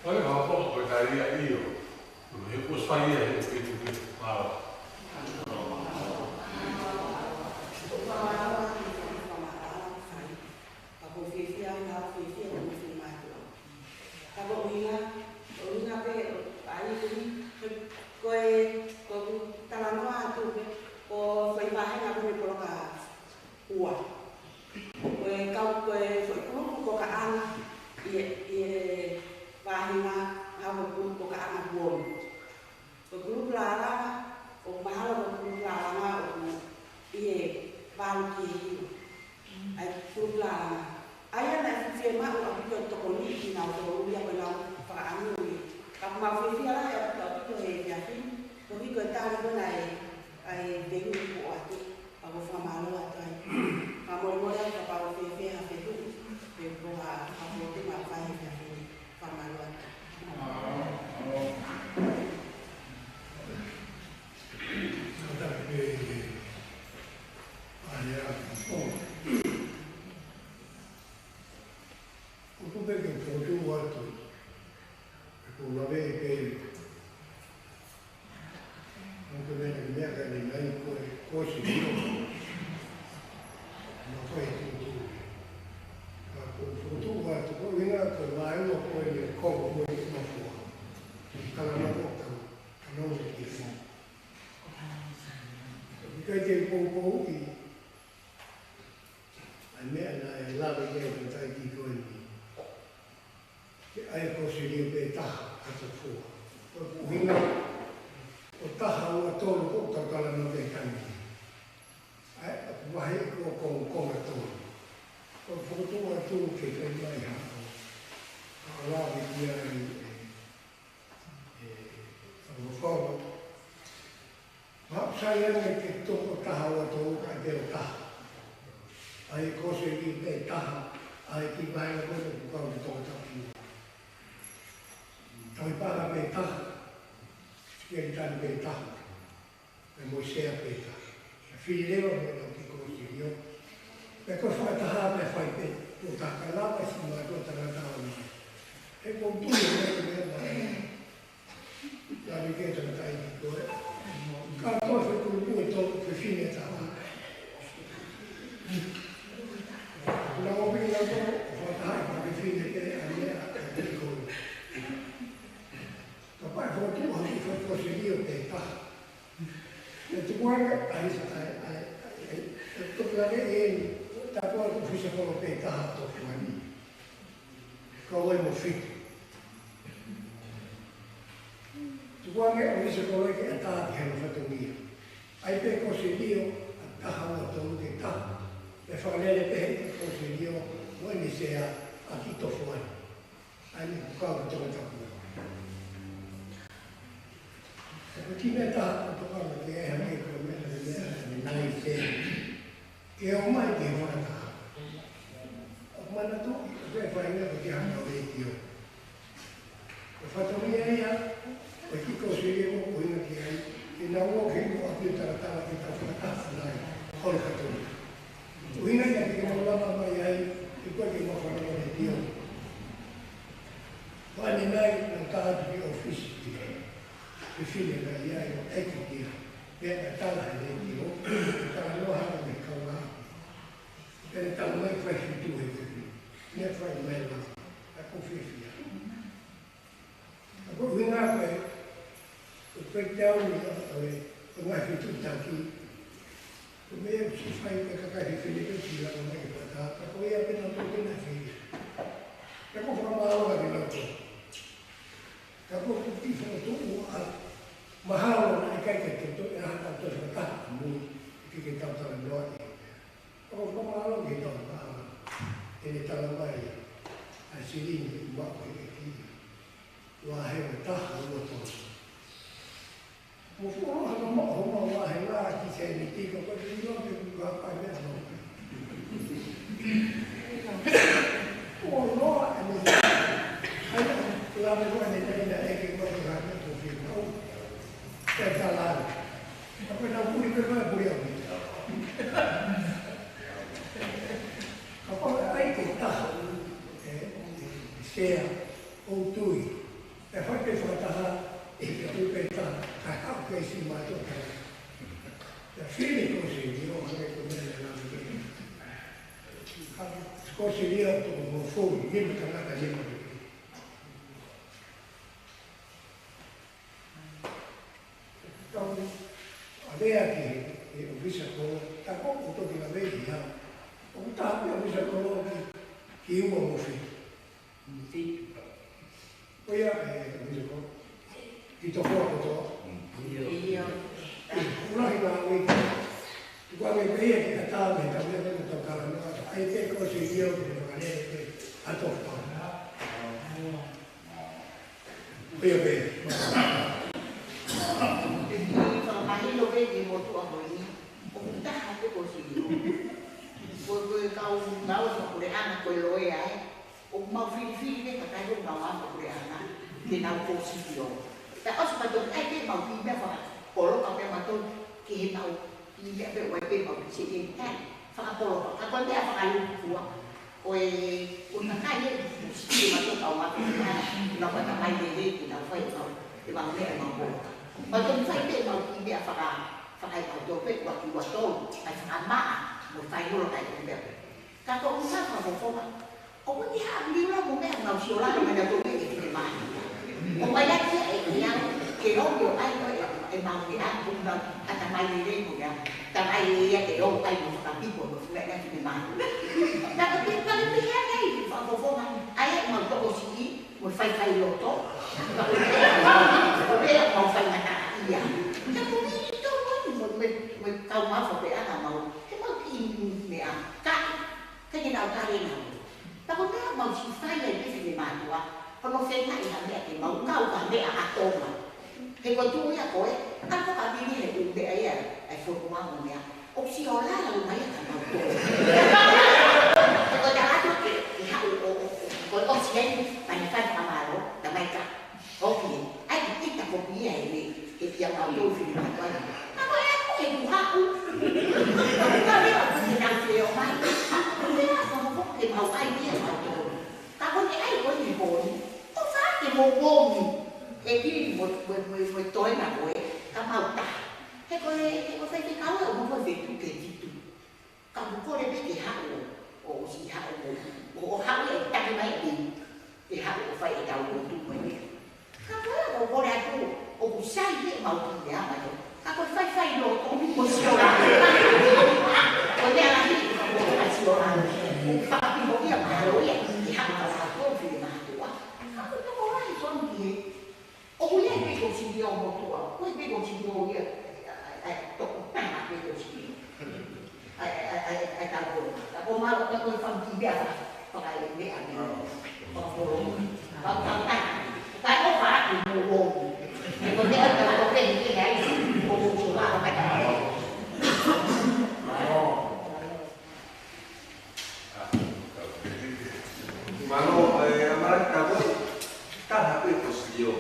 Olha, uma porcaria aí, ó. Eu gostaria de ter feito mal. Saya ni kita tahu tu ada tahu. Ai kose ni tahu. Ai kibai aku bukan betul tapi. Tapi para beta, sekian beta, emosi beta. Filho não te conseguiu. É que foi tahu me foi bem. O takala mas não é o takala não. É bom tudo né. Já me quer tentar ir Kalau saya kumpul itu kesini sama, kalau orang bilang tu, orang tak kesini ke anda ikut. Tapi kalau tu hari itu sendiri kita, itu pun ada itu lagi ini, tapi kalau bisa kalau kita atau mana, kalau mau fit. Tuange oli se kolegi eta heno fatumia. Ai pe consiglio a hawa to de ta. Le falele pe consiglio when sea a kito fuan. Ai ni ka to ta ku. Se kime ta to ka me e me ko me le nai se. Ke o mai ke wa ta. O mana to pe fa ina ko ya no de tio. Fatumia ya Aqui conseguimos uma que não morreu a tratar de tratar lá, olha tudo. O ina já que não lava mais aí, depois que não fala de Deus. Vai nem não tá de ofício de filha da aí é que dia, é tá lá de Deus, tá não há de calar. Ele tá mais faz tudo isso, nem faz mais lá, a confiança. Agora o ina Pertau ni pengaji tu taki. Kemudian supaya kakak di sini tu sila nama kita. Tapi yang benar tu benar sih. Aku pernah mahu lagi nanti. Aku putih tu mahal ikan itu yang akan terletak mu kita tahu dua. Aku pernah mahu lagi nanti. Ini terlambat. Hasil ini buat begini. Wahai betah betul. Mufurah sama Allah wahilah Saya jalan. Apa nak buli kerana buli apa? Apa ai kita? Saya outui. Lepas itu saya itu kita kakak kesi macam tu. Ya, fini così, io non è come la scorsi lì ho fuori, io mi tornata sempre. Aveva che ho visto da poco che la vedi, ho visto coloro che io ho fatto. Poi ho visto che ti ho fatto. Una che quando è che cantava mi aveva toccato ai te così io che a toccare. Poi ho visto. Kalau lo vedi molto a voi, un tanto così. Poi kau sampai anak kau o mau fili che kata lo mau sampai anak che nau positivo. Tapi sepatutnya ai mau pindah fa, kalau kau memang che mau pindah pe wai pe mau sini kan. Fa kalau kau dia fa alu kuah. Oi, una kaya mesti macam kau macam mana. Nak kata mai dia nak fai kau. Dia mau dia mau. Macam fai dia mau pindah fa ai kau tu pe waktu ai sama một vài đô lại cũng được. Các tôi cũng sát vào một phong ạ. Ông ấy đi học lưu lắm, bố mẹ nào chiều lắm mà nhà tôi biết cái gì mà. Ông ấy đánh thế ấy nhau, kể đâu nhiều anh nói em mau thì ăn cũng đâu, anh thằng này đi lên của nhà, thằng này kể đâu anh một thằng đi của một mẹ đang thì mà. Đã có biết nó biết hết đấy, vào một phong ạ. Ai mà tôi có suy một phây lộ tốt. Bố mẹ một phây mà nặng gì à? Chắc bố mẹ tôi mình câu má phải ăn là màu. Mẹ cái nào ta đi nào ta có biết màu chỉ phai lên cái gì mà đúng không? Còn nó phê này là mẹ thì màu cao cả mẹ ăn tôm mà thì còn chú ấy có ăn có cả đi này uống mẹ ấy ai phun qua một mẹ ông xí lá là mấy thằng màu tôm tôi đã hát được thì hát còn ông xí ấy mày phải mà đó là mày cả ok anh ít tập một cái này thì cái màu tôm thì mày coi nó có ai có hình hoa không? Ta biết là cái nào nhiều mai, không biết là không có tìm hậu ai biết là nhiều. Ta có những ai có gì vốn, có phát thì một gồm gì, cái một tối nào ấy, ta màu tả, hay có cái cáo ở một cái việc cụ thể gì tụ, còn một cô đây biết cái hậu, gì hậu này tăng cái máy gì, cái hậu phải đầu tụ mấy biết, ta nói là một cô đây tụ, sai cái màu gì đó mà thôi. Aku fai lo con un posizione. Poi era lì, una posizione. Infatti poi io ma lui è fatto filmato. Aku tak boleh songi. Oh ya ini consiglio molto. Poi mi consiglio io tocco tanto mi consiglio. Tahu. Aku mau aku fanti biasa. Pakai ini ada. Kalau Pak di Mulu. Kalau dia kalau ini ya. Mano amaran kamu kan HP posio.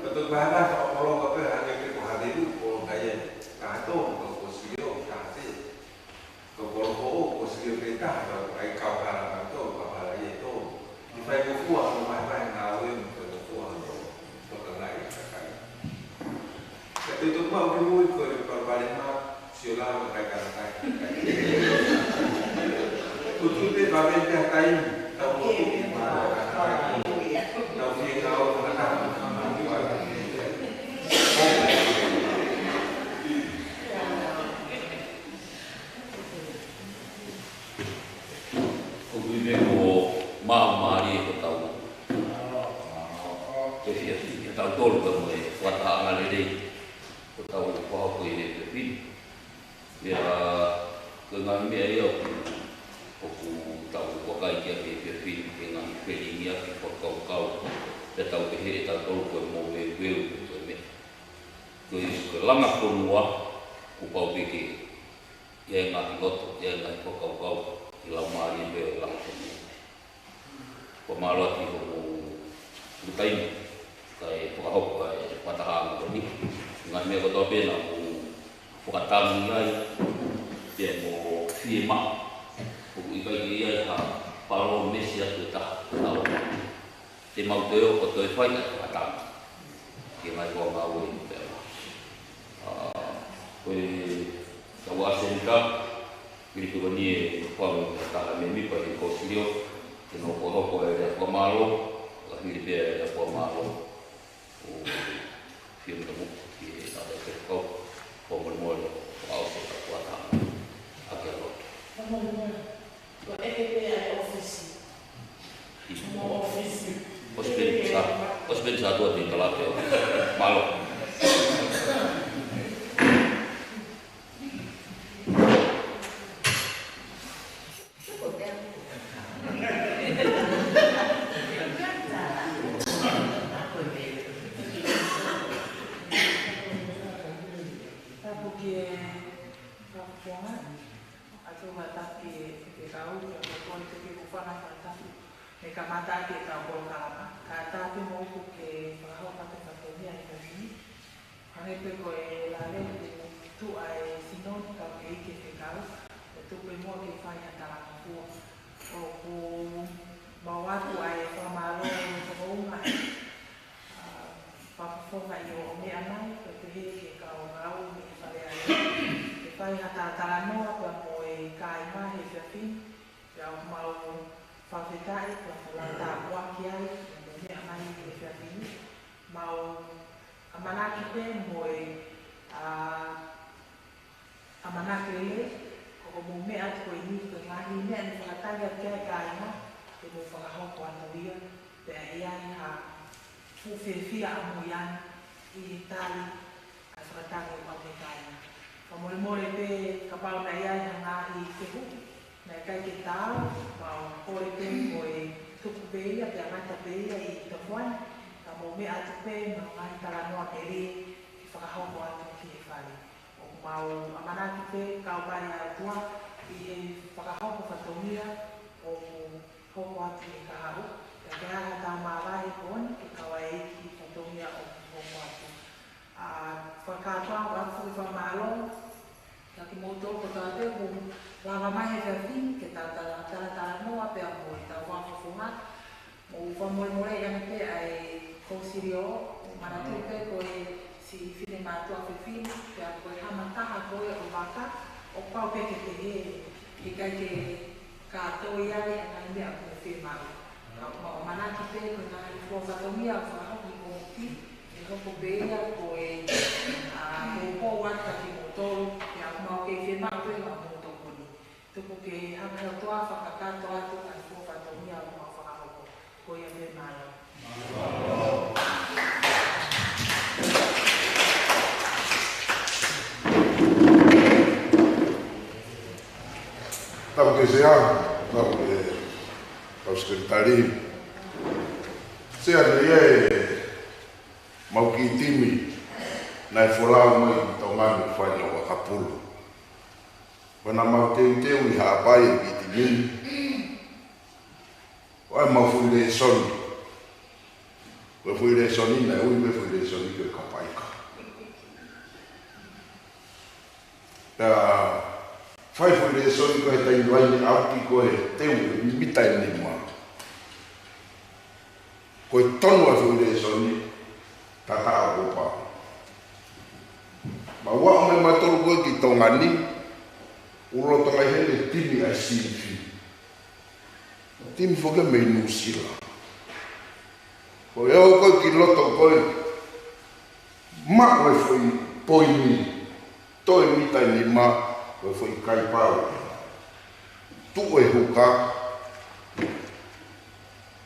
Betul banget kalau kau hanya ke hari itu kalau kayak kado kalau posio kasih. Kalau posio kita atau kayak kau harap atau apa lagi itu. Kita itu kuat lumayan ngawin kuat untuk lain sekali. Itu mau dulu ke perbandingan mah siola mereka kata. Tujuh itu babin dah kain tahu itu mana tahu dia tahu mana Kubi ko mari ko tahu. Jadi kita tahu kalau wata ngaliri. Tahu apa ini tapi ya dengan dia aku tahu pakai dia tapi dengan pelingnya kau tahu ke tahu kau mau beli tu lama pun upau bigi yang ngot yang kau lama ni be langsung pemalat itu bukan kayak pahok kayak patah ni. Nga na me ko to pe na mo fukatamu ngai te mo fima ko i ka ia ha paro mesia tu ta na te mau te o to fai na ta ke mai ko ma wo pe ko ka wa sen ka ni ko ni ko ta me mi pa ko silio ke no ko e ko malo la ni pe e ko malo o film da buku que nada que como el mundo ao se trata aquilo o EPP office os pensado di calate malo Kamata ke ka ko ka ta pe mo ko ke pa ho pa te ka ko ni ai ka ni ane pe ko e la le tu ai sino ka ke ke ka tu pe mo ke fa ya ta la ko o ko ba wa tu ai fa ma lo ko ma pa fo ma yo me ana ko te he ke ka o ga o ni fa le ai ke fa ya ta la no ko mo e ka ma he fa fin ya ma Fafikai kwa lata wakiai ndio amani ile fadhili mau amanaki pe moe amanaki ile kwa mume atu kwa ini kwa ngani ne ni fatanga kia kaina ke mo fa ho kwa tabia pe ia ha fu fefia amuyan I tali afatanga kwa kaina kwa mole pe kapau na ia nga I tehu na kai ke tau mau kore pe moe tuku beia pe amata beia I tafuan ka mo me atu pe ma ngai tala noa peri I whakahoko atu ki e whare o mau amanaki pe kau pai atua I e whakahoko whatongia o hoko atu I ka haru ka ke aha tau mawai kon ke kawai ki whatongia o hoko atu whakatoa atu I whamalo ka ki moto ko tate ko lava mai e fin ke tala noa pe mo I tau whafunga o whamole ia pe ai kosirio manatu pe ko si fine matua fin pe ko hamataha ko o baka o pau pe ke te I kai ke ka to ia le ngai me ko fe mai ka o manatu pe ko na ko whatomia wha ho ko ti e ko beia ko e ko wata ki mo tolu ya mau ke fe mai pe ma mo to ko ni tuku ke hanga toa whakakato atu a ko whatomia o ma whakahoko ko ia me mai Tau ke sea, tau sekretari. Sea ia mau ki timi na folau mai tau ngani whaina o kapulu. Wana mau teu I haapai ki timi. Oe mau fuire soni. Oe fuire soni na ui me fuire soni ke kapaika. Fai fuire soni ko he tai waini auki ko he teu mitai ni mua. Ko he tonu a fuire soni tata a kopa. Ma wa me matoro ko ki tongani ulo tonga hele timi a sifi. Timi foke me nusila. Ko eo ko ki loto ko ma ko foi poini. Toi mitai ni ma ko foi kai pau. Tu e huka.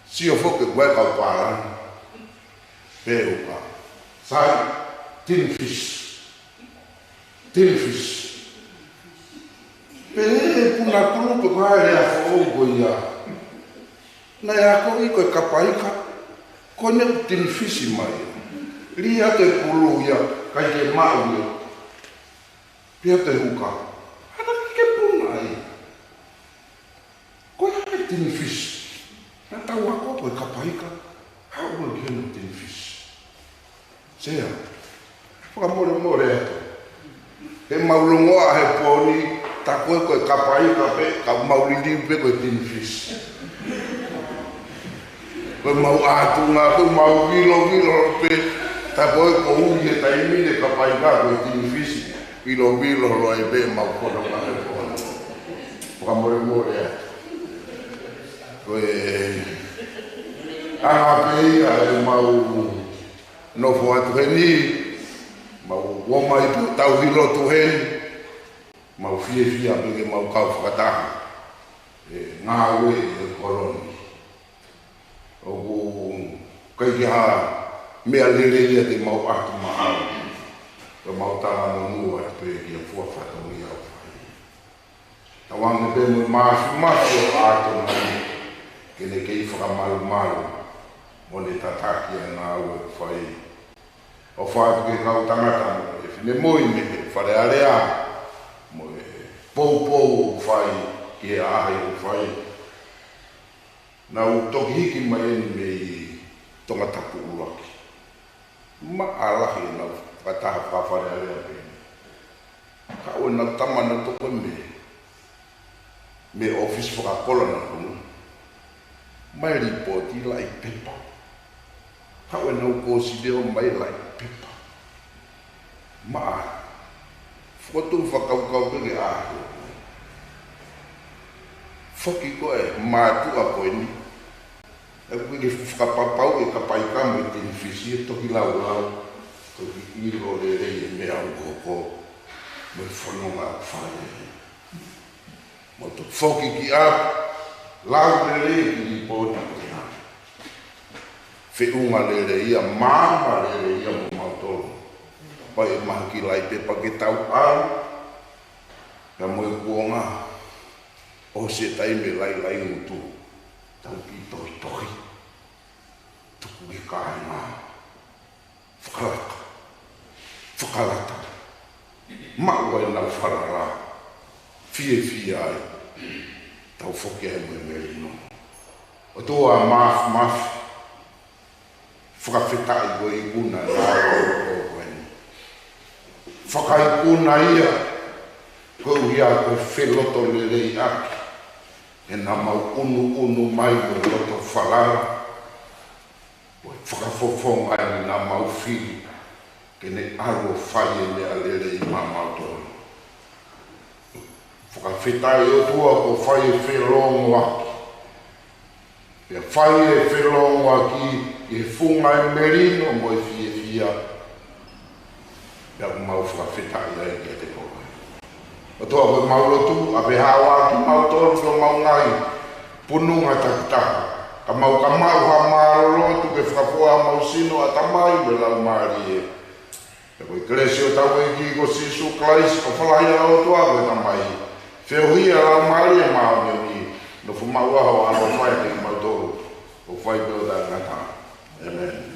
Si o foke gwe ka para. Pe huka. Sai tin fish. Tin fish. Pe puna kuru pe kwa rea fo ia. Na ya ko I ko kapaika. Ko ne tin fish mai. Lia te kulu ia kai ke mau ia. Pia te huka. Ana ke puna ai. Ko ia tin fish. Na tau ako ko kapaika. How will you tin fish? Sea. Whakamore ato. He maulongoa he poni, ta koe koe kapai kape, ka maulili pe koe tin fish. Koe mau atunga, koe mau vilo pe, ta koe ko ui e taimine kapai ka koe tin fish. Vilo loa e pe mau kono ka he poni. Whakamore ato. Koe anga pei a mau nofo atu he ni, mau woma i pu tau hilo tu he, mau fia peke mau kau whakataha, ngā ue e koroni. Oku kai ki ha mea leleia te mau atu mahau, ka mau tanga no nua e pe ki a fua whatongi au whai. Tawange pe mo masu o ato nai, kene kei whakamalu, mo le tataki a ngā ue whai. O whaatu ke kau tangata mo e whine moi me ke whare area mo e pou whai ki e ahai o whai. Nau toki hiki mai eni me i tonga tapu uaki. Ma alahi nau whataha whawhare area pēni. Ka oe nau tamana toko me office whakakola na kunu. Mai ripoti lai pepa. Ka oe nau kōsi deo mai lai pepa. Maa, whakatu whakaukau peke āhio. Whaki koe, mātua koe ni. E koe ke whakapapau e ka paikamu e tini whisi e toki lau. Toki iro le rei e mea ukoko. Me whanonga whare. Mo to whoki ki a, lau le rei ki li pōna koe na. Whiunga le rei ia, māma le rei ia mo mautoro. Pai e maha ki lai pepa ke tau au, ka moe kuonga, o se taime lai utu, tau ki tohi, tuku ki kāinga, whakalata, maua e nau wharara, fie ai, tau whoki ai moe merino. O toa mafu, whakawhetai koe i kuna nā whakaikuna ia, koe ia koe wheloto le rei aki, e nā mau unu mai koe loto whalara, koe whakafofonga e nā mau whiri, ke ne aro whai e nea le rei mamautori. Whakawhetai o tua ko whai e whelongo aki, e whai e whelongo aki, e funga e merino mo e fia, ia mau whakawhetai ai ki a te koe. O toa koe maulotu, a pe hawa ki mau tonu so mau ngai, pununga takitaha. Ka mau ha marolotu ke whakapua mau sino a tamai me lau maari e. E koe kresi o tau e ki ko sisu klais, o whalahia o toa koe tamai. Whiohia lau maari e maa me ni, no fu mau aho alo whai te mau toru, o whai peo da ngata. Amen.